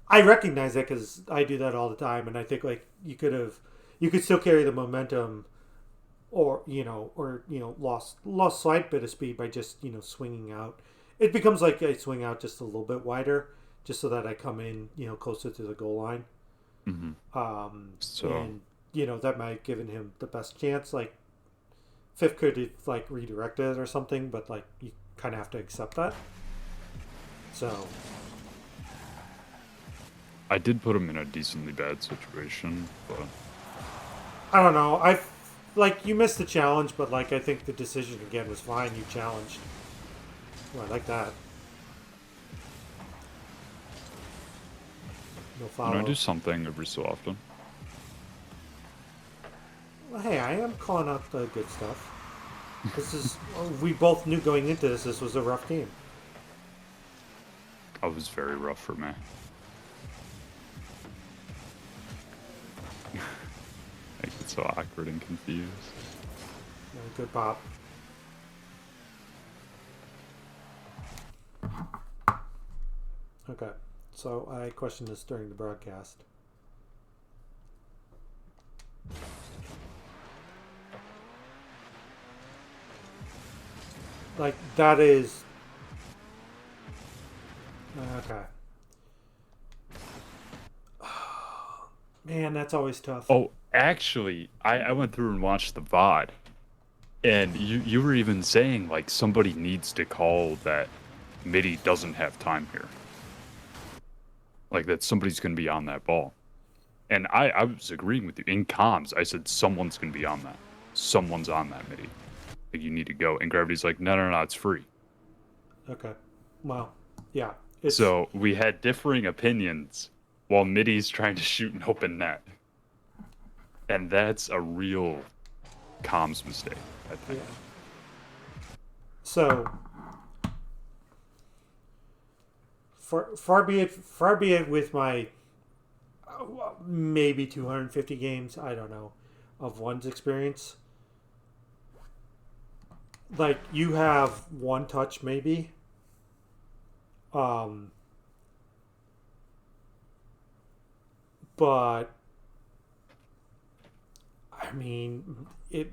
I recognize that because I do that all the time, and I think like you could still carry the momentum, or lost slight bit of speed by just swinging out. It becomes like I swing out just a little bit wider, just so that I come in closer to the goal line, Hmm. So and that might have given him the best chance. Like Fifth could have like redirected it or something, but like you kind of have to accept that. So I did put him in a decently bad situation, but I don't know. I like you missed the challenge, but like I think the decision again was fine. You challenged. Well, I like that. No I do follow. something every so often. Well, hey, I am calling out the good stuff. This is we both knew going into this. This was a rough game. That was very rough for me. I get so awkward and confused. Good pop. Okay, so I questioned this during the broadcast. Like that is okay. Man, that's always tough. Oh, actually, I went through and watched the VOD, and you were even saying like somebody needs to call that MIDI doesn't have time here. Like that somebody's gonna be on that ball. And I was agreeing with you. In comms, I said someone's gonna be on that. Someone's on that MIDI. Like you need to go. And Gravity's like, no, it's free. Okay. Well, yeah. It's So we had differing opinions while MIDI's trying to shoot an open net. And that's a real comms mistake, I think. yeah. So far be it with my maybe 250 games, I don't know, of one's experience. Like you have one touch maybe. Um but I mean it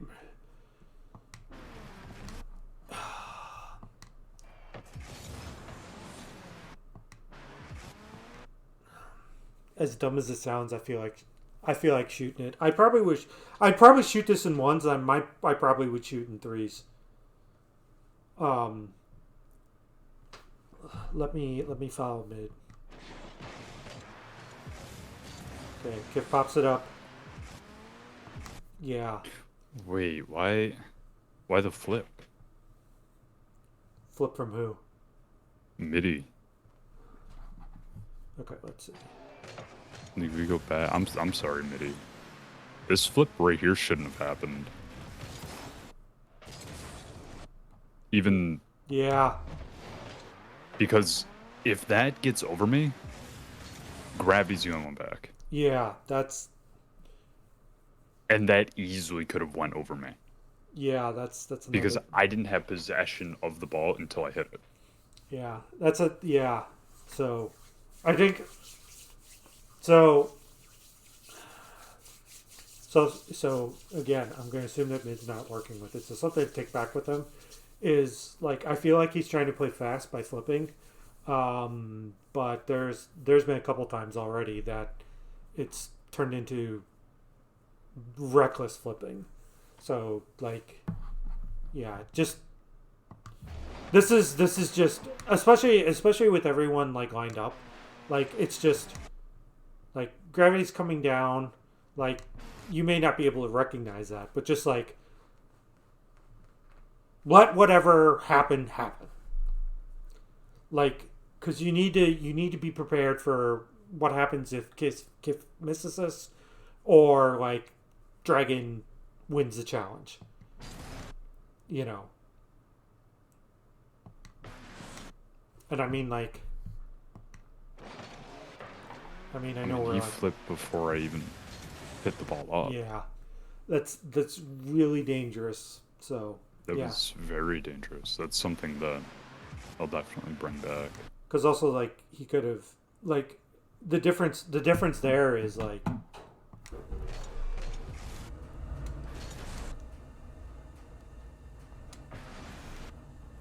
as dumb as it sounds, I feel like shooting it. I'd probably shoot this in ones. I probably would shoot in threes. Um, let me follow mid. Okay, Kiff pops it up. Yeah, Wait, why the flip? flip from who? MIDI. Okay, let's see. Like we go back. I'm sorry, MIDI. This flip right here shouldn't have happened. Even Yeah, because if that gets over me, Gravity's the only one back. yeah, that's And that easily could have went over me. that's another. Because I didn't have possession of the ball until I hit it. Yeah, yeah. So, I think so. So again, I'm going to assume that mid's not working with it. So something to take back with him is like I feel like he's trying to play fast by flipping, but there's been a couple times already that it's turned into reckless flipping. So like, yeah, just this is just especially with everyone like lined up, like it's just like gravity's coming down, like you may not be able to recognize that, but just like let whatever happen, like because you need to be prepared for what happens if Kiff misses us, or like Dragon wins the challenge, you know. And I mean like I mean I I know mean, we're he like flipped before I even hit the ball up. yeah, that's really dangerous. So That yeah, was very dangerous. That's something that I'll definitely bring back. because also like he could have like the difference there is like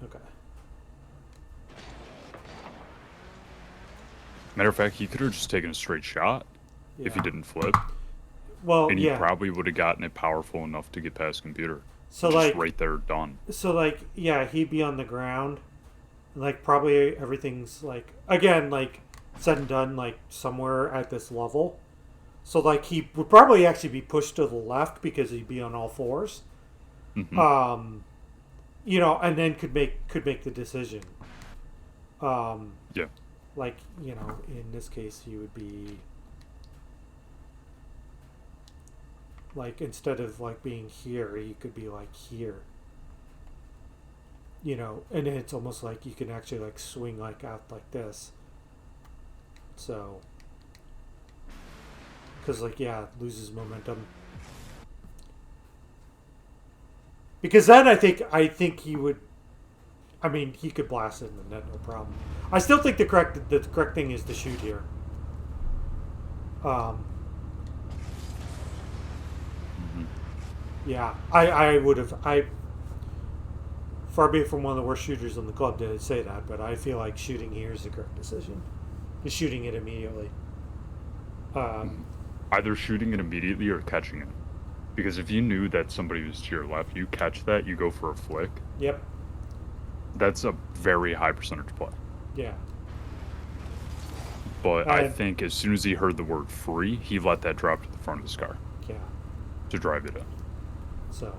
okay. Matter of fact, he could have just taken a straight shot if he Yeah. didn't flip, Well, and he yeah. probably would have gotten it powerful enough to get past computer. So Just like right there, done. so like yeah, he'd be on the ground. Like probably everything's like again like said and done like somewhere at this level. So like he would probably actually be pushed to the left because he'd be on all fours. Hmm. Um, and then could make the decision. Um, Yeah. like in this case he would be like instead of like being here he could be like here. And it's almost like you can actually like swing like out like this. So, because like yeah, loses momentum. Because then I think he would. I mean, he could blast it in the net, no problem. I still think the correct thing is to shoot here. Um, Hmm. yeah, I would have far be it from one of the worst shooters in the club to say that, but I feel like shooting here is the correct decision. Just shooting it immediately. Um, Either shooting it immediately or catching it. Because if you knew that somebody was to your left, you catch that, you go for a flick. yep. That's a very high percentage play. Yeah. But I And think as soon as he heard the word free, he let that drop to the front of his car yeah. to drive it in. So.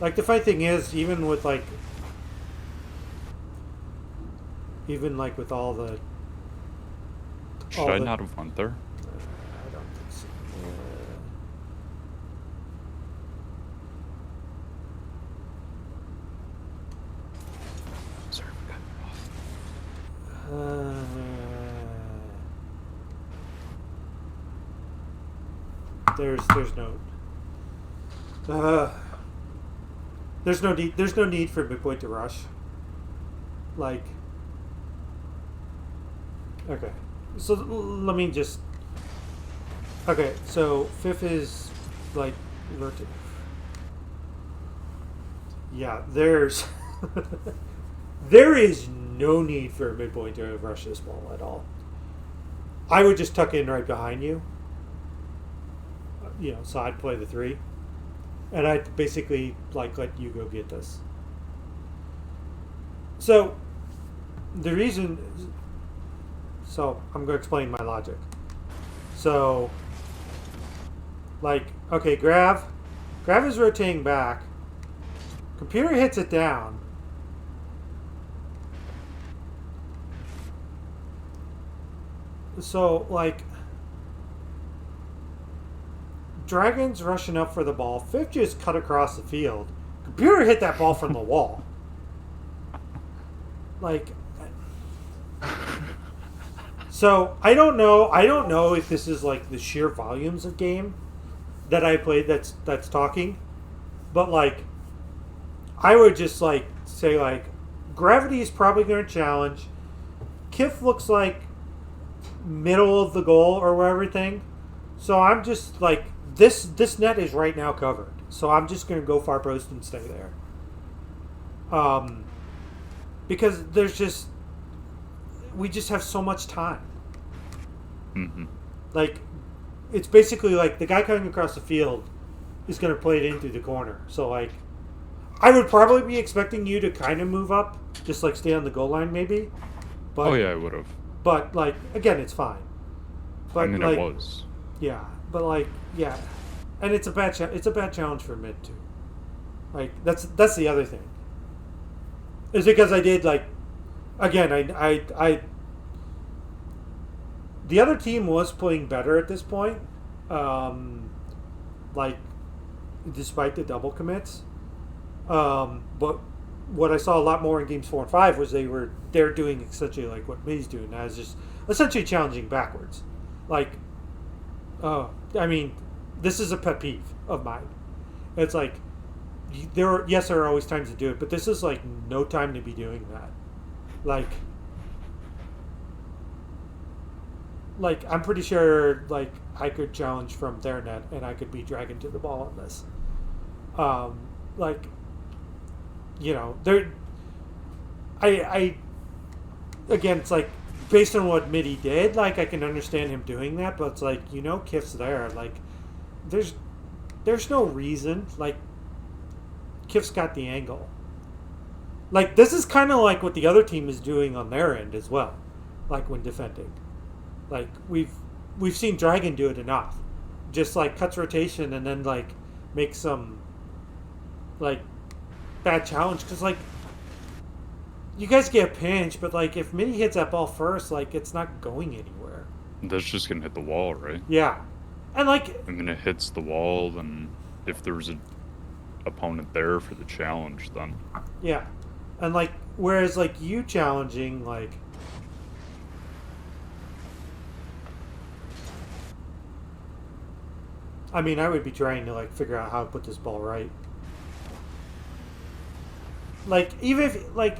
Like the funny thing is, even like with all the Should I not have went there? I don't think so. Sorry, we got There's no uh, there's no need for midpoint to rush. Like okay, so let me just okay. So fifth is like yeah. There is no need for a midpoint to rush this ball at all. I would just tuck in right behind you. So I'd play the three, and I'd basically like let you go get this. So the reason, so I'm going to explain my logic. So, like, okay, Grav is rotating back. Computer hits it down. So, like, Dragon's rushing up for the ball. Fifth just cut across the field. Computer hit that ball from the wall. Like, so I don't know. I don't know if this is like the sheer volumes of game that I played that's talking, but like, I would just like say like, Gravity is probably going to challenge. Kiff looks like middle of the goal or everything. So I'm just like this net is right now covered. So I'm just gonna go far post and stay there. Because we just have so much time. Mm-hmm. Like it's basically like the guy coming across the field is gonna play it in through the corner. So like I would probably be expecting you to kind of move up, just like stay on the goal line maybe. But Oh yeah, I would have. But like again, it's fine. But I mean, like, it was. yeah, but like yeah, and it's a bad challenge for mid too. Like that's the other thing. Is because I did like again I the other team was playing better at this point, like despite the double commits. But what I saw a lot more in games 4 and 5 was they're doing essentially like what May's doing now, is just essentially challenging backwards. Like, I mean, this is a pet peeve of mine. It's like there are always times to do it, but this is like no time to be doing that. Like I'm pretty sure like I could challenge from their net and I could beat Dragon to the ball on this. Um, like there I again, it's like based on what Midi did, like I can understand him doing that, but it's like Kiff's there. Like there's no reason. Like Kiff's got the angle. Like this is kind of like what the other team is doing on their end as well. Like when defending, like we've seen Dragon do it enough. Just like cuts rotation and then like makes some like bad challenge because like you guys get a pinch, but like if Mini hits that ball first, like it's not going anywhere. That's just gonna hit the wall, right? Yeah, and like I mean, it hits the wall, then if there's an opponent there for the challenge, then yeah, and like whereas like you challenging like. I mean, I would be trying to like figure out how to put this ball right. Like even if like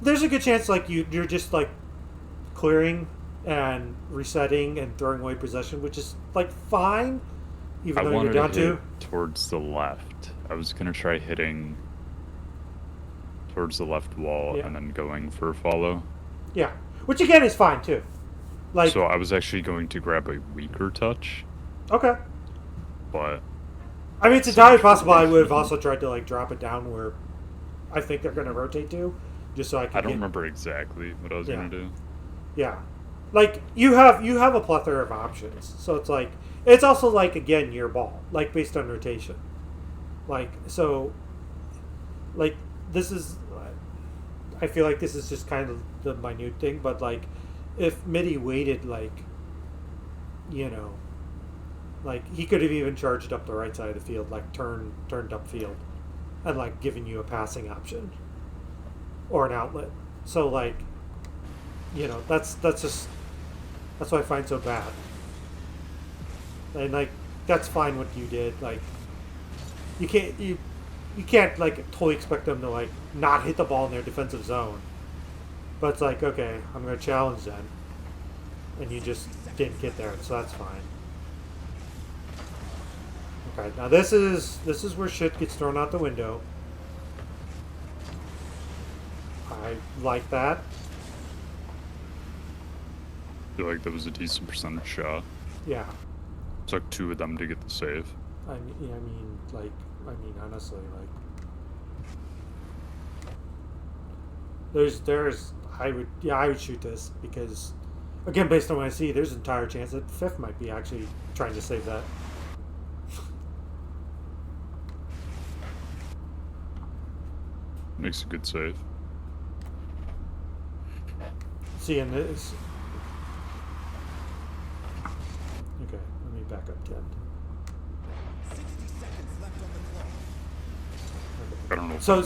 there's a good chance like you're just like clearing and resetting and throwing away possession, which is like fine, even though you're down to towards the left. I was gonna try hitting towards the left wall and then going for a follow. Yeah, which again is fine too. Like so, I was actually going to grab a weaker touch. Okay. But I mean, it's entirely possible. I would have also tried to like drop it down where I think they're going to rotate to, just so I can. I don't remember exactly what I was going to do. Yeah, like you have a plethora of options, so it's like it's also like again your ball, like based on rotation, like so, like this is. I feel like this is just kind of the minute thing, but like if Midi waited like like he could have even charged up the right side of the field, like turned upfield, and like giving you a passing option or an outlet. So like, that's just that's what I find so bad. And like that's fine what you did. Like you can't like totally expect them to like not hit the ball in their defensive zone. But it's like, okay, I'm going to challenge then, and you just didn't get there, so that's fine. Okay, now this is where shit gets thrown out the window. I like that. I feel like that was a decent percentage shot. Yeah. Took 2 of them to get the save. I mean, honestly, like, there's, I would shoot this because, again, based on what I see, there's an entire chance that Fifth might be actually trying to save that. Makes a good save. See, and this. Okay, let me back up 10. 60 seconds left on the clock. I don't know if So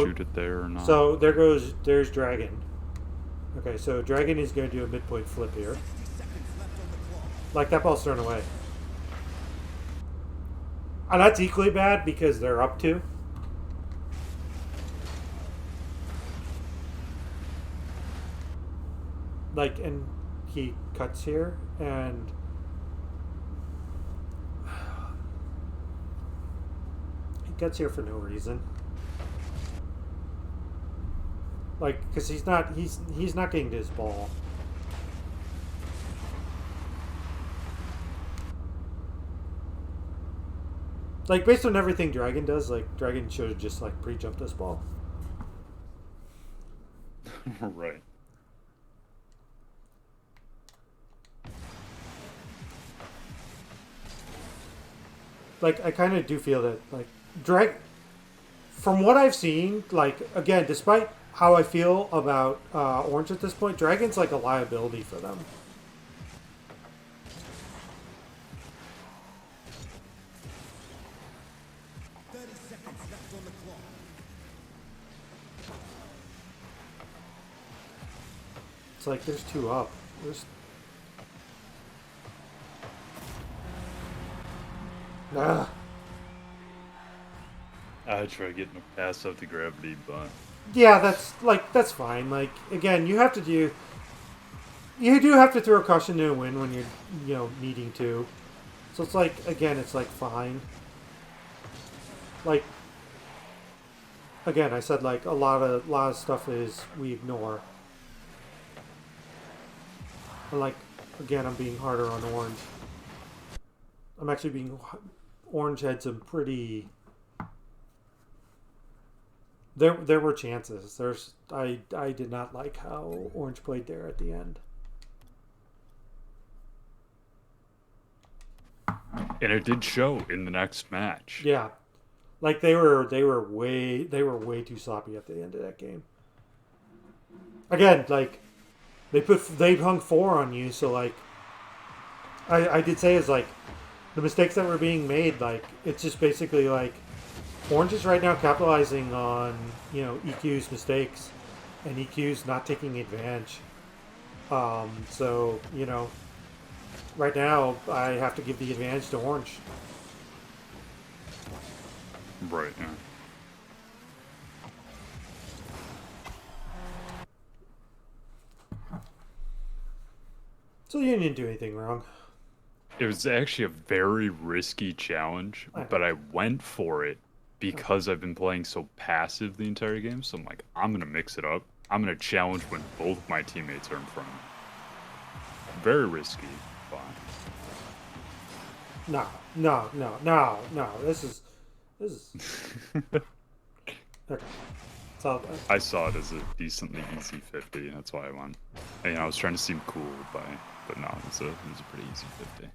shoot it there or not. So there's Dragon. Okay, so Dragon is going to do a midpoint flip here. 60 seconds left on the clock. Like that ball's thrown away. And that's equally bad because they're up 2. Like, and he cuts here, and he cuts here for no reason. Like, because he's not getting to his ball. Like, based on everything Dragon does, like, Dragon should have just, like, pre-jumped this ball. Right. Like, I kind of do feel that, like, from what I've seen, like, again, despite how I feel about Orange at this point, Dragon's, like, a liability for them. It's like, there's 2 up. Ugh. I try getting a pass off the gravity, but Yeah, that's fine. Like again, you do have to throw caution to a win when you're needing to. So it's like again, it's like fine. Like again, I said like a lot of stuff is we ignore. And like again, I'm being harder on orange. I'm actually being orange had some pretty. There were chances. I did not like how orange played there at the end. and it did show in the next match. Yeah, like they were way too sloppy at the end of that game. Again, like they hung 4 on you, so like I did say is like the mistakes that were being made, like it's just basically like Orange is right now capitalizing on EQ's mistakes and EQ's not taking advantage. So right now I have to give the advantage to Orange. Right, yeah. So you didn't do anything wrong. It was actually a very risky challenge, but I went for it because I've been playing so passive the entire game. So I'm like, I'm going to mix it up. I'm going to challenge when both my teammates are in front of me. Very risky, but... No. This is... Okay. So, I saw it as a decently easy 50. That's why I won. And, I was trying to seem cool, but no, it was a pretty easy 50.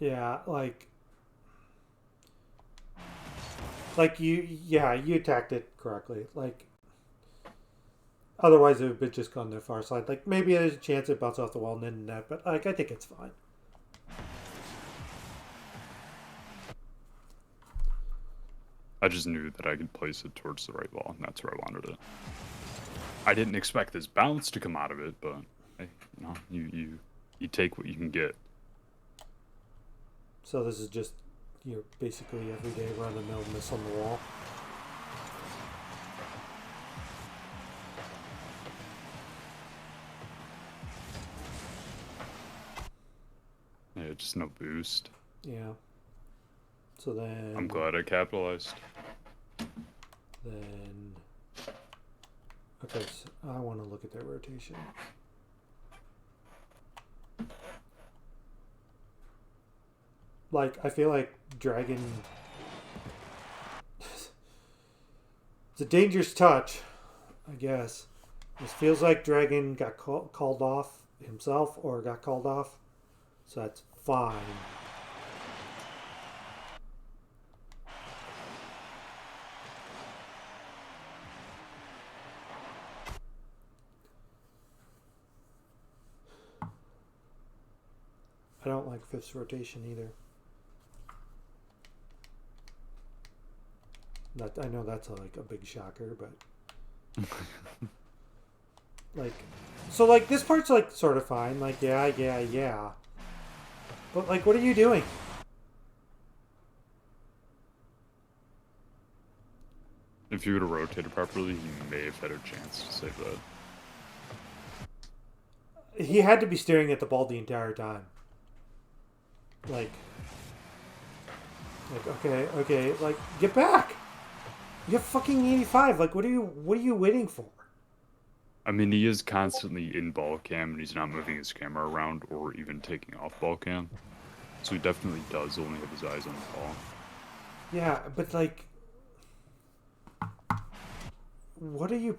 yeah, like you attacked it correctly. Like, otherwise it would have just gone the far side. Like, maybe there's a chance it bounced off the wall and then net, but like I think it's fine. I just knew that I could place it towards the right wall, and that's where I wanted it. I didn't expect this bounce to come out of it, but hey, you take what you can get. So this is just basically everyday run-of-the-mill miss on the wall. Yeah, just no boost. Yeah. So then... I'm glad I capitalized. Then... Okay, so I want to look at their rotation. Like, I feel like Dragon... It's a dangerous touch, I guess. This feels like Dragon got called off himself or got called off. So that's fine. I don't like fifth's rotation either. I know that's like a big shocker, but like, so like this part's like sort of fine. Like yeah. But like, what are you doing? If you would have rotated properly, you may have had a chance to save that. He had to be staring at the ball the entire time. Like okay, like get back. You have fucking 85. Like, what are you waiting for? I mean, he is constantly in ball cam, and he's not moving his camera around or even taking off ball cam. So he definitely does only have his eyes on the ball. Yeah, but like, what are you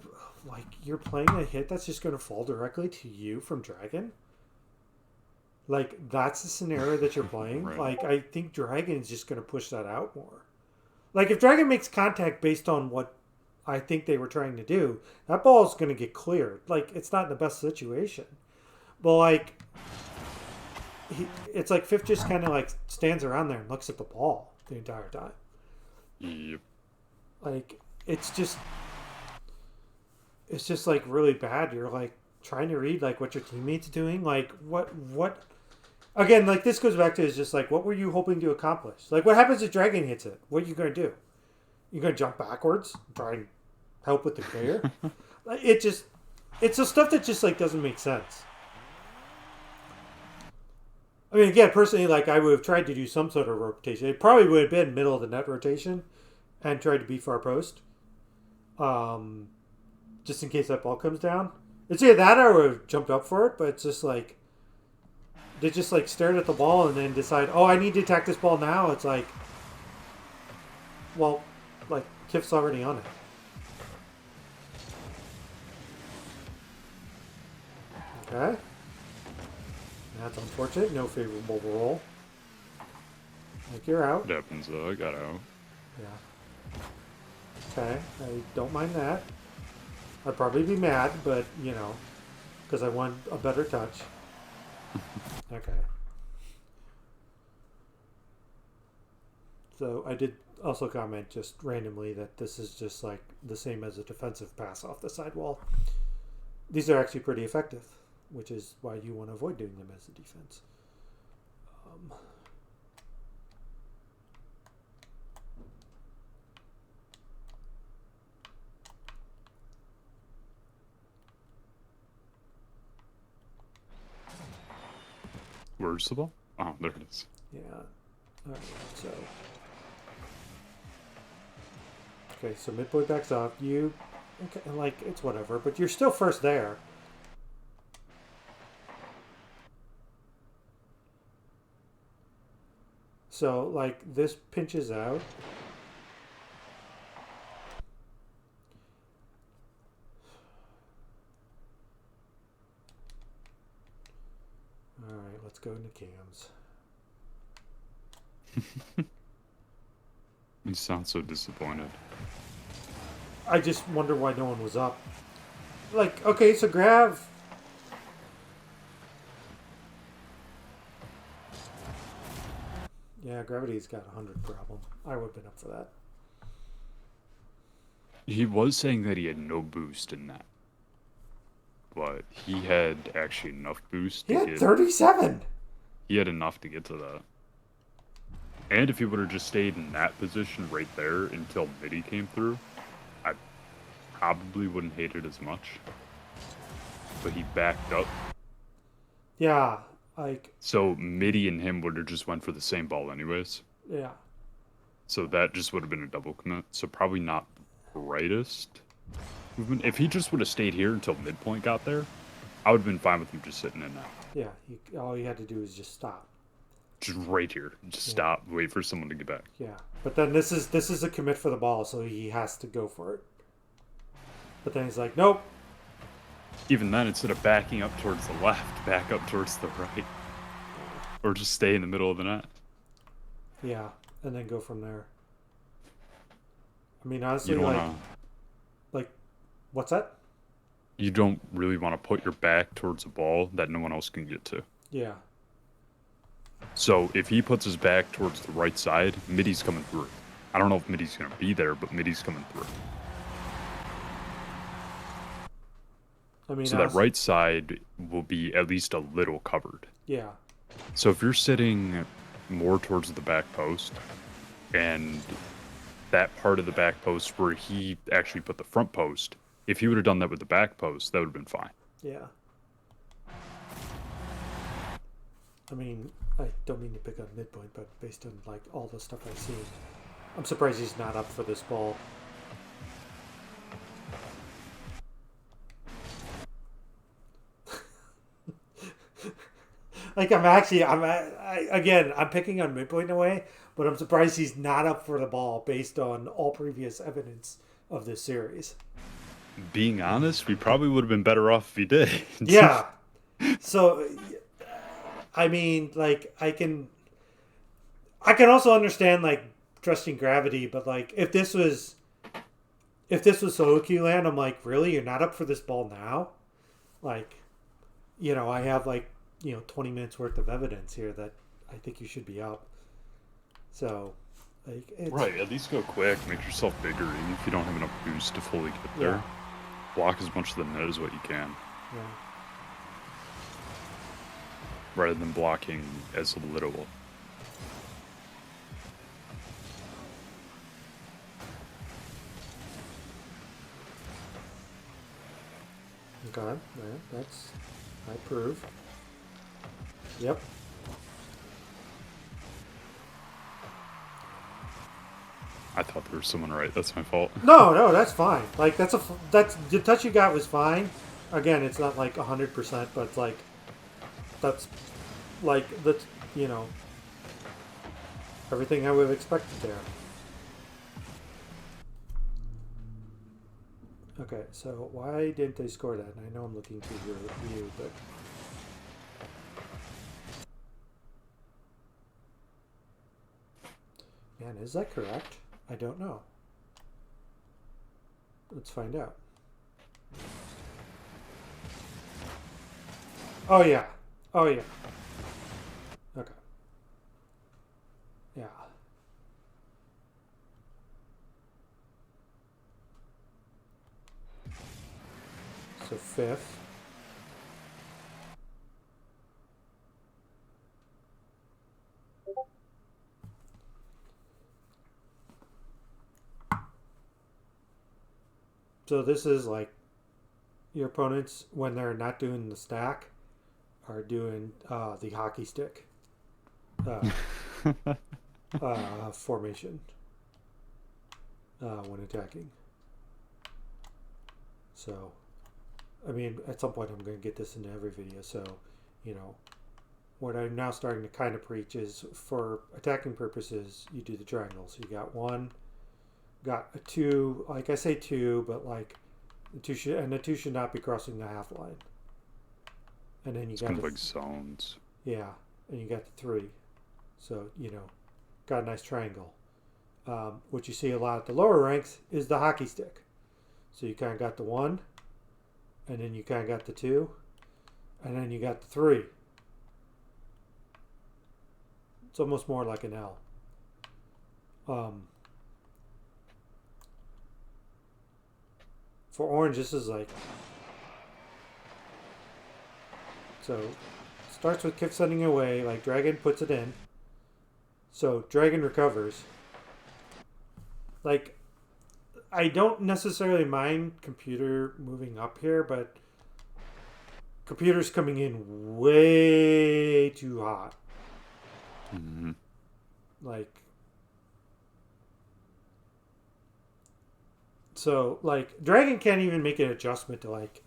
like? You're playing a hit that's just going to fall directly to you from Dragon. Like, that's the scenario that you're playing. Right. Like, I think Dragon is just going to push that out more. Like, if Dragon makes contact based on what I think they were trying to do, that ball is going to get cleared. Like, it's not in the best situation. But, like, it's like Fifth just kind of, like, stands around there and looks at the ball the entire time. Yep. Like, it's just like, really bad. You're, like, trying to read, like, what your teammate's doing. Like, what Again, like this goes back to is just like what were you hoping to accomplish? Like what happens if Dragon hits it? What are you gonna do? You're gonna jump backwards, try and help with the clear? It's the stuff that just like doesn't make sense. I mean, again, personally, like I would have tried to do some sort of rotation. It probably would have been middle of the net rotation, and tried to be far post, just in case that ball comes down. It's either that or I would have jumped up for it, but it's just like they just like stared at the ball and then decide, oh, I need to attack this ball now. It's like, well, like Kiff's already on it. Okay. That's unfortunate. No favorable roll. Like you're out. It happens though. I got out. Yeah. Okay. I don't mind that. I'd probably be mad, but you know, because I want a better touch. Okay. So I did also comment just randomly that this is just like the same as a defensive pass off the sidewall. These are actually pretty effective, which is why you want to avoid doing them as a defense. Where's the ball? Oh, there it is. Yeah. All right. So. Okay. So midpoint backs up. You. Okay. Like it's whatever, but you're still first there. So like this pinches out. All right, let's go into cams. You sound so disappointed. I just wonder why no one was up. Like, okay, so Grav. Yeah, Gravity's got 100 problem. I would have been up for that. He was saying that he had no boost in that. But he had actually enough boost He to had get 37. he had enough to get to that. And if he would have just stayed in that position right there until Midi came through, I probably wouldn't hate it as much. But he backed up. Yeah, like, So Midi and him would have just went for the same ball anyways. yeah. So that just would have been a double commit. So probably not the brightest movement. If he just would have stayed here until midpoint got there, I would have been fine with him just sitting in that. Yeah, all you had to do is just stop. Just right here. Just stop, wait for someone to get back. Yeah, but then this is a commit for the ball, so he has to go for it. But then he's like, nope. Even then, instead of backing up towards the left, back up towards the right. Or just stay in the middle of the net. Yeah, and then go from there. I mean, honestly, You don't like, wanna, what's that? you don't really want to put your back towards a ball that no one else can get to. Yeah, So if he puts his back towards the right side, Midi's coming through. I don't know if Midi's going to be there, but Midi's coming through. I mean, So that right side will be at least a little covered. Yeah, So if you're sitting more towards the back post, and that part of the back post where he actually put the front post, if he would have done that with the back post, that would have been fine. yeah. I mean, I don't mean to pick on midpoint, but based on like all the stuff I've seen, I'm surprised he's not up for this ball. Like I'm picking on midpoint in a way, but I'm surprised he's not up for the ball based on all previous evidence of this series. Being honest, we probably would have been better off if he did. Yeah. So, I mean, like I can also understand like trusting gravity, but like if this was solo queue land, I'm like, really, you're not up for this ball now? Like, you know, I have like 20 minutes worth of evidence here that I think you should be up. So, like, it's, Right, at least go quick, make yourself bigger, even if you don't have enough boost to fully get there. Yeah. Block as much of the net as what you can. yeah. rather than blocking as little. Okay, right, that's... I approve. Yep. I thought there was someone right. That's my fault. No, that's fine. Like, that's the touch you got was fine. Again, it's not like 100%, but it's like, that's, like, that's, you know, everything I would have expected there. Okay, so why didn't they score that? And I know I'm looking through your view, but... Man, is that correct? I don't know. Let's find out. Oh, yeah. Oh, yeah. Okay. Yeah. So 5th. So this is like your opponents, when they're not doing the stack, are doing the hockey stick formation when attacking. So, I mean, at some point I'm going to get this into every video. So, you know, what I'm now starting to kind of preach is, for attacking purposes, you do the triangle. So you got 1, got a 2. Like I say 2, but like the 2 should not be crossing the half line. And then you got kind of like zones. Yeah, and you got the 3. So, you know, got a nice triangle. What you see a lot at the lower ranks is the hockey stick. So you kind of got the 1, and then you kind of got the 2, and then you got the 3. It's almost more like an L. For orange, this is like... So, starts with Kiff sending away, like Dragon puts it in. So, Dragon recovers. Like, I don't necessarily mind computer moving up here, but computer's coming in way too hot. Mm-hmm. Like, so, like, Dragon can't even make an adjustment to, like,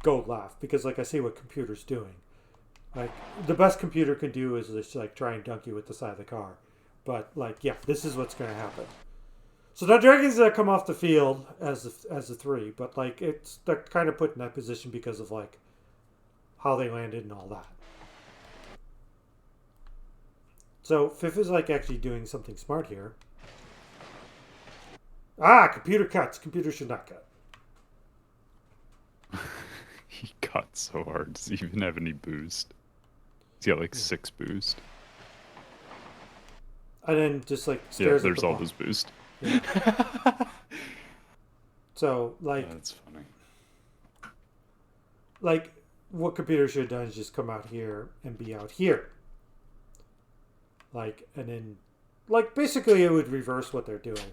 go left, because, like, I see what computer's doing. Like, the best computer can do is just, like, try and dunk you with the side of the car. But, like, yeah, this is what's going to happen. So now Dragon's going to come off the field as the 3, but, like, they're kind of put in that position because of, like, how they landed and all that. So 5th is, like, actually doing something smart here. Ah, computer cuts. Computer should not cut. He cut so hard. Does he even have any boost? He's got like 6 boost. And then just, like, stares at there's the all ball. his boost. Yeah. So, like... That's funny. Like, what computer should have done is just come out here and be out here. Like, and then... Like, basically it would reverse what they're doing.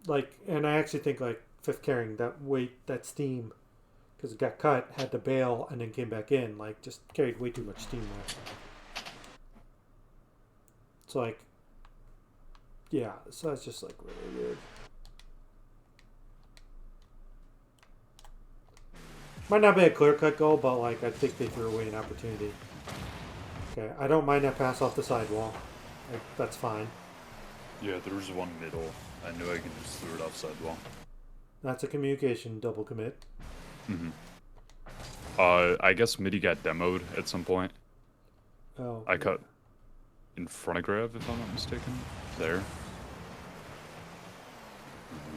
Like, and I actually think, like, 5th carrying that weight, that steam, because it got cut, had to bail, and then came back in. Like, just carried way too much steam there. It's like... Yeah, so that's just, like, really weird. Might not be a clear-cut goal, but, like, I think they threw away an opportunity. Okay, I don't mind that pass off the sidewall. Like, that's fine. Yeah, there was one middle. I knew I could just throw it off sidewall. That's a communication double commit. Mm-hmm. I guess MIDI got demoed at some point. Oh. I cut in front of Grav, if I'm not mistaken. There.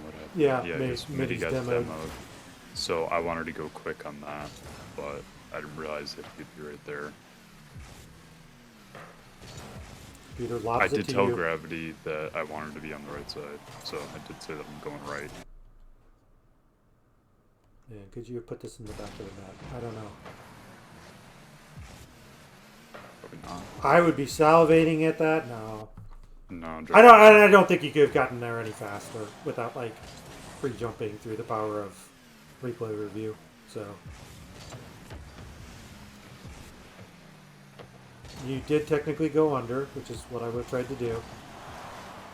What happened? Yeah, I guess MIDI MIDI's got demoed. demoed. So I wanted to go quick on that, but I didn't realize it could be right there. Computer lobs I it did to tell you. Gravity that I wanted to be on the right side, so I did say that I'm going right. Man, could you have put this in the back of the net? I don't know. Probably not. I would be salivating at that. No, No, I don't think you could have gotten there any faster without like free jumping through the power of replay review. So you did technically go under, which is what I would have tried to do.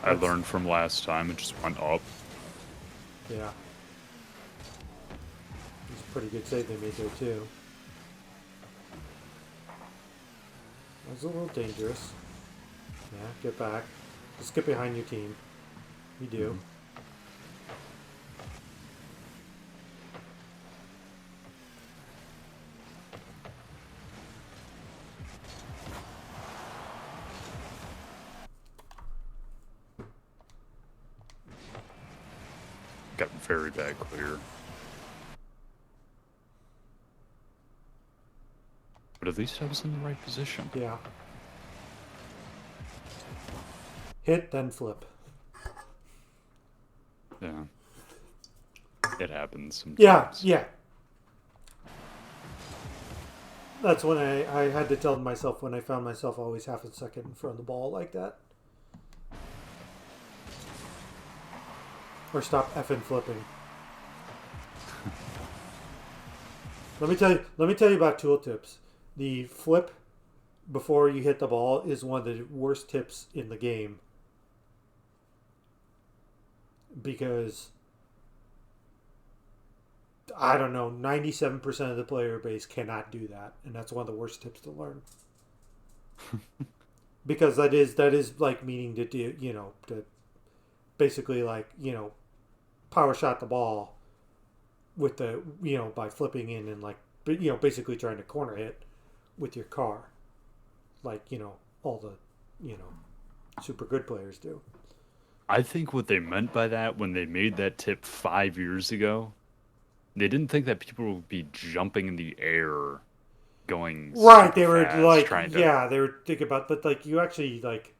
I learned from last time. It just went up. Yeah. It's a pretty good save they made there too. That was a little dangerous. Yeah, get back. Just get behind your team. You do. Got very bad clear. But at least I was in the right position. Yeah. Hit, then flip. Yeah. It happens sometimes. Yeah, yeah. That's when I had to tell myself when I found myself always half a second in front of the ball like that. Or stop effing flipping. Let me tell you about tooltips. The flip before you hit the ball is one of the worst tips in the game. Because I don't know, 97% of the player base cannot do that, and that's one of the worst tips to learn. Because that is like meaning to do, to basically like, power shot the ball with the, by flipping in and like, basically trying to corner hit with your car. Like, all the, super good players do. I think what they meant by that when they made that tip 5 years ago, they didn't think that people would be jumping in the air going right. super They were fast, like, trying to... yeah, they were thinking about, but like you actually like,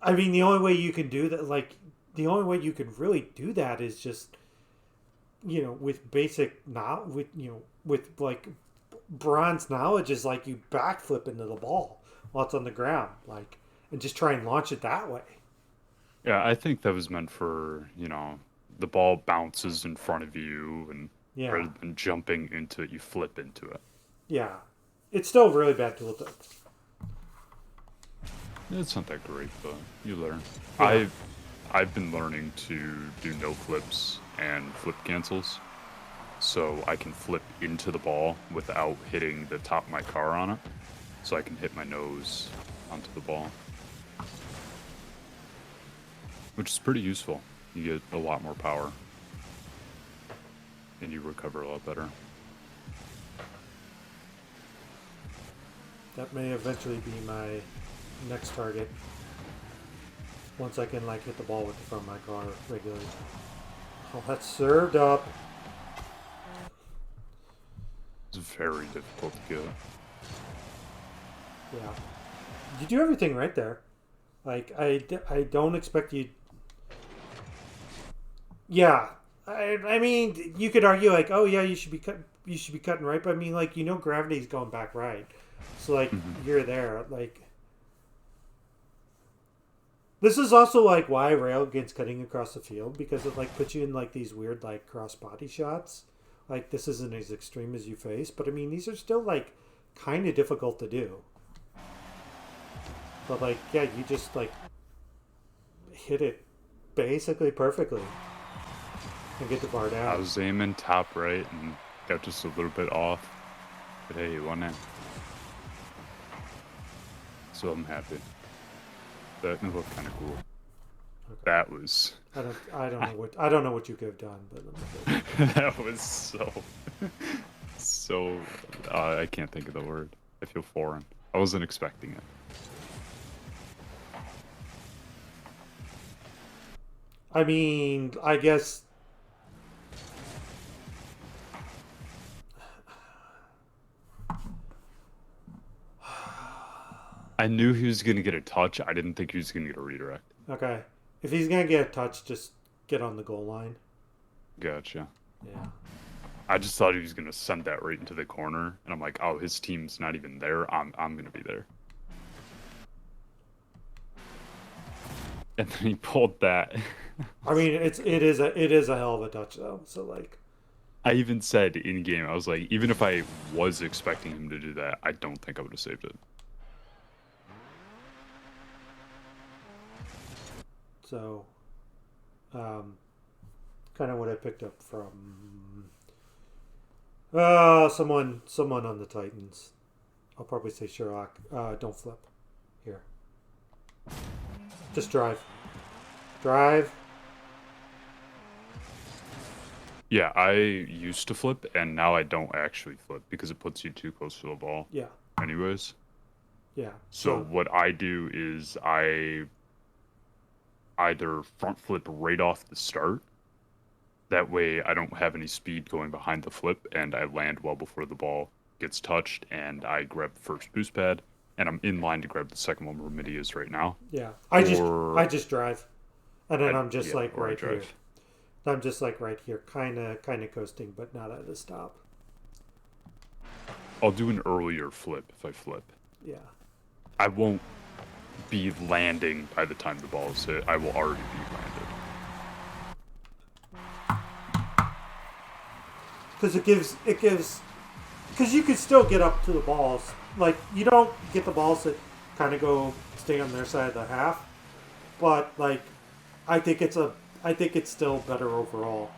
I mean, the only way you can do that, like, the only way you can really do that is just, with basic with like bronze knowledge is like you backflip into the ball while it's on the ground, like, and just try and launch it that way. Yeah, I think that was meant for, the ball bounces in front of you, and Yeah. rather than jumping into it, you flip into it. Yeah. It's still a really bad tool tip. It's not that great, but you learn. Yeah. I've been learning to do no flips and flip cancels, so I can flip into the ball without hitting the top of my car on it, so I can hit my nose onto the ball, which is pretty useful. You get a lot more power, and you recover a lot better. That may eventually be my next target. Once I can like hit the ball with the front of my car regularly. Oh, that's served up. It's very difficult to get. Yeah. You do everything right there. Like, I don't expect you... Yeah. I mean, you could argue like, oh yeah, you should be cutting right, but I mean, like, gravity's going back right. So like, you're there. Like, this is also like why I rail against cutting across the field, because it like puts you in like these weird like cross body shots. Like, this isn't as extreme as you face, but I mean, these are still like kind of difficult to do. But like, yeah, you just like hit it basically perfectly and get the bar down. I was aiming top right and got just a little bit off, but hey, it went in. So I'm happy. That looked kind of cool. Okay. That was... I don't know what you could have done, but that was so I can't think of the word. I feel foreign. I wasn't expecting it. I mean, I guess I knew he was gonna get a touch. I didn't think he was gonna get a redirect. okay. If he's gonna get a touch, just get on the goal line. Gotcha. Yeah. I just thought he was gonna send that right into the corner, and I'm like, oh, his team's not even there. I'm gonna be there. And then he pulled that. I mean, it is a hell of a touch though. So like, I even said in game, I was like, even if I was expecting him to do that, I don't think I would have saved it. so, kind of what I picked up from someone on the Titans. I'll probably say Sherlock. Don't flip. Here. Just drive. Drive. Yeah, I used to flip, and now I don't actually flip because it puts you too close to the ball. Yeah. Anyways, Yeah. so what I do is I either front flip right off the start. That way, I don't have any speed going behind the flip, and I land well before the ball gets touched, and I grab the first boost pad, and I'm in line to grab the second one where Midi is right now. Yeah. I Or just drive, and then I'm just yeah, like or I right here. drive. I'm just like right here, kind of coasting, but not at a stop. I'll do an earlier flip if I flip. Yeah. I won't be landing by the time the ball is hit. I will already be landed. Because because you can still get up to the balls. Like you don't get the balls that kind of go stay on their side of the half, but like I think it's still better overall.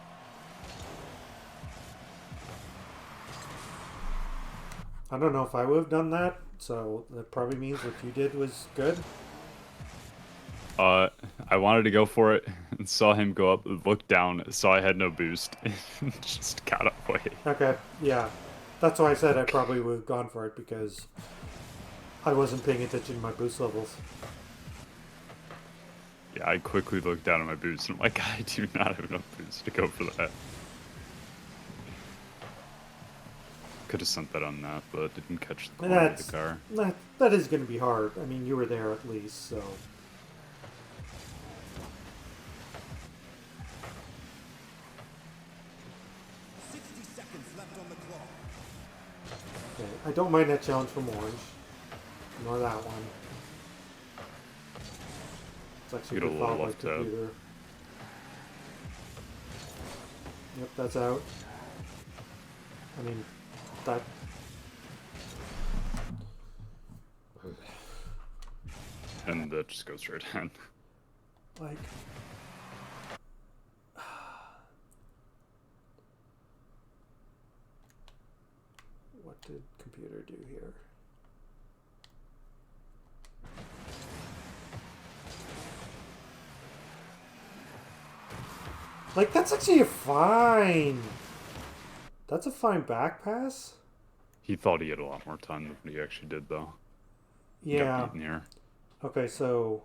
I don't know if I would have done that, so that probably means what you did was good. I wanted to go for it and saw him go up, looked down, saw I had no boost, and just got away. Okay, yeah, that's why I said I probably would have gone for it because I wasn't paying attention to my boost levels. Yeah, I quickly looked down at my boost and I'm like, I do not have enough boost to go for that. Could have sent that on that, but didn't catch the corner of the car. That is going to be hard. I mean, you were there at least, so. Okay, I don't mind that challenge from Orange, nor that one. It's actually Get a good little foul by left tab. computer. Yep, that's out. I mean, that. And that just goes right in. Like. What did computer do here? Like, that's actually a fine. That's a fine back pass. He thought he had a lot more time than what he actually did, though. He Yeah. got beaten here. Okay, so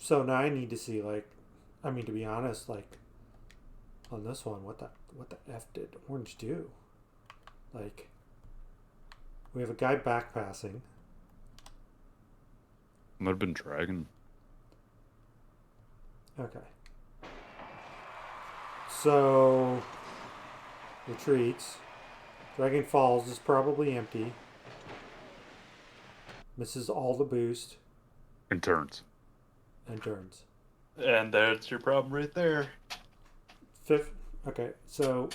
now I need to see, like, I mean, to be honest, like, on this one, what the F did Orange do? Like, we have a guy back passing. Might have been Dragon. Okay. So, retreats. Dragon Falls is probably empty. Misses all the boost. And turns. And turns. And that's your problem right there. Fifth. Okay, so.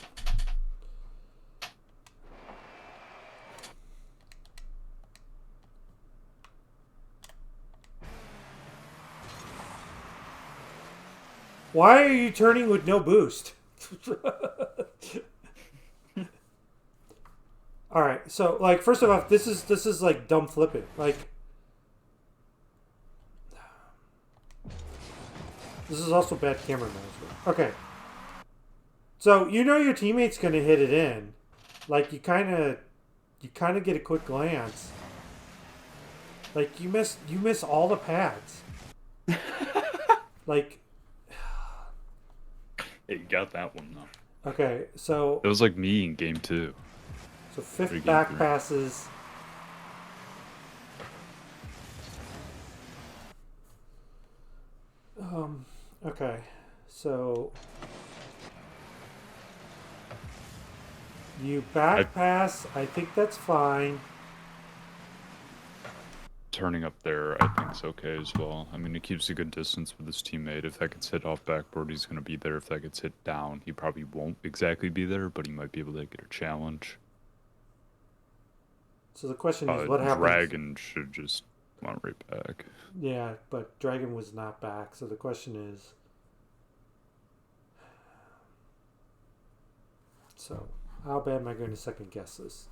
Why are you turning with no boost? All right, so like first of all, this is like dumb flipping. Like this is also bad camera management. Okay, so you know your teammate's gonna hit it in, like you kind of get a quick glance. Like you miss all the pads. Like. Hey, you got that one, though. Okay, so It was like me in game 2. So fifth Pretty back good. passes. Okay, so You back pass. I think that's fine. Turning up there, I think, is okay as well. I mean, it keeps a good distance with his teammate. If that gets hit off backboard, he's going to be there. If that gets hit down, he probably won't exactly be there, but he might be able to get a challenge. So the question is, what happens? Dragon should just want right back. Yeah, but Dragon was not back. So the question is, so how bad am I going to second guess this?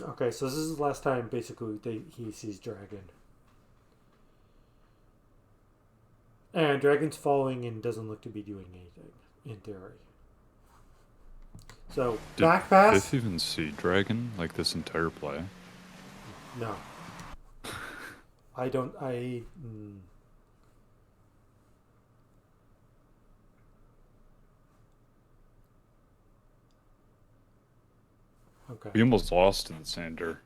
Okay, so this is the last time basically he sees Dragon. And Dragon's following and doesn't look to be doing anything, in theory. So, back pass? Did even see Dragon, like, this entire play? No. I don't, Okay. We almost lost to the Sander.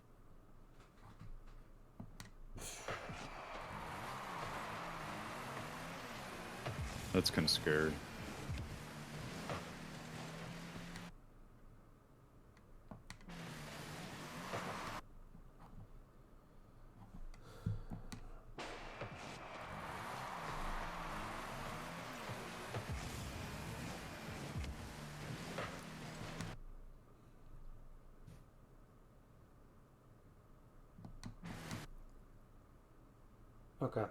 That's kind of scary. Okay.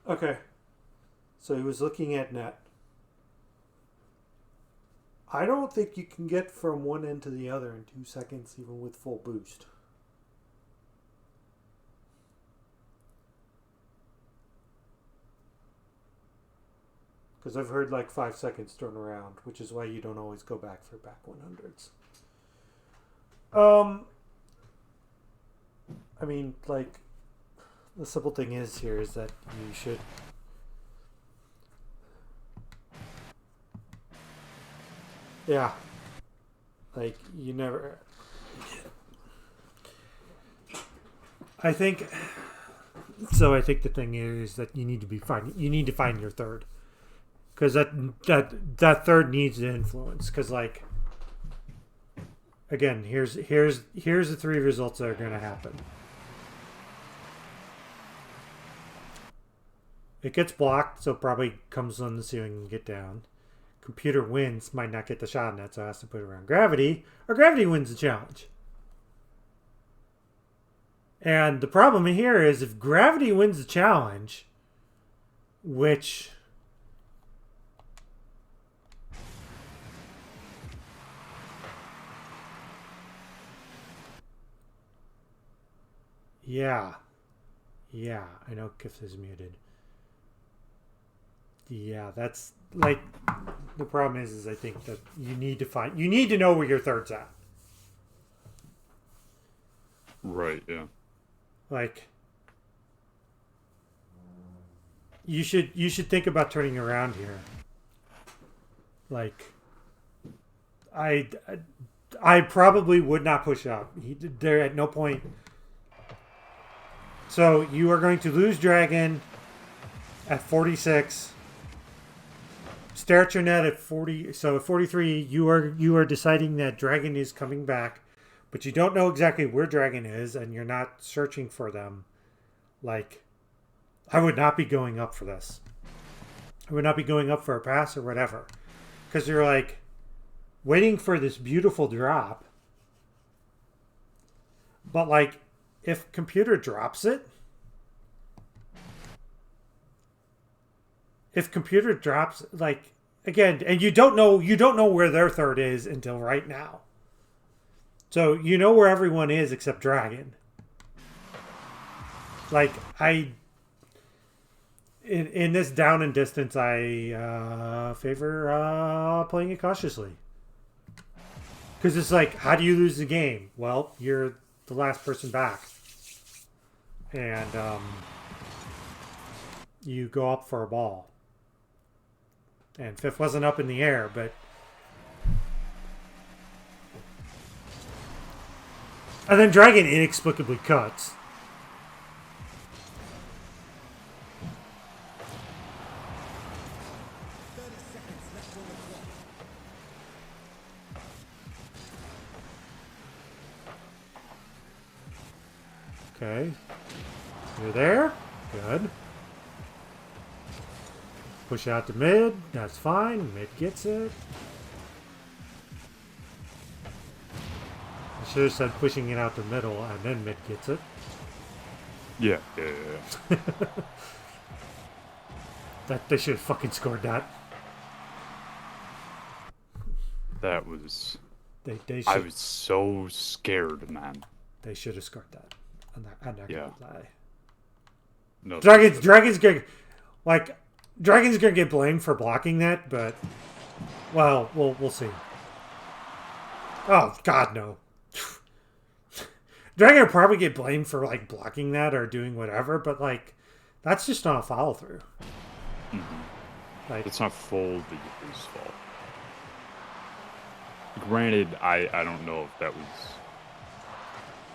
Okay. So he was looking at net. I don't think you can get from one end to the other in 2 seconds, even with full boost. Because I've heard like 5 seconds thrown around, which is why you don't always go back for back 100s. I mean, like, the simple thing is here is that you should... Yeah. Like, you never... I think... So I think the thing is that you need to find your third. Because that third needs to influence. Because, like... Again, here's the 3 results that are going to happen. It gets blocked, so it probably comes on the ceiling and get down. Computer wins, might not get the shot net, so it has to put it around gravity, or gravity wins the challenge. And the problem here is if gravity wins the challenge, which... Yeah, I know Kiff is muted. Yeah, that's like the problem is I think that you need to know where your third's at. Right, yeah. Like you should think about turning around here. Like I probably would not push up. There at no point. So you are going to lose Dragon at 46. Stare at your net at 40. So at 43, you are deciding that Dragon is coming back, but you don't know exactly where Dragon is, and you're not searching for them. Like, I would not be going up for this. I would not be going up for a pass or whatever, because you're like waiting for this beautiful drop. But like, if computer drops it. If computer drops, like, again, and you don't know where their third is until right now. So you know where everyone is except Dragon. Like, in this down and distance, I favor playing it cautiously. Because it's like, how do you lose the game? Well, you're the last person back. And you go up for a ball. And fifth wasn't up in the air, but... And then Dragon inexplicably cuts. Okay. You're there. Good. Push out to mid. That's fine. Mid gets it. I should have said pushing it out to middle and then mid gets it. Yeah. That they should have fucking scored that. That was... They I should was so scared, man. they should have scored that. I'm not Yeah. gonna lie. No, Dragon's gonna get blamed for blocking that, but well, we'll see. Oh God, no. Dragon will probably get blamed for like blocking that or doing whatever, but like that's just not a follow through. Like it's not full the his fault. Granted, I don't know if that was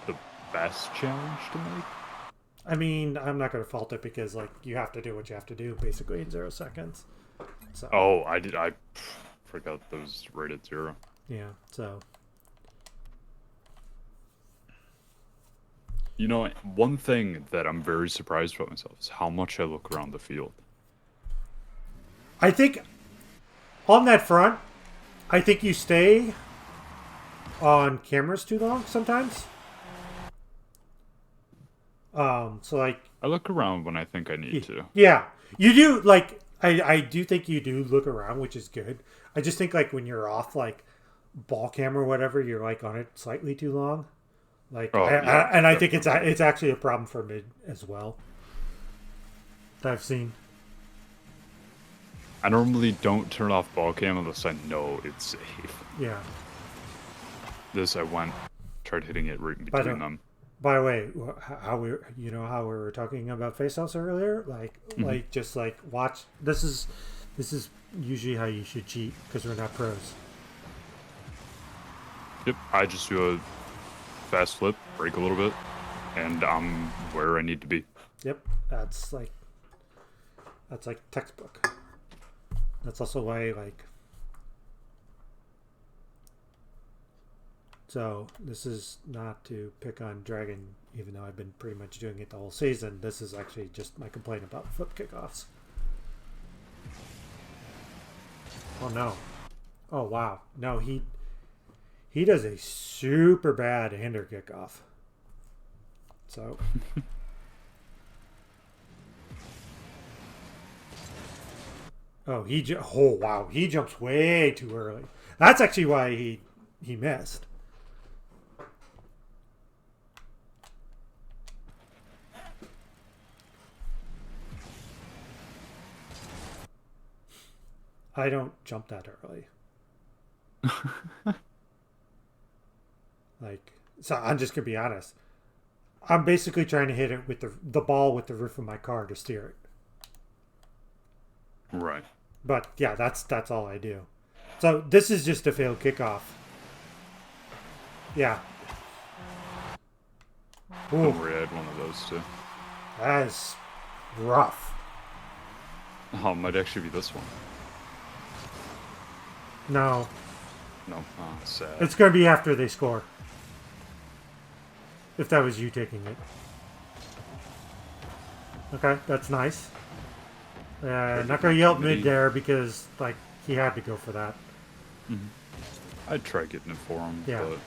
the best challenge to make. I mean, I'm not gonna fault it because like you have to do what you have to do basically in 0 seconds. So Oh, I forgot those right at 0. yeah, so You know, one thing that I'm very surprised about myself is how much I look around the field. I think on that front, I think you stay on cameras too long sometimes. So like I look around when I think I need to. yeah, you do like I do think you do look around, which is good. I just think like when you're off like ball cam or whatever, you're like on it slightly too long. Like Oh, yeah, and I think it's actually a problem for mid as well. That I've seen. I normally don't turn off ball cam unless I know it's safe. Yeah. This I tried hitting it right in But, between them. By the way, how how we were talking about faceoffs earlier, like just like watch. This is usually how you should cheat because we're not pros. Yep, I just do a fast flip, break a little bit, and I'm where I need to be. Yep, that's like textbook. That's also why like. So this is not to pick on Dragon, even though I've been pretty much doing it the whole season. This is actually just my complaint about flip kickoffs. Oh no! Oh wow! No, he does a super bad hinder kickoff. So. Oh, oh wow! He jumps way too early. That's actually why he missed. I don't jump that early. Like, so I'm just gonna be honest. I'm basically trying to hit it with the ball with the roof of my car to steer it. Right. But yeah, that's all I do. So this is just a failed kickoff. Yeah. Ooh, Don't worry, I had one of those too. that is rough. Oh, it might actually be this one. No, No, oh, sad. it's gonna be after they score. If that was you taking it. Okay, that's nice. Not gonna yell mid there because like he had to go for that. I'd try getting it for him, Yeah. but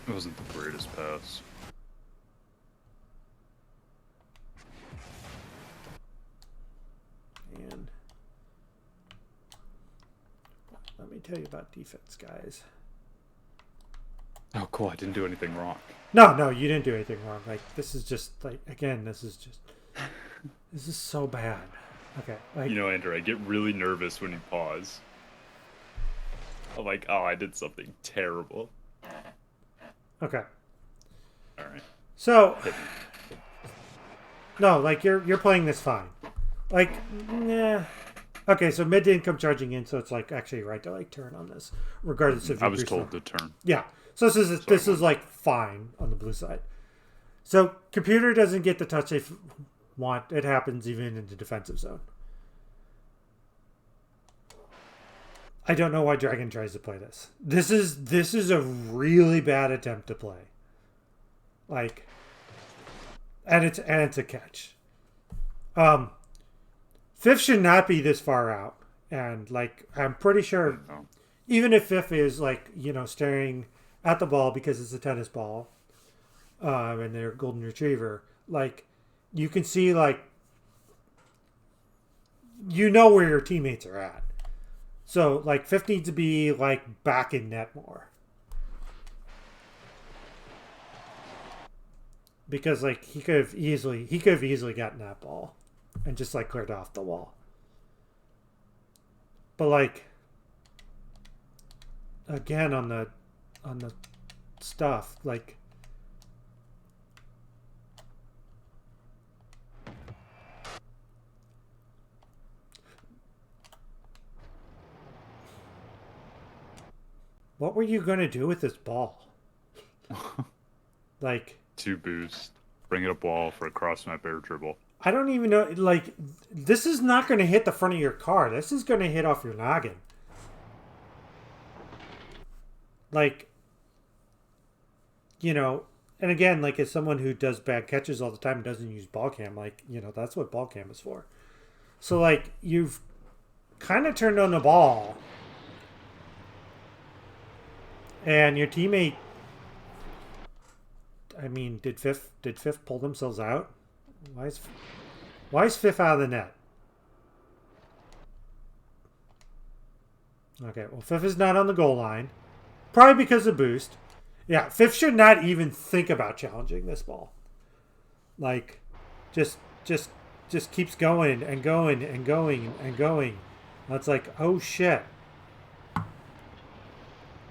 it wasn't the greatest pass. And let me tell you about defense, guys. Oh, cool! I didn't do anything wrong. No, you didn't do anything wrong. Like, this is just, like, again, this is so bad. Okay, like, You know, Andrew, I get really nervous when you pause. I'm like, oh, I did something terrible. okay. All right. So, Hit me. no, like, you're playing this fine. Like, nah. Okay, so mid didn't come charging in, so it's, like, actually right to, like, turn on this, regardless if you I was boost told them. to turn. Yeah. So this is like fine on the blue side. So computer doesn't get the touch they want. It happens even in the defensive zone. I don't know why Dragon tries to play this. This is a really bad attempt to play. Like, and it's a catch. Fifth should not be this far out, and like I'm pretty sure, No. even if Fifth is like staring at the ball because it's a tennis ball, and they're golden retriever, like you can see like where your teammates are at. So like Fifth needs to be like back in net more. Because like he could have easily gotten that ball and just like cleared off the wall. But like again on the stuff, like what were you gonna do with this ball? Like 2 boost. Bring it up wall for a cross map air dribble. I don't even know. Like this is not gonna hit the front of your car. This is gonna hit off your noggin. Like, and again, like as someone who does bad catches all the time and doesn't use ball cam, like, that's what ball cam is for. So like you've kind of turned on the ball and your teammate, I mean, did Fifth pull themselves out? Why is Fifth out of the net? Okay, well, Fifth is not on the goal line. Probably because of boost. Yeah, Fifth should not even think about challenging this ball. Like, just keeps going and going and going and going. That's like, oh shit.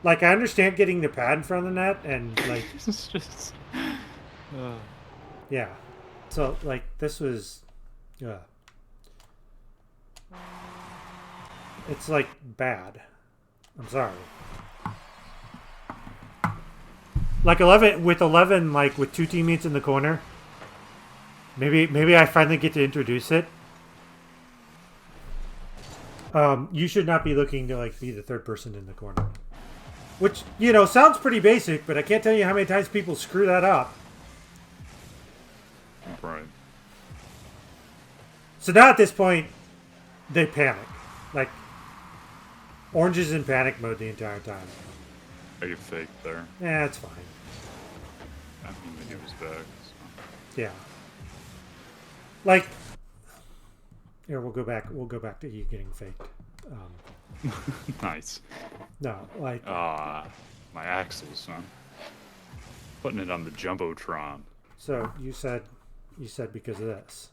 Like, I understand getting the pad in front of the net and like, It's just. yeah. So like, this was, it's like bad. I'm sorry. Like 11 with 11, like with 2 teammates in the corner. Maybe I finally get to introduce it. You should not be looking to like be the third person in the corner, which sounds pretty basic, but I can't tell you how many times people screw that up. Right. So now at this point, they panic. Like Orange is in panic mode the entire time. I get fake there. Yeah, it's fine. I mean, he was back. So. Yeah. Like, here we'll go back to you getting faked. Nice. No, like My axles, son. Putting it on the jumbotron. so you said because of this.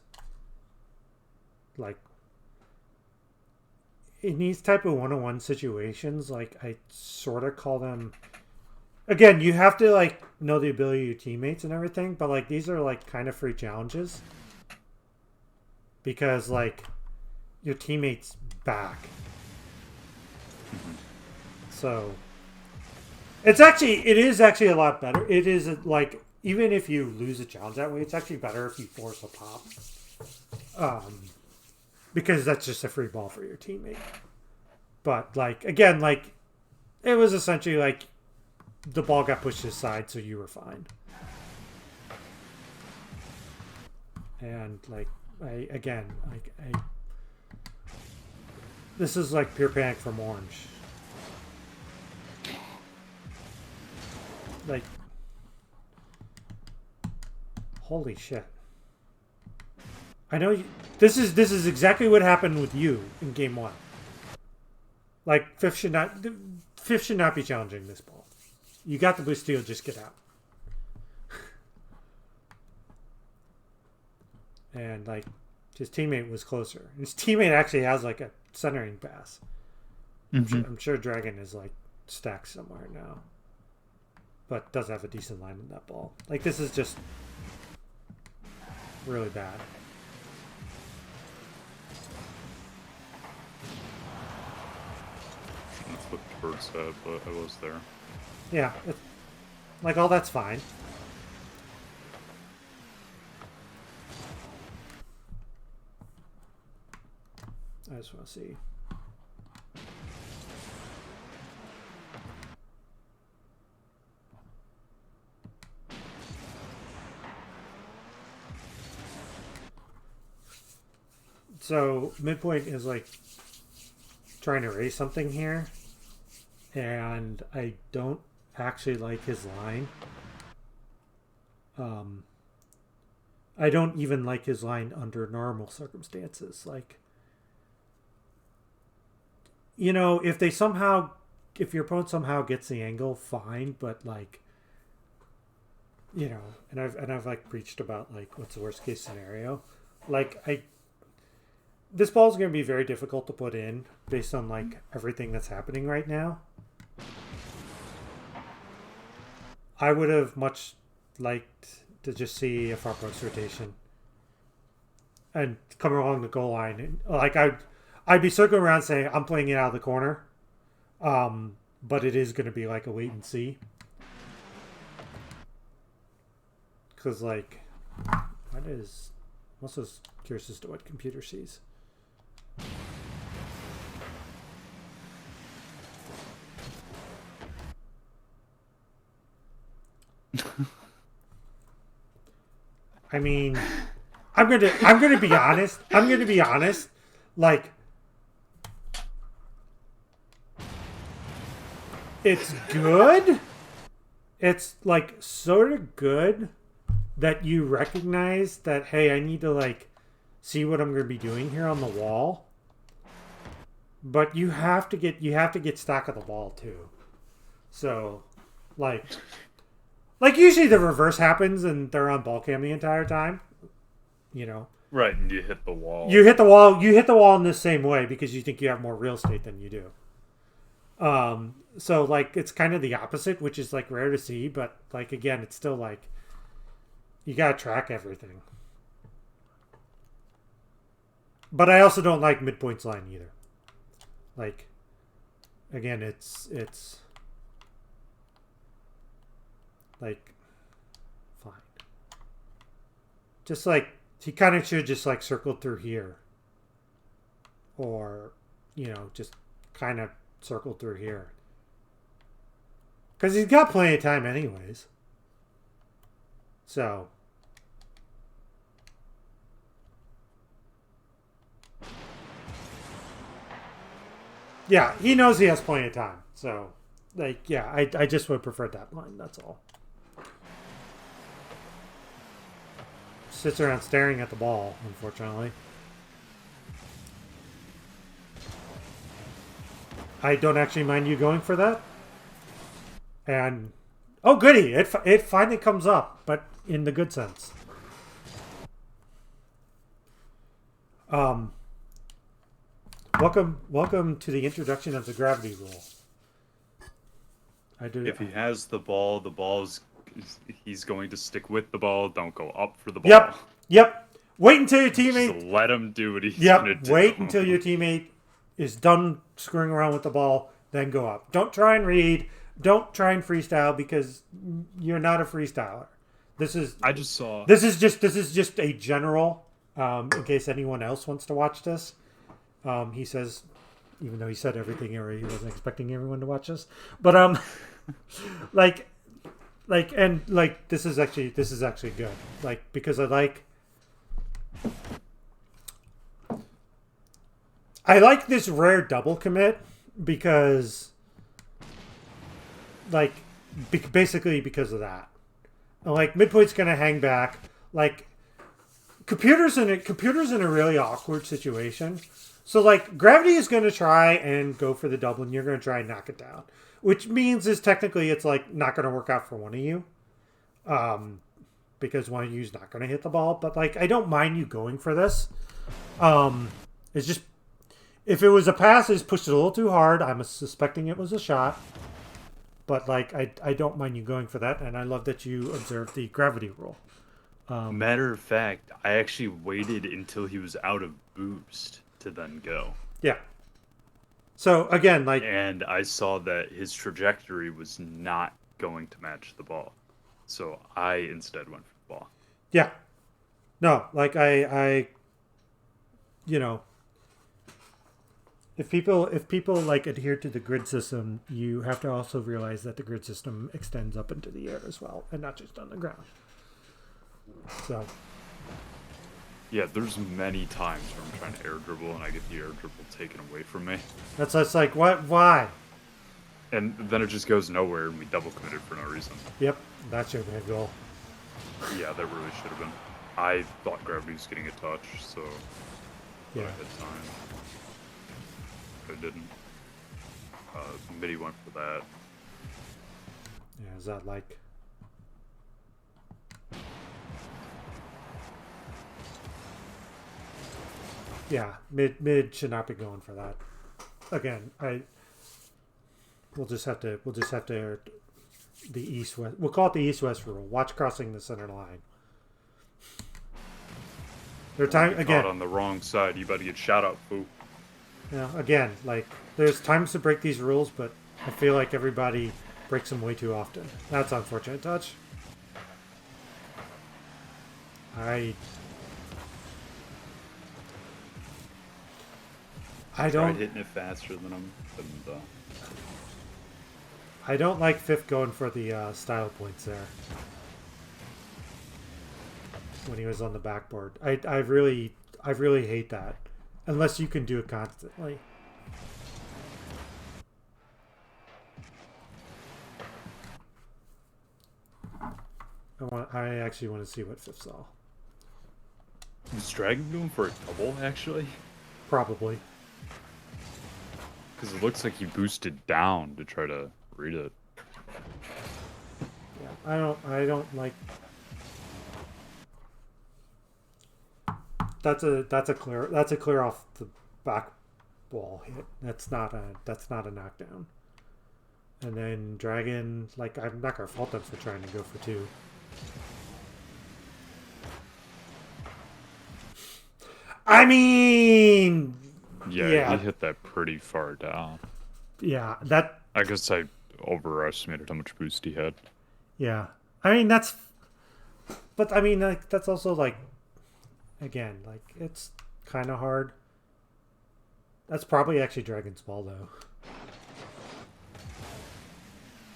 Like in these type of one-on-one situations, like I sort of call them. Again, you have to like know the ability of your teammates and everything, but like these are like kind of free challenges because like your teammates back. So it is actually a lot better. It is like even if you lose a challenge that way, it's actually better if you force a pop, because that's just a free ball for your teammate. But like again, like it was essentially like the ball got pushed aside, so you were fine. And like this is like pure panic from Orange. Like, holy shit! I know this is exactly what happened with you in game 1. Like Fifth should not be challenging this ball. You got the blue steal, just get out. and like his teammate was closer. His teammate actually has like a centering pass. I'm sure Dragon is like stacked somewhere now, but does have a decent line in that ball. Like this is just really bad. That's what Bird said, but I was there. Yeah, like all that's fine. I just want to see. So midpoint is like trying to raise something here, and I don't actually like his line. I don't even like his line under normal circumstances. Like, you know, if your opponent somehow gets the angle, fine, but like, you know, and I've like preached about like what's the worst case scenario. Like this ball is going to be very difficult to put in based on like everything that's happening right now. I would have much liked to just see a far post rotation and come along the goal line. And, like I'd be circling around saying I'm playing it out of the corner, but it is going to be like a wait and see. Because like, what is? I'm also curious as to what computer sees. I mean, I'm gonna be honest. I'm gonna be honest. Like, it's good. It's like sort of good that you recognize that, hey, I need to like see what I'm gonna be doing here on the wall. But you have to get stock of the ball too. So, like usually the reverse happens and they're on ball cam the entire time. You know. Right, and you hit the wall. You hit the wall. You hit the wall in the same way because you think you have more real estate than you do. So like it's kind of the opposite, which is like rare to see, but like again, it's still like you gotta track everything. But I also don't like midpoint's line either. Like, again, it's like fine. Just like he kind of should just like circle through here, or you know, just kind of circle through here, because he's got plenty of time anyways. So. Yeah, he knows he has plenty of time. So, like, yeah, I just would prefer that line. That's all. Sits around staring at the ball, unfortunately. I don't actually mind you going for that. And, oh, goody. It finally comes up, but in the good sense. Welcome to the introduction of the gravity rule. I do. If he has the ball he's going to stick with the ball. Don't go up for the ball. Yep. Wait until your teammate. Just let him do what he's gonna do. Wait until your teammate is done screwing around with the ball, then go up. Don't try and read. Don't try and freestyle because you're not a freestyler. This is just a general. In case anyone else wants to watch this. He says, even though he said everything, he wasn't expecting everyone to watch this. But this is actually good. Like because I like this rare double commit because like basically because of that. Like midpoint's gonna hang back. Like computers in a really awkward situation. So, like, gravity is going to try and go for the double, and you're going to try and knock it down. Which means is technically it's, like, not going to work out for one of you. because one of you's not going to hit the ball. But like, I don't mind you going for this. It's just if it was a pass, I just pushed it a little too hard. I'm suspecting it was a shot. But like, I don't mind you going for that, and I love that you observed the gravity rule. Matter of fact, I actually waited until he was out of boost to then go. Yeah. So again, like, And I saw that his trajectory was not going to match the ball. So I instead went for the ball. yeah, no, like I, you know, if people like adhere to the grid system, you have to also realize that the grid system extends up into the air as well, and not just on the ground. So Yeah, there's many times where I'm trying to air dribble and I get the air dribble taken away from me. that's like, what? Why? And then it just goes nowhere and we double committed for no reason. Yep, that should have been a goal. Yeah, that really should have been. I thought gravity was getting a touch, so Yeah, I had time. But I didn't. Midi went for that. yeah. Is that like? Yeah, mid should not be going for that. Again, we'll just have to the east west. We'll call it the east west rule. Watch crossing the center line. Their time Caught again. on the wrong side. You better get shot up, fool. You know, again, like there's times to break these rules, but I feel like everybody breaks them way too often. That's unfortunate touch. I Tried don't hitting it faster than him. And, I don't like Fifth going for the style points there. When he was on the backboard. I really hate that. Unless you can do it constantly. I actually want to see what Fifth saw. was Dragon going for a double, actually? Probably. Because it looks like he boosted down to try to read it. Yeah, I don't like. That's a clear off the back wall hit. That's not a knockdown. And then Dragon, like, I'm not gonna fault them for trying to go for two. I mean, Yeah, he hit that pretty far down. yeah, that, I guess I overestimated how much boost he had. yeah. I mean, but I mean, like, that's also like, again, like, it's kind of hard. That's probably actually Dragon's ball though.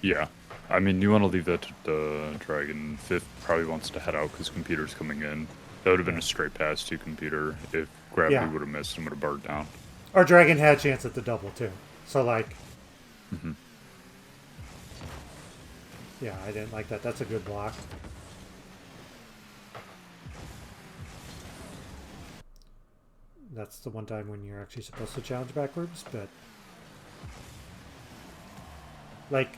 Yeah. I mean, you want to leave that to the Dragon. Fifth probably wants to head out because computer's coming in. That would have been a straight pass to computer if gravity Yeah. would have missed and would have barred down. Or Dragon had a chance at the double too. So like, yeah, I didn't like that. That's a good block. That's the one time when you're actually supposed to challenge backwards, but like,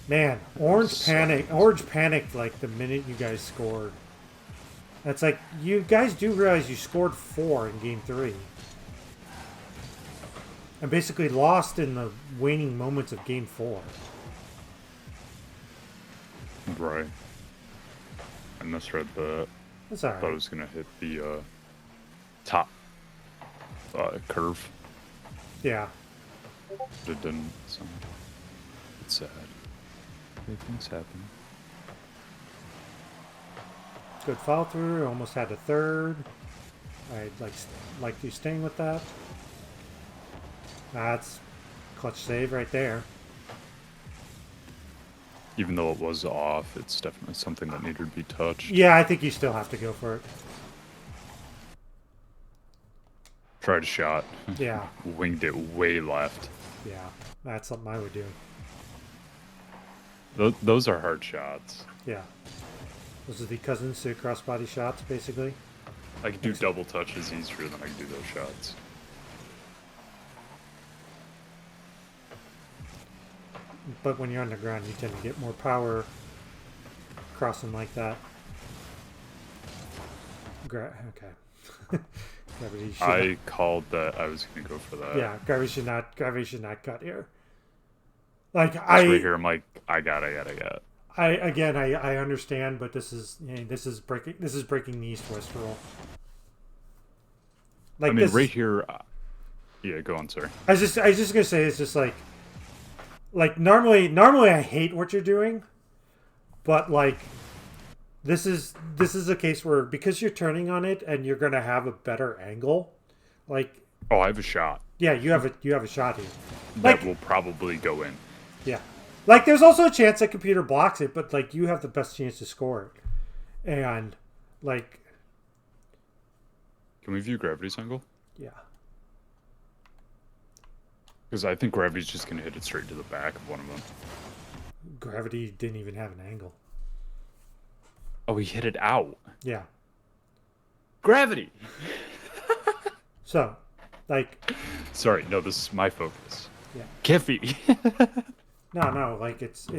man, Orange panicked like the minute you guys scored. That's like, you guys do realize you scored 4 in game 3. And basically lost in the waning moments of game 4. Right. I misread that. That's alright. Thought it was going to hit the top curve. Yeah. But it didn't, so it's sad. Big things happen. Good follow through. Almost had a third. I'd like you staying with that. That's clutch save right there. Even though it was off, it's definitely something that needed to be touched. Yeah, I think you still have to go for it. Tried a shot. Yeah. Winged it way left. Yeah, that's something I would do. Those are hard shots. Yeah. Those are the cousins to crossbody shots, basically. I can do double touches easier than I can do those shots. But when you're on the ground, you tend to get more power crossing like that. Okay. Gravity should I called that I was gonna go for that. yeah, gravity should not cut here. Like It's right here. I'm like, I got. I understand, but this is breaking the east-west rule. Like I mean, this right is, here. Yeah, go on, sir. I was just gonna say it's just like normally I hate what you're doing, but like this is a case where because you're turning on it and you're gonna have a better angle, like Oh, I have a shot. yeah, you have a shot here. That will probably go in. Yeah. Like, there's also a chance that computer blocks it, but, like, you have the best chance to score it. And, like... Can we view gravity's angle? Yeah. Because I think gravity's just going to hit it straight to the back of one of them. Gravity didn't even have an angle. Oh, he hit it out. Yeah. Gravity! So, like... Sorry, no, this is my focus. Yeah. Kiffy! No, like, it's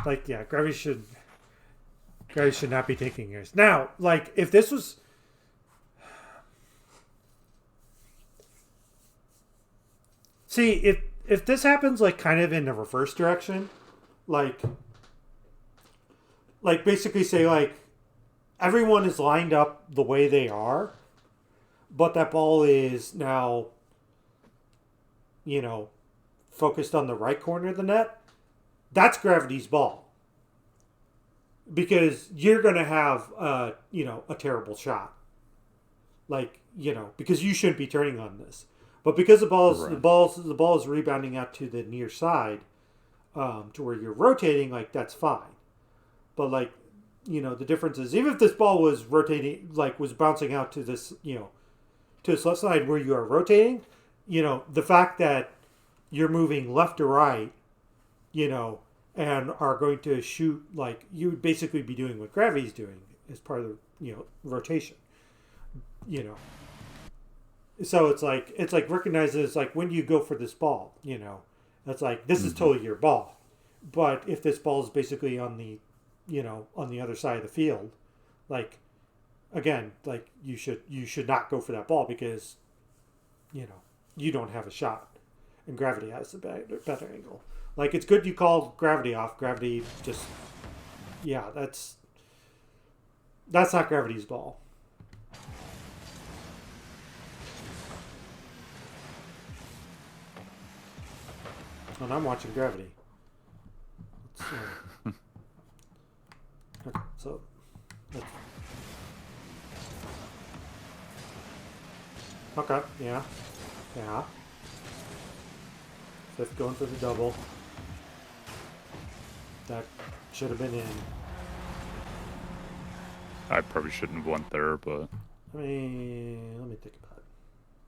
like, yeah, gravity should not be taking yours. Now, like, if this was... See, if this happens, like, kind of in the reverse direction, like basically say, like, everyone is lined up the way they are, but that ball is now, focused on the right corner of the net, that's gravity's ball. Because you're going to have, a terrible shot. Like, because you shouldn't be turning on this. But because the ball is rebounding out to the near side, to where you're rotating, like, that's fine. But, like, the difference is, even if this ball was rotating, like, was bouncing out to this, to this left side where you are rotating, the fact that you're moving left to right, and are going to shoot, like, you would basically be doing what gravity's doing as part of the, rotation. So it's like recognizes, like, when you go for this ball, that's like, this is totally your ball. But if this ball is basically on the, on the other side of the field, like, again, like, you should not go for that ball because, you don't have a shot. And gravity has the better angle. Like, it's good you called gravity off. Gravity just, yeah, that's not gravity's ball. And I'm watching Gravity. Okay, so okay, yeah. Fifth going for the double. That should have been in. I probably shouldn't have went there, but... I mean, let me think about it.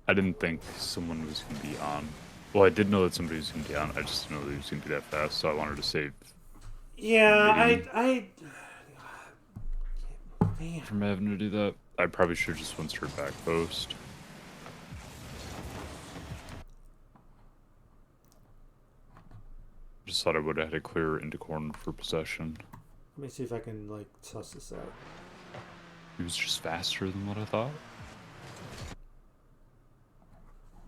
I didn't think someone was going to be on. Well, I did know that somebody was going to be on. I just didn't know that he was going to be that fast, so I wanted to save... Yeah, man. From having to do that. I probably should have just went straight back post. Just thought I would have had a clear into corner for possession. Let me see if I can, like, suss this out. He was just faster than what I thought.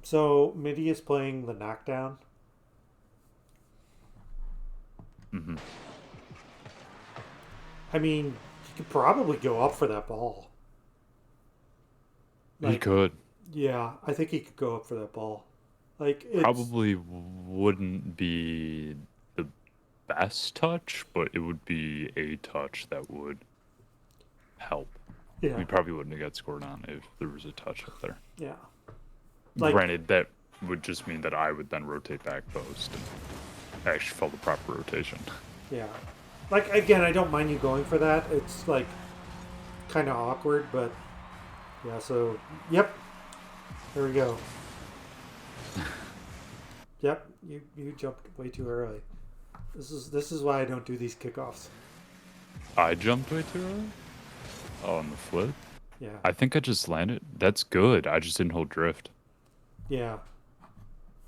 So, Midi is playing the knockdown. Mm-hmm. I mean, he could probably go up for that ball. He could. Yeah, I think he could go up for that ball. Like, it's, Probably wouldn't be the best touch, but it would be a touch that would help. yeah, We probably wouldn't have got scored on if there was a touch up there. yeah. Like, Granted, that would just mean that I would then rotate back post and actually follow the proper rotation. yeah. Like, again, I don't mind you going for that. It's, like, kind of awkward, but yeah. So, yep. There we go. Yep, you jumped way too early. This is why I don't do these kickoffs. I jumped way too early? Oh, on the flip? Yeah. I think I just landed. That's good. I just didn't hold drift. Yeah.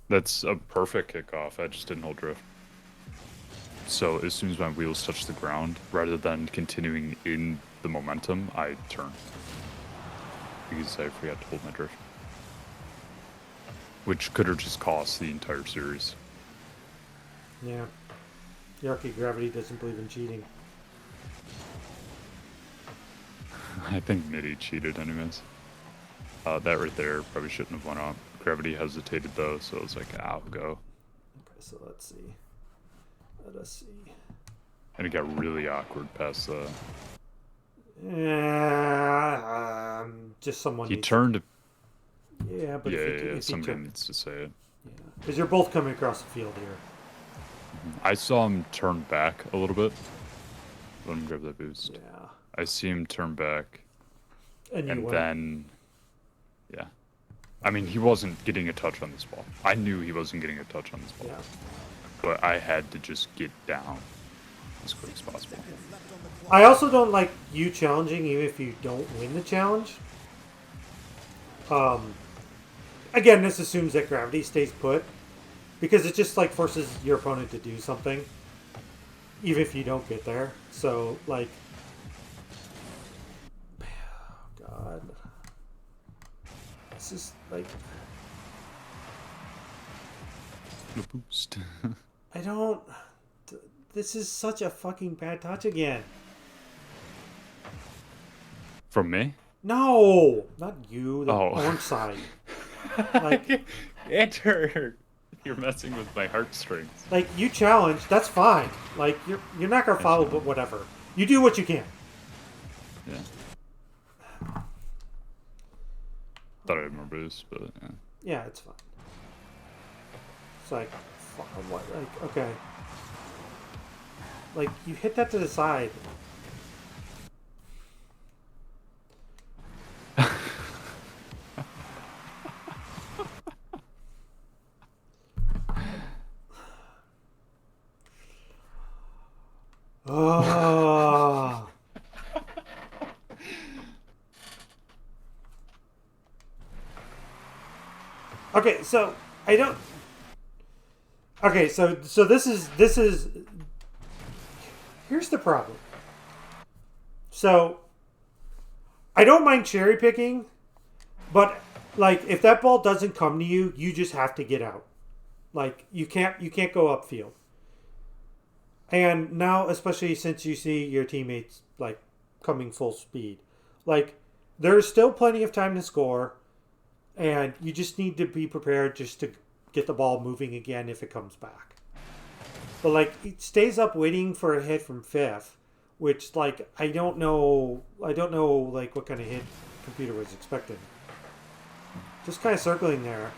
That's a perfect kickoff. I just didn't hold drift. So as soon as my wheels touch the ground, rather than continuing in the momentum, I turn. Because I forgot to hold my drift. Which could have just cost the entire series. Yeah. Yucky Gravity doesn't believe in cheating. I think Nitty cheated anyways. That right there probably shouldn't have went up. Gravity hesitated though, so it was like, I'll go. Okay, so let's see. Let us see. And it got really awkward past the... Just someone He needs turned... Yeah, but yeah, if he somebody turned... needs to say it. Yeah. Because you're both coming across the field here. I saw him turn back a little bit. Let him grab that boost. Yeah. I see him turn back. And And went. then... Yeah. I mean, he wasn't getting a touch on this ball. I knew he wasn't getting a touch on this ball. Yeah. But I had to just get down as quick as possible. I also don't like you challenging even if you don't win the challenge. Again, this assumes that gravity stays put. Because it just like forces your opponent to do something. Even if you don't get there. So, like... God. This is like... No boost. I don't... This is such a fucking bad touch again. From me? No! Not you, the Oh. orange side. Like, Enter! You're messing with my heartstrings. like, you challenge, that's fine. Like, you're not gonna follow, but whatever. You do what you can. Yeah. Thought I had more boost, but yeah. Yeah, it's fine. It's like, fuck, what? Like, okay. Like, you hit that to the side. Oh. Okay, so I don't. Okay, so this is here's the problem. So I don't mind cherry picking, but like if that ball doesn't come to you, you just have to get out. Like you can't go upfield. And now, especially since you see your teammates like coming full speed, like there's still plenty of time to score, and you just need to be prepared just to get the ball moving again if it comes back. But like it stays up waiting for a hit from fifth, which like I don't know like what kind of hit computer was expecting. Just kind of circling there.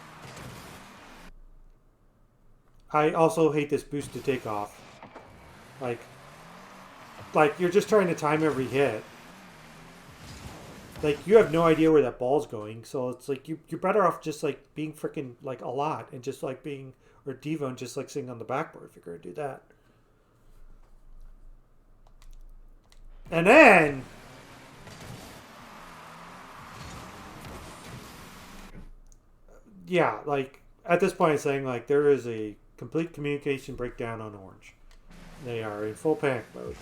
I also hate this boost to take off. Like you're just trying to time every hit. Like you have no idea where that ball's going, so it's like you're better off just like being freaking like a lot and just like being or Devo and just like sitting on the backboard if you're gonna do that. And then yeah, like at this point, I'm saying like there is a complete communication breakdown on Orange. They are in full panic mode.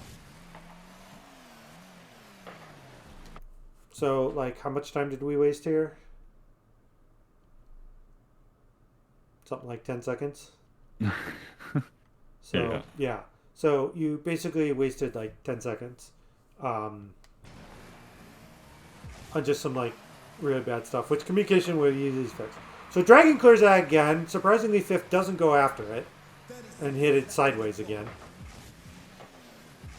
So, like, how much time did we waste here? Something like 10 seconds. So, yeah. So, you basically wasted like 10 seconds on just some like really bad stuff, which communication will usually fix. So, Dragon clears that again. Surprisingly, Fifth doesn't go after it and hit it sideways again.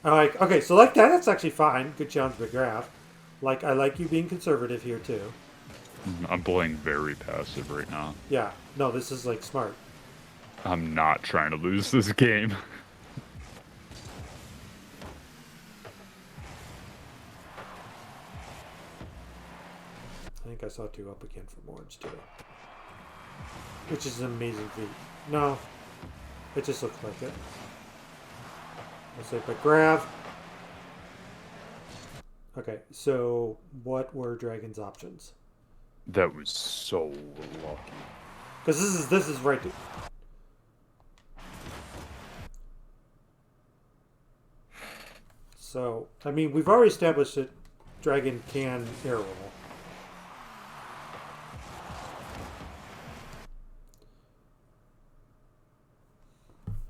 I'm like, okay, so like that's actually fine. Good challenge, McGrath. Like, I like you being conservative here, too. I'm playing very passive right now. Yeah. No, this is, like, smart. I'm not trying to lose this game. I think I saw 2 up again from Orange, too. Which is an amazing feat. No. It just looks like it. Let's say, but grab. Okay, so what were Dragon's options? That was so lucky. Because this is right. So I mean, we've already established that dragon can air roll.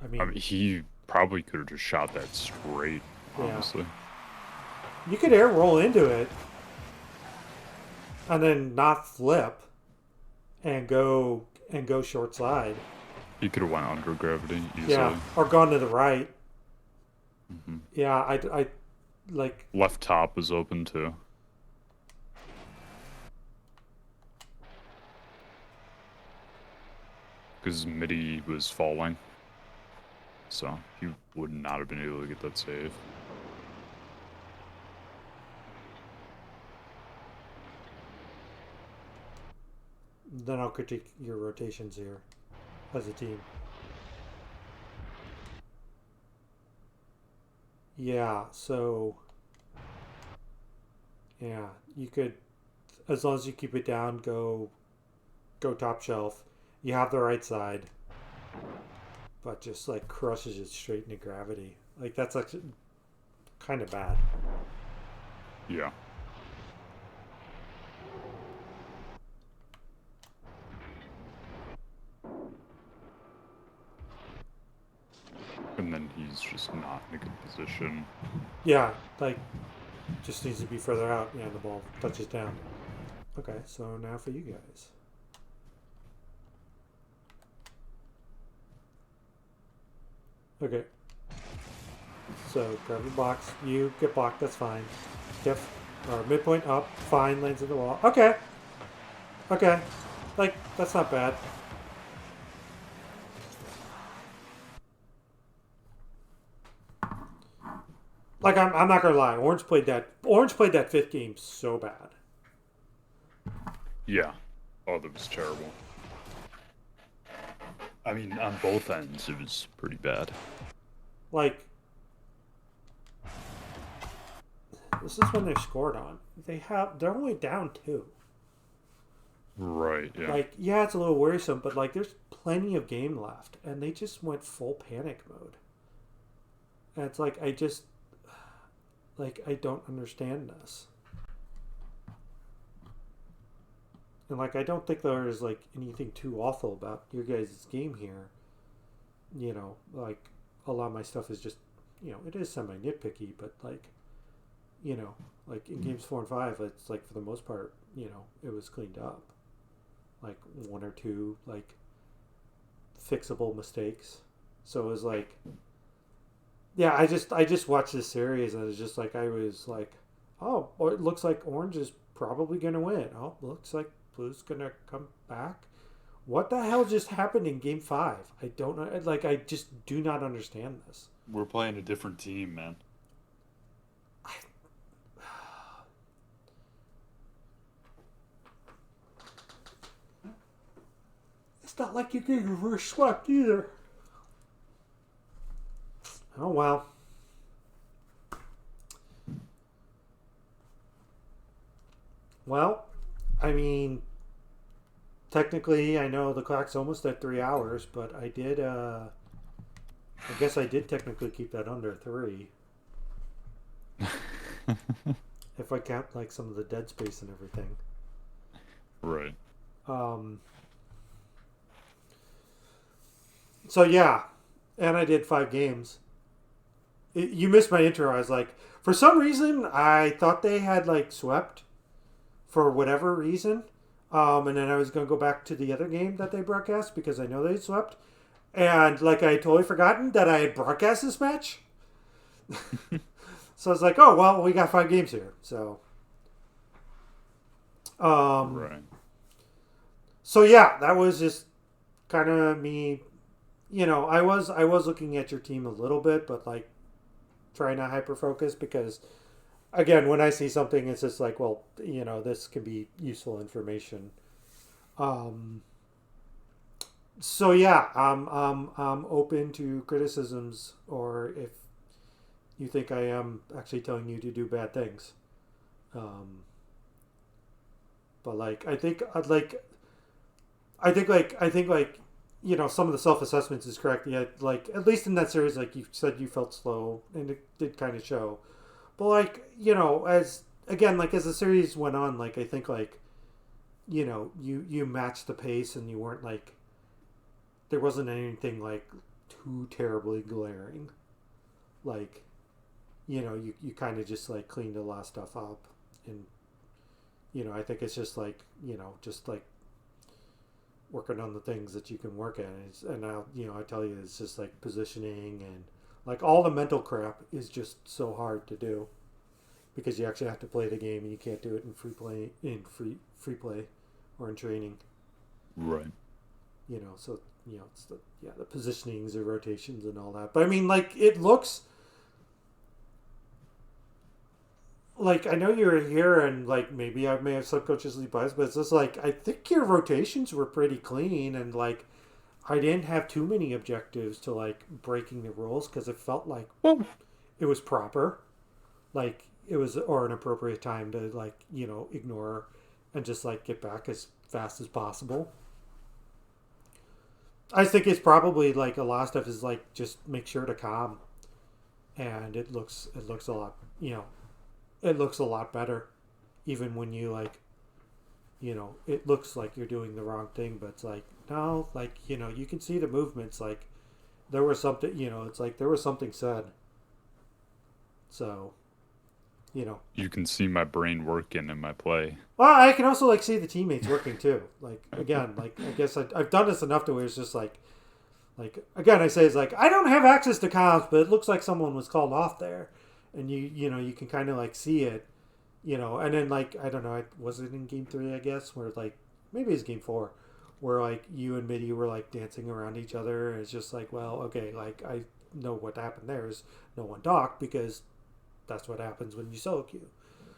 I I mean, he probably could have just shot that straight, honestly. you could air roll into it and then not flip and go short side. He could have went under gravity easily. Yeah, or gone to the right. Hmm. Yeah, I like. Left top is open too. Because midi was falling. So he would not have been able to get that save. Then I'll critique your rotations here as a team. Yeah, so yeah, you could, as long as you keep it down, go top shelf. You have the right side, but just like crushes it straight into gravity. Like that's actually kind of bad. Yeah. And then he's just not in a good position. Yeah, like just needs to be further out. Yeah, the ball touches down. Okay, so now for you guys. Okay. So grab your box. You get blocked. That's fine. Kiff or midpoint up. Fine. Lands in the wall. Okay. Okay. Like that's not bad. Like I'm not gonna lie. Orange played that fifth game so bad. Yeah. Oh, that was terrible. I mean, on both ends, it was pretty bad. Like this is when they're scored on. They're only down 2. Right, yeah. Like, yeah, it's a little worrisome, but like there's plenty of game left and they just went full panic mode. And it's like I don't understand this. And like I don't think there is like anything too awful about your guys' game here. You know, like a lot of my stuff is just, it is semi nitpicky, but like, like in games 4 and 5, it's like for the most part, it was cleaned up. Like 1 or 2 like fixable mistakes. So it was like, yeah, I just watched this series and it was just like I was like, oh, it looks like Orange is probably gonna win. Oh, looks like Blue's gonna come back. What the hell just happened in Game 5? I don't know. Like I just do not understand this. We're playing a different team, man. It's not like you're getting reverse swept either. Oh well. Well, I mean, technically, I know the clock's almost at 3 hours, but I guess I did technically keep that under 3. If I count like some of the dead space and everything. Right. So yeah, and I did 5 games. You missed my intro. I was like, for some reason, I thought they had like swept, for whatever reason, and then I was gonna go back to the other game that they broadcast because I know they swept, and like I had totally forgotten that I had broadcast this match. So I was like, oh well, we got 5 games here. So, Right. so yeah, that was just kind of me. I was looking at your team a little bit, but like trying to hyper focus because, again, when I see something, it's just like, well, this can be useful information. So yeah, I'm open to criticisms, or if you think I am actually telling you to do bad things. But like, I think some of the self-assessments is correct. Yeah, like at least in that series, like you said, you felt slow, and it did kind of show. But like, as again, like as the series went on, like I think like, you matched the pace and you weren't like, there wasn't anything like too terribly glaring. Like, you kind of just like cleaned a lot of stuff up, and I think it's just like, just like working on the things that you can work at. And now, I tell you, it's just like positioning and like all the mental crap is just so hard to do because you actually have to play the game and you can't do it in free play or in training. Right. So it's the positionings, the rotations, and all that. But I mean, like it looks like, I know you're here and like maybe I may have subconsciously biased, but it's just like I think your rotations were pretty clean and like I didn't have too many objectives to like breaking the rules because it felt like it was proper, like it was or an appropriate time to like ignore and just like get back as fast as possible. I think it's probably like a lot of stuff is like just make sure to calm, and it looks a lot it looks a lot better, even when you like it looks like you're doing the wrong thing, but it's like no, like you can see the movements, like there was something, it's like there was something said. So You can see my brain working in my play. well, I can also like see the teammates working too. Like again, like I guess I've done this enough to where it's just like again, I say it's like I don't have access to comms, but it looks like someone was called off there, and you can kind of like see it, and then like I don't know, was it in game 3? I guess where like maybe it's game 4, where like you and Mitty were like dancing around each other, and it's just like, well, okay, like I know what happened there is no one docked because that's what happens when you solo queue.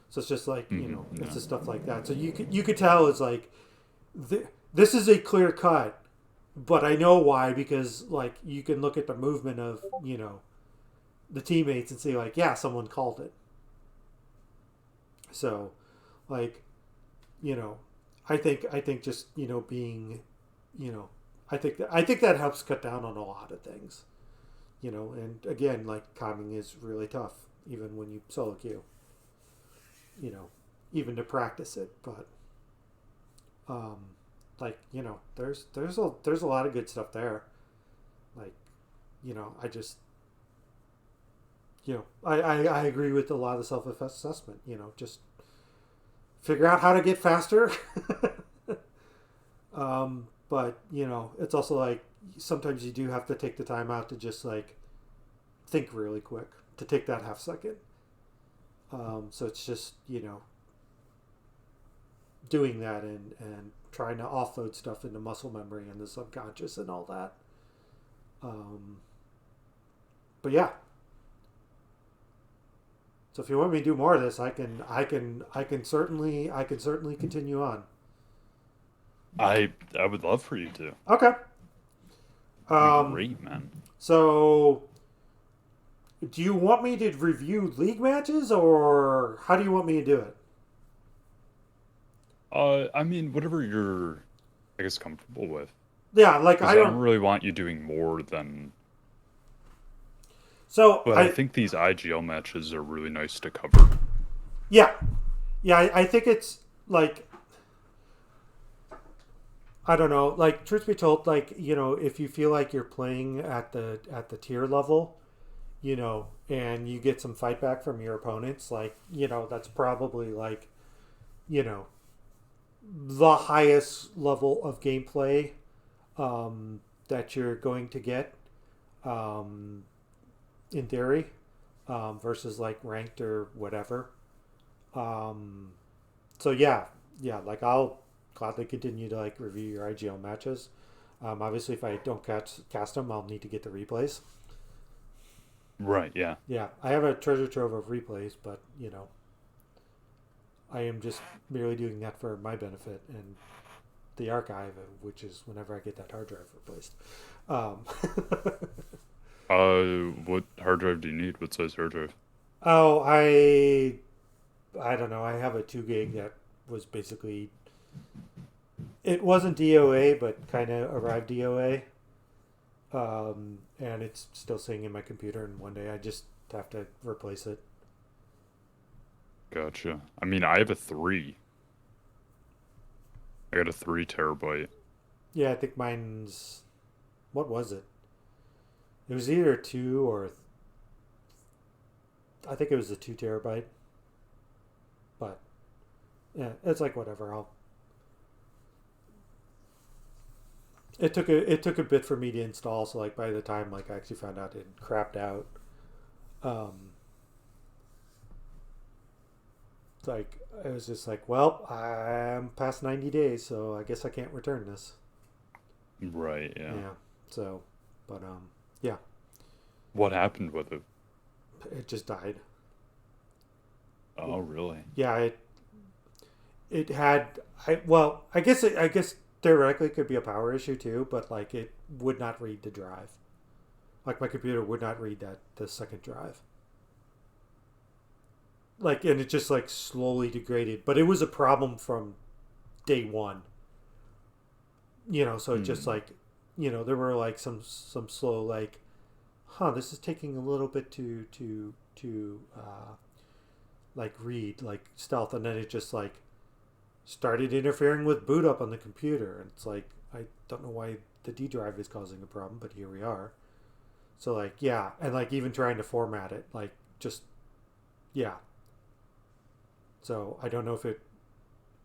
So it's just like it's just stuff like that. So you could tell it's like this is a clear cut, but I know why, because like you can look at the movement of the teammates and see like, yeah, someone called it. So like I think just being I think that helps cut down on a lot of things. And again, like calming is really tough even when you solo queue. Even to practice it, but like there's a lot of good stuff there. Like I just I agree with a lot of the self-assessment. Just figure out how to get faster. But it's also like sometimes you do have to take the time out to just like think really quick, to take that half second. So it's just doing that and trying to offload stuff into muscle memory and the subconscious and all that. But yeah. So if you want me to do more of this, I can certainly continue on. I would love for you to. Okay. Great, man. So do you want me to review league matches, or how do you want me to do it? I mean, whatever you're, I guess, comfortable with. Yeah, like 'Cause I I don't don't. really want you doing more than. So But I think these IGL matches are really nice to cover. yeah, I think it's like, I don't know. Like truth be told, like if you feel like you're playing at the tier level, and you get some fight back from your opponents, like that's probably like the highest level of gameplay that you're going to get, in theory, versus like ranked or whatever. So yeah, like I'll gladly continue to like review your IGL matches. Obviously, if I don't cast them, I'll need to get the replays. Right, yeah. Yeah, I have a treasure trove of replays, but I am just merely doing that for my benefit and the archive, which is whenever I get that hard drive replaced. What hard drive do you need? What size hard drive? Oh, I don't know. I have a 2 gig that was basically, it wasn't DOA, but kind of arrived DOA. And it's still sitting in my computer, and one day I just have to replace it. Gotcha. I mean, I have a 3. I got a 3 terabyte. Yeah, I think mine's. What was it? It was either 2 or. I think it was a 2 terabyte. But, yeah, it's like whatever. It took a bit for me to install, so like by the time like I actually found out it crapped out, um, like I was just like, well, I'm past 90 days, so I guess I can't return this. Right, yeah. Yeah. So, but yeah, What happened with it? it just died. Oh, really? Yeah, it had I guess theoretically it could be a power issue too, but like it would not read the drive. Like my computer would not read the second drive. Like and it just like slowly degraded, but it was a problem from day one. So it just Hmm. like there were like some slow like this is taking a little bit to like read like stealth, and then it just like started interfering with boot up on the computer. And it's like I don't know why the D drive is causing a problem, but here we are. So like yeah, and like even trying to format it, like just yeah. So I don't know if it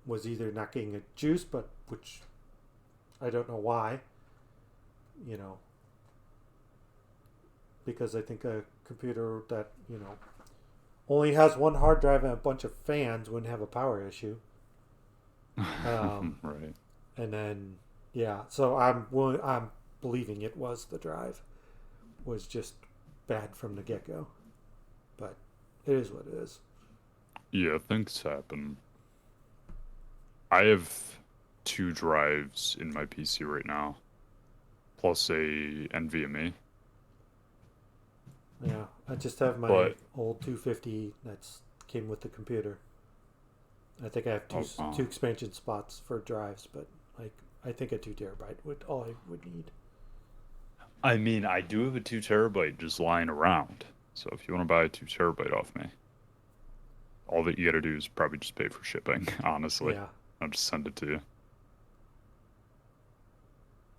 was either not getting a juice, but which I don't know why. You know, because I think a computer that only has one hard drive and a bunch of fans wouldn't have a power issue. Um, Right. and then yeah, so I'm believing it was the drive was just bad from the get go, but it is what it is. Yeah, things happen. I have 2 drives in my PC right now, plus a NVMe. Yeah, I just have my But old 250 that's came with the computer. I think I have two oh, oh, two expansion spots for drives, but like I think a 2 terabyte would all I would need. I mean, I do have a 2 terabyte just lying around. So if you want to buy a 2 terabyte off me, all that you got to do is probably just pay for shipping. Honestly, Yeah, I'll just send it to you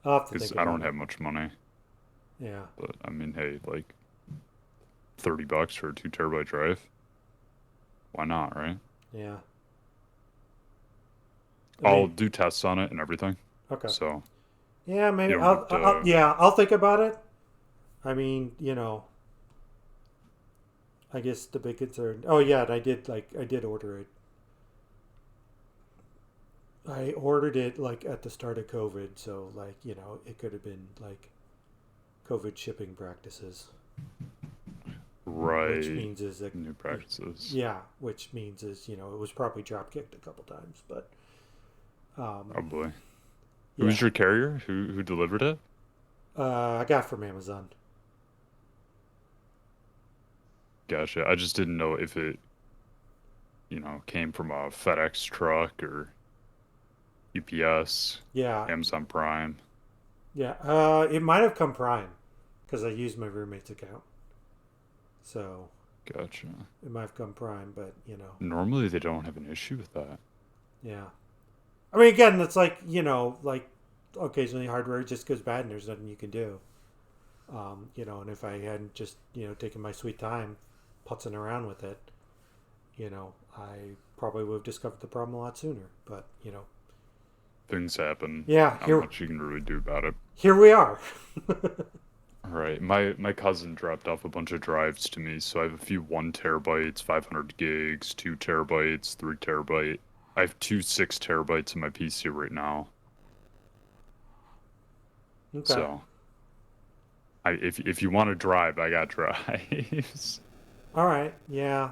I'll have to because think I about don't it. have much money. Yeah, But I mean, hey, like $30 for a 2 terabyte drive. Why not, right? yeah. I I'll mean, do tests on it and everything. okay. So Yeah, you maybe don't have to. yeah, I'll think about it. I mean, I guess the big concern. Oh yeah, and I did order it. I ordered it like at the start of COVID, so like it could have been like COVID shipping practices, which Right. means is that New practices. yeah, which means is it was probably drop kicked a couple times, but um, Probably. yeah, Who's your carrier? Who delivered it? I got it from Amazon. Gotcha. I just didn't know if it, came from a FedEx truck or UPS, Yeah, Amazon Prime. yeah. It might have come Prime because I used my roommate's account, so Gotcha. it might have come Prime, but Normally they don't have an issue with that. yeah. I mean, again, it's like like occasionally hardware just goes bad and there's nothing you can do. And if I hadn't just taken my sweet time putzing around with it, I probably would have discovered the problem a lot sooner. But Things happen. yeah, Not much you can really do about it. here we are. Right. My cousin dropped off a bunch of drives to me, so I have a few 1 terabytes, 500 gigs, 2 terabytes, 3 terabyte. I have two 6 terabytes in my PC right now. Okay. So if you want to drive, I got drives. All right. Yeah.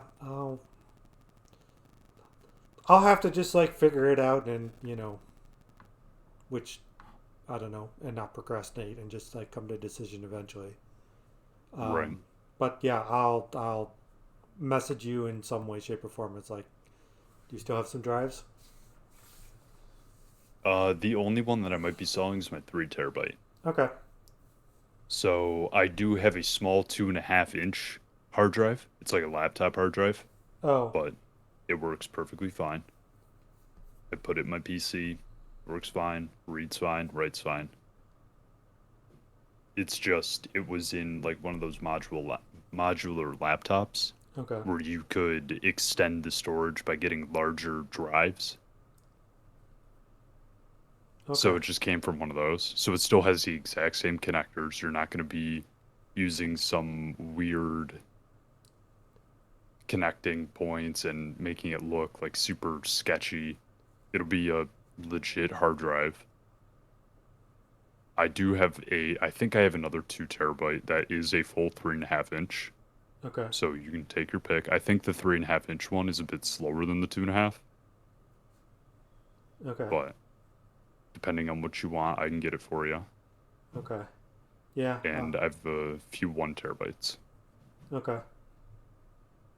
I'll have to just like figure it out and which I don't know, and not procrastinate and just like come to a decision eventually. Right. But yeah, I'll message you in some way, shape, or form. It's like, do you still have some drives? The only one that I might be selling is my 3 terabyte. Okay. So I do have a small 2.5 inch hard drive. It's like a laptop hard drive, Oh, but It works perfectly fine. I put it in my PC. Works fine. Reads fine. Writes fine. It's just it was in like one of those modular laptops Okay. where you could extend the storage by getting larger drives. Okay. So it just came from one of those. So it still has the exact same connectors. You're not going to be using some weird connecting points and making it look like super sketchy. It'll be a legit hard drive. I think I have another 2 terabyte that is a full 3.5 inch. Okay. So you can take your pick. I think the 3.5 inch one is a bit slower than the 2.5, Okay. but depending on what you want, I can get it for you. Okay. Yeah. And I have a few 1 terabytes. Okay.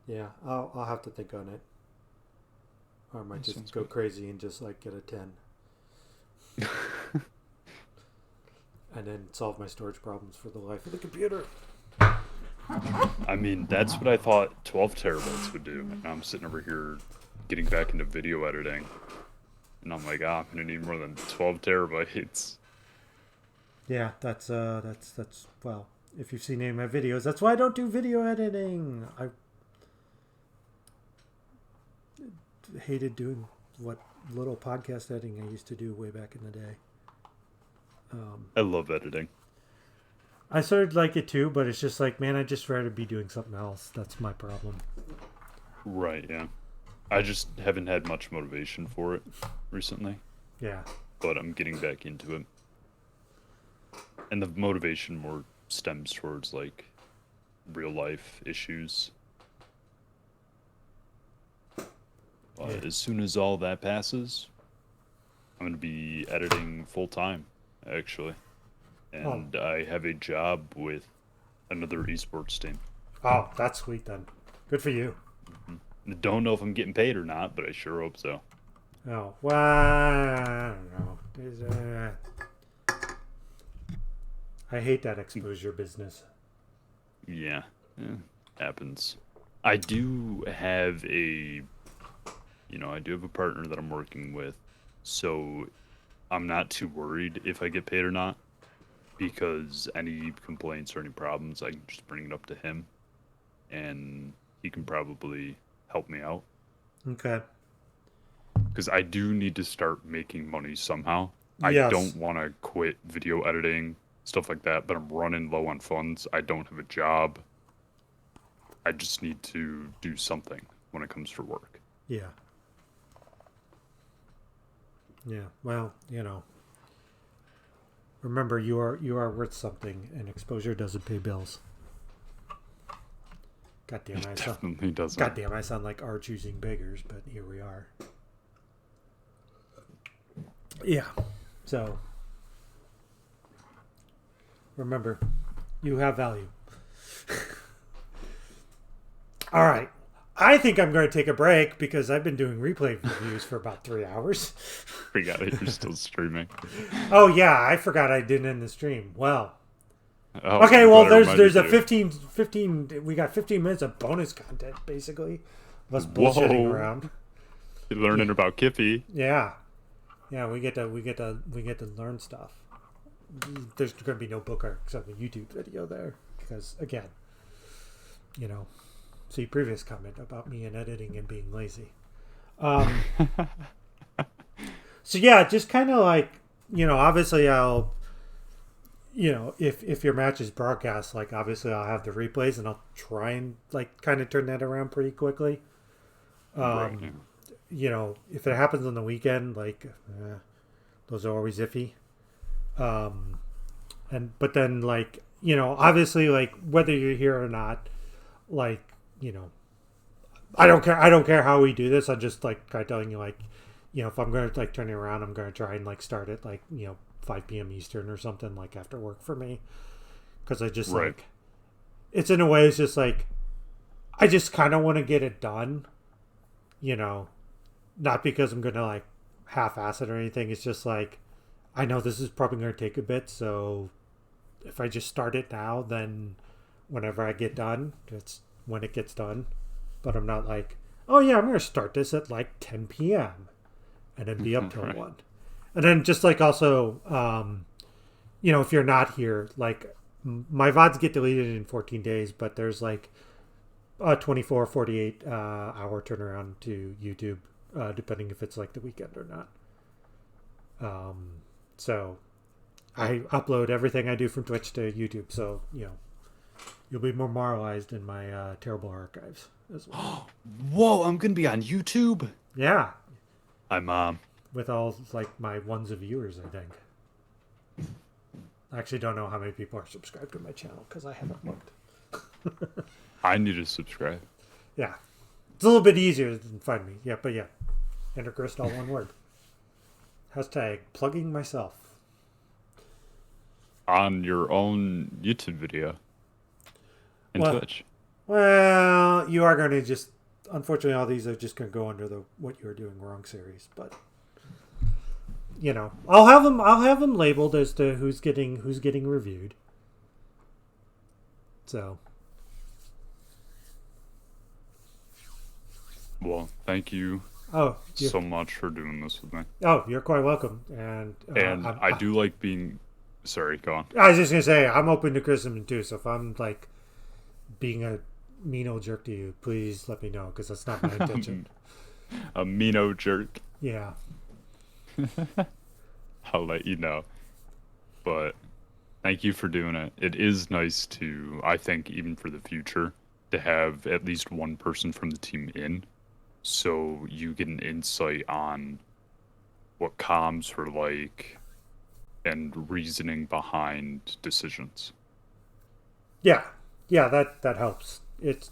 Yeah, I'll have to think on it. Or I might That just sounds go good. crazy and just like get a 10. And then solve my storage problems for the life of the computer. I mean, that's what I thought 12 terabytes would do. And I'm sitting over here getting back into video editing. And I'm like, I'm going to need more than 12 terabytes. Yeah, that's well, if you've seen any of my videos, that's why I don't do video editing. I hated doing what little podcast editing I used to do way back in the day. I love editing. I sort of like it too, but it's just like, man, I'd just rather be doing something else. That's my problem. Right, yeah. I just haven't had much motivation for it recently, Yeah. but I'm getting back into it. And the motivation more stems towards like real life issues. But Yeah. as soon as all that passes, I'm going to be editing full time, actually. And I have a job with another esports team. Oh, that's sweet then. Good for you. I don't know if I'm getting paid or not, but I sure hope so. Oh, well, I don't know. I hate that exposure business. Yeah, happens. I do have a partner that I'm working with, so I'm not too worried if I get paid or not, because any complaints or any problems, I can just bring it up to him, and he can probably help me out. Okay. Because I do need to start making money somehow. I Yes. don't want to quit video editing, stuff like that, but I'm running low on funds. I don't have a job. I just need to do something when it comes for work. Yeah. Yeah. Well, remember you are worth something, and exposure doesn't pay bills. Goddamn, It definitely doesn't. I sound like our choosing beggars, but here we are. Yeah. So remember, you have value. All right. I think I'm going to take a break because I've been doing replay reviews for about 3 hours. Forgot it. You're still streaming. Oh yeah, I forgot I didn't end the stream. Well, Oh, okay. I'm Well, glad I there's a reminded 15. We got 15 minutes of bonus content basically. Of us bullshitting Whoa. around. you. Learning about Kiffy. Yeah, yeah. We get to learn stuff. There's going to be no book or except a YouTube video there because again, see previous comment about me and editing and being lazy. So yeah, just kind of like, obviously I'll, if your match is broadcast, like obviously I'll have the replays and I'll try and like kind of turn that around pretty quickly. Right. If it happens on the weekend, like those are always iffy. But then like, obviously like whether you're here or not, like, I don't care how we do this. I'm just like kind of telling you like, if I'm going to like turn it around, I'm going to try and like start at like, 5 p.m. Eastern or something like after work for me. Cause I just Right. like, it's in a way, it's just like, I just kind of want to get it done, not because I'm going to like half-ass it or anything. It's just like, I know this is probably going to take a bit. So if I just start it now, then whenever I get done, it's when it gets done. But I'm not like, oh yeah, I'm going to start this at like 10 p.m. and then be up till Right. 1. And then just like also, if you're not here, like my VODs get deleted in 14 days, but there's like a 24, 48 hour turnaround to YouTube, depending if it's like the weekend or not. So I upload everything I do from Twitch to YouTube, so you'll be memorialized in my terrible archives as well. Whoa, I'm gonna be on YouTube. Yeah, I'm with all like my ones of viewers, I think. I actually don't know how many people are subscribed to my channel because I haven't looked. I need to subscribe. Yeah, it's a little bit easier than find me. Yeah, but yeah, Enderchrist, all one word. Hashtag plugging myself. On your own YouTube video. And Well- Twitch. Well, you are going to just. Unfortunately, all these are just going to go under the "what you're doing wrong" series, but I'll have them labeled as to who's getting reviewed. So Well, thank you you- so much for doing this with me. you're quite welcome. And And I do like being. Sorry, go on. I was just gonna say I'm open to criticism too. So if I'm like being a mean old jerk to you, please let me know because that's not my intention. A meano jerk. Yeah. I'll let you know. But thank you for doing it. It is nice to, I think, even for the future, to have at least one person from the team in, so you get an insight on what comms are like and reasoning behind decisions. Yeah, that helps. It's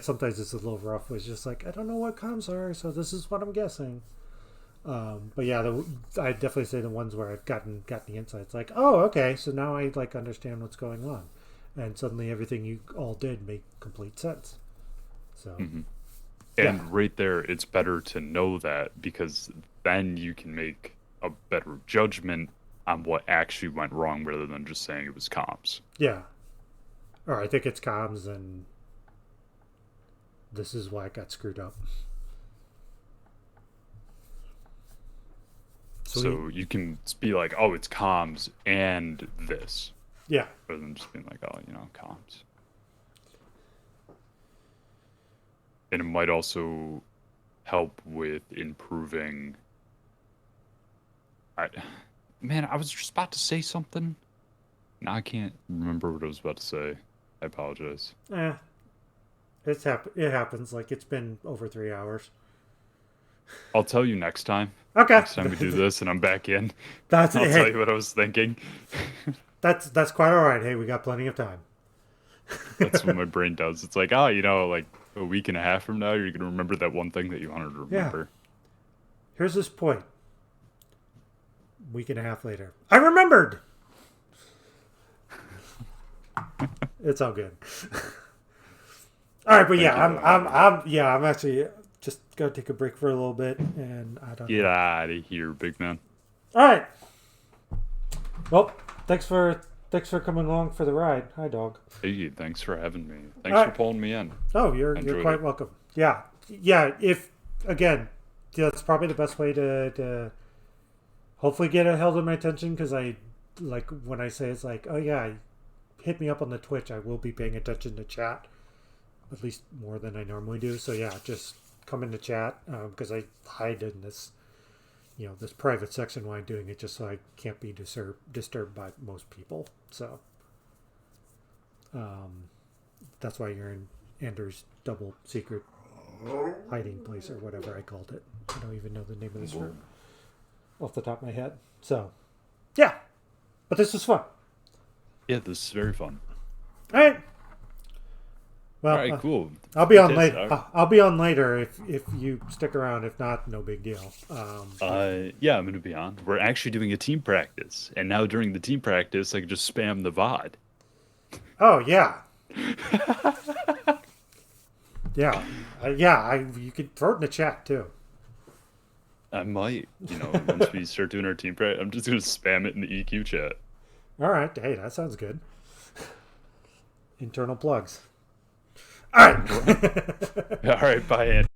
sometimes it's a little rough. It's just like I don't know what comms are, so this is what I'm guessing. But yeah, I definitely say the ones where I've gotten the insights. Like, oh, okay, so now I like understand what's going on, and suddenly everything you all did made complete sense. So, And Yeah. right there, it's better to know that because then you can make a better judgment on what actually went wrong rather than just saying it was comms. yeah, or I think it's comms, and this is why it got screwed up. So you can be like, oh, it's comms and this, Yeah, rather than just being like, oh, comms. And it might also help with improving. I was just about to say something. Now I can't remember what I was about to say. I apologize. it happens. Like it's been over 3 hours. I'll tell you next time. Okay, Next time we do this and I'm back in, that's I'll hey, tell you what I was thinking. that's quite all right. Hey, we got plenty of time. That's what my brain does. It's like, like a week and a half from now, you're going to remember that one thing that you wanted to remember. Here's this point. Week and a half later, I remembered. It's all good. All right, but Thank yeah, you. I'm actually just gonna take a break for a little bit, and I don't. Get out of here, big man. All right. Well, thanks for coming along for the ride. Hi, dog. Hey, thanks for having me. Thanks All for right. pulling me in. Oh, you're Enjoyed quite it. welcome. Yeah. If again, that's probably the best way to hopefully get it held in my attention because I like when I say it's like, oh yeah, hit me up on the Twitch. I will be paying attention to chat, at least more than I normally do. So yeah, just come into chat because I hide in this, this private section while I'm doing it, just so I can't be disturbed by most people. So that's why you're in Anders' double secret hiding place or whatever I called it. I don't even know the name of this room off the top of my head. So yeah, but this was fun. Yeah, this is very fun. All right. Well, All right, cool. I'll be on Fantastic. later. I'll be on later if you stick around. If not, no big deal. Yeah, I'm going to be on. We're actually doing a team practice. And now during the team practice, I can just spam the VOD. Oh yeah, yeah. You could throw it in the chat too. I might, once we start doing our team practice, I'm just going to spam it in the EQ chat. All right. Hey, that sounds good. Internal plugs. All right. All right, bye, Andy.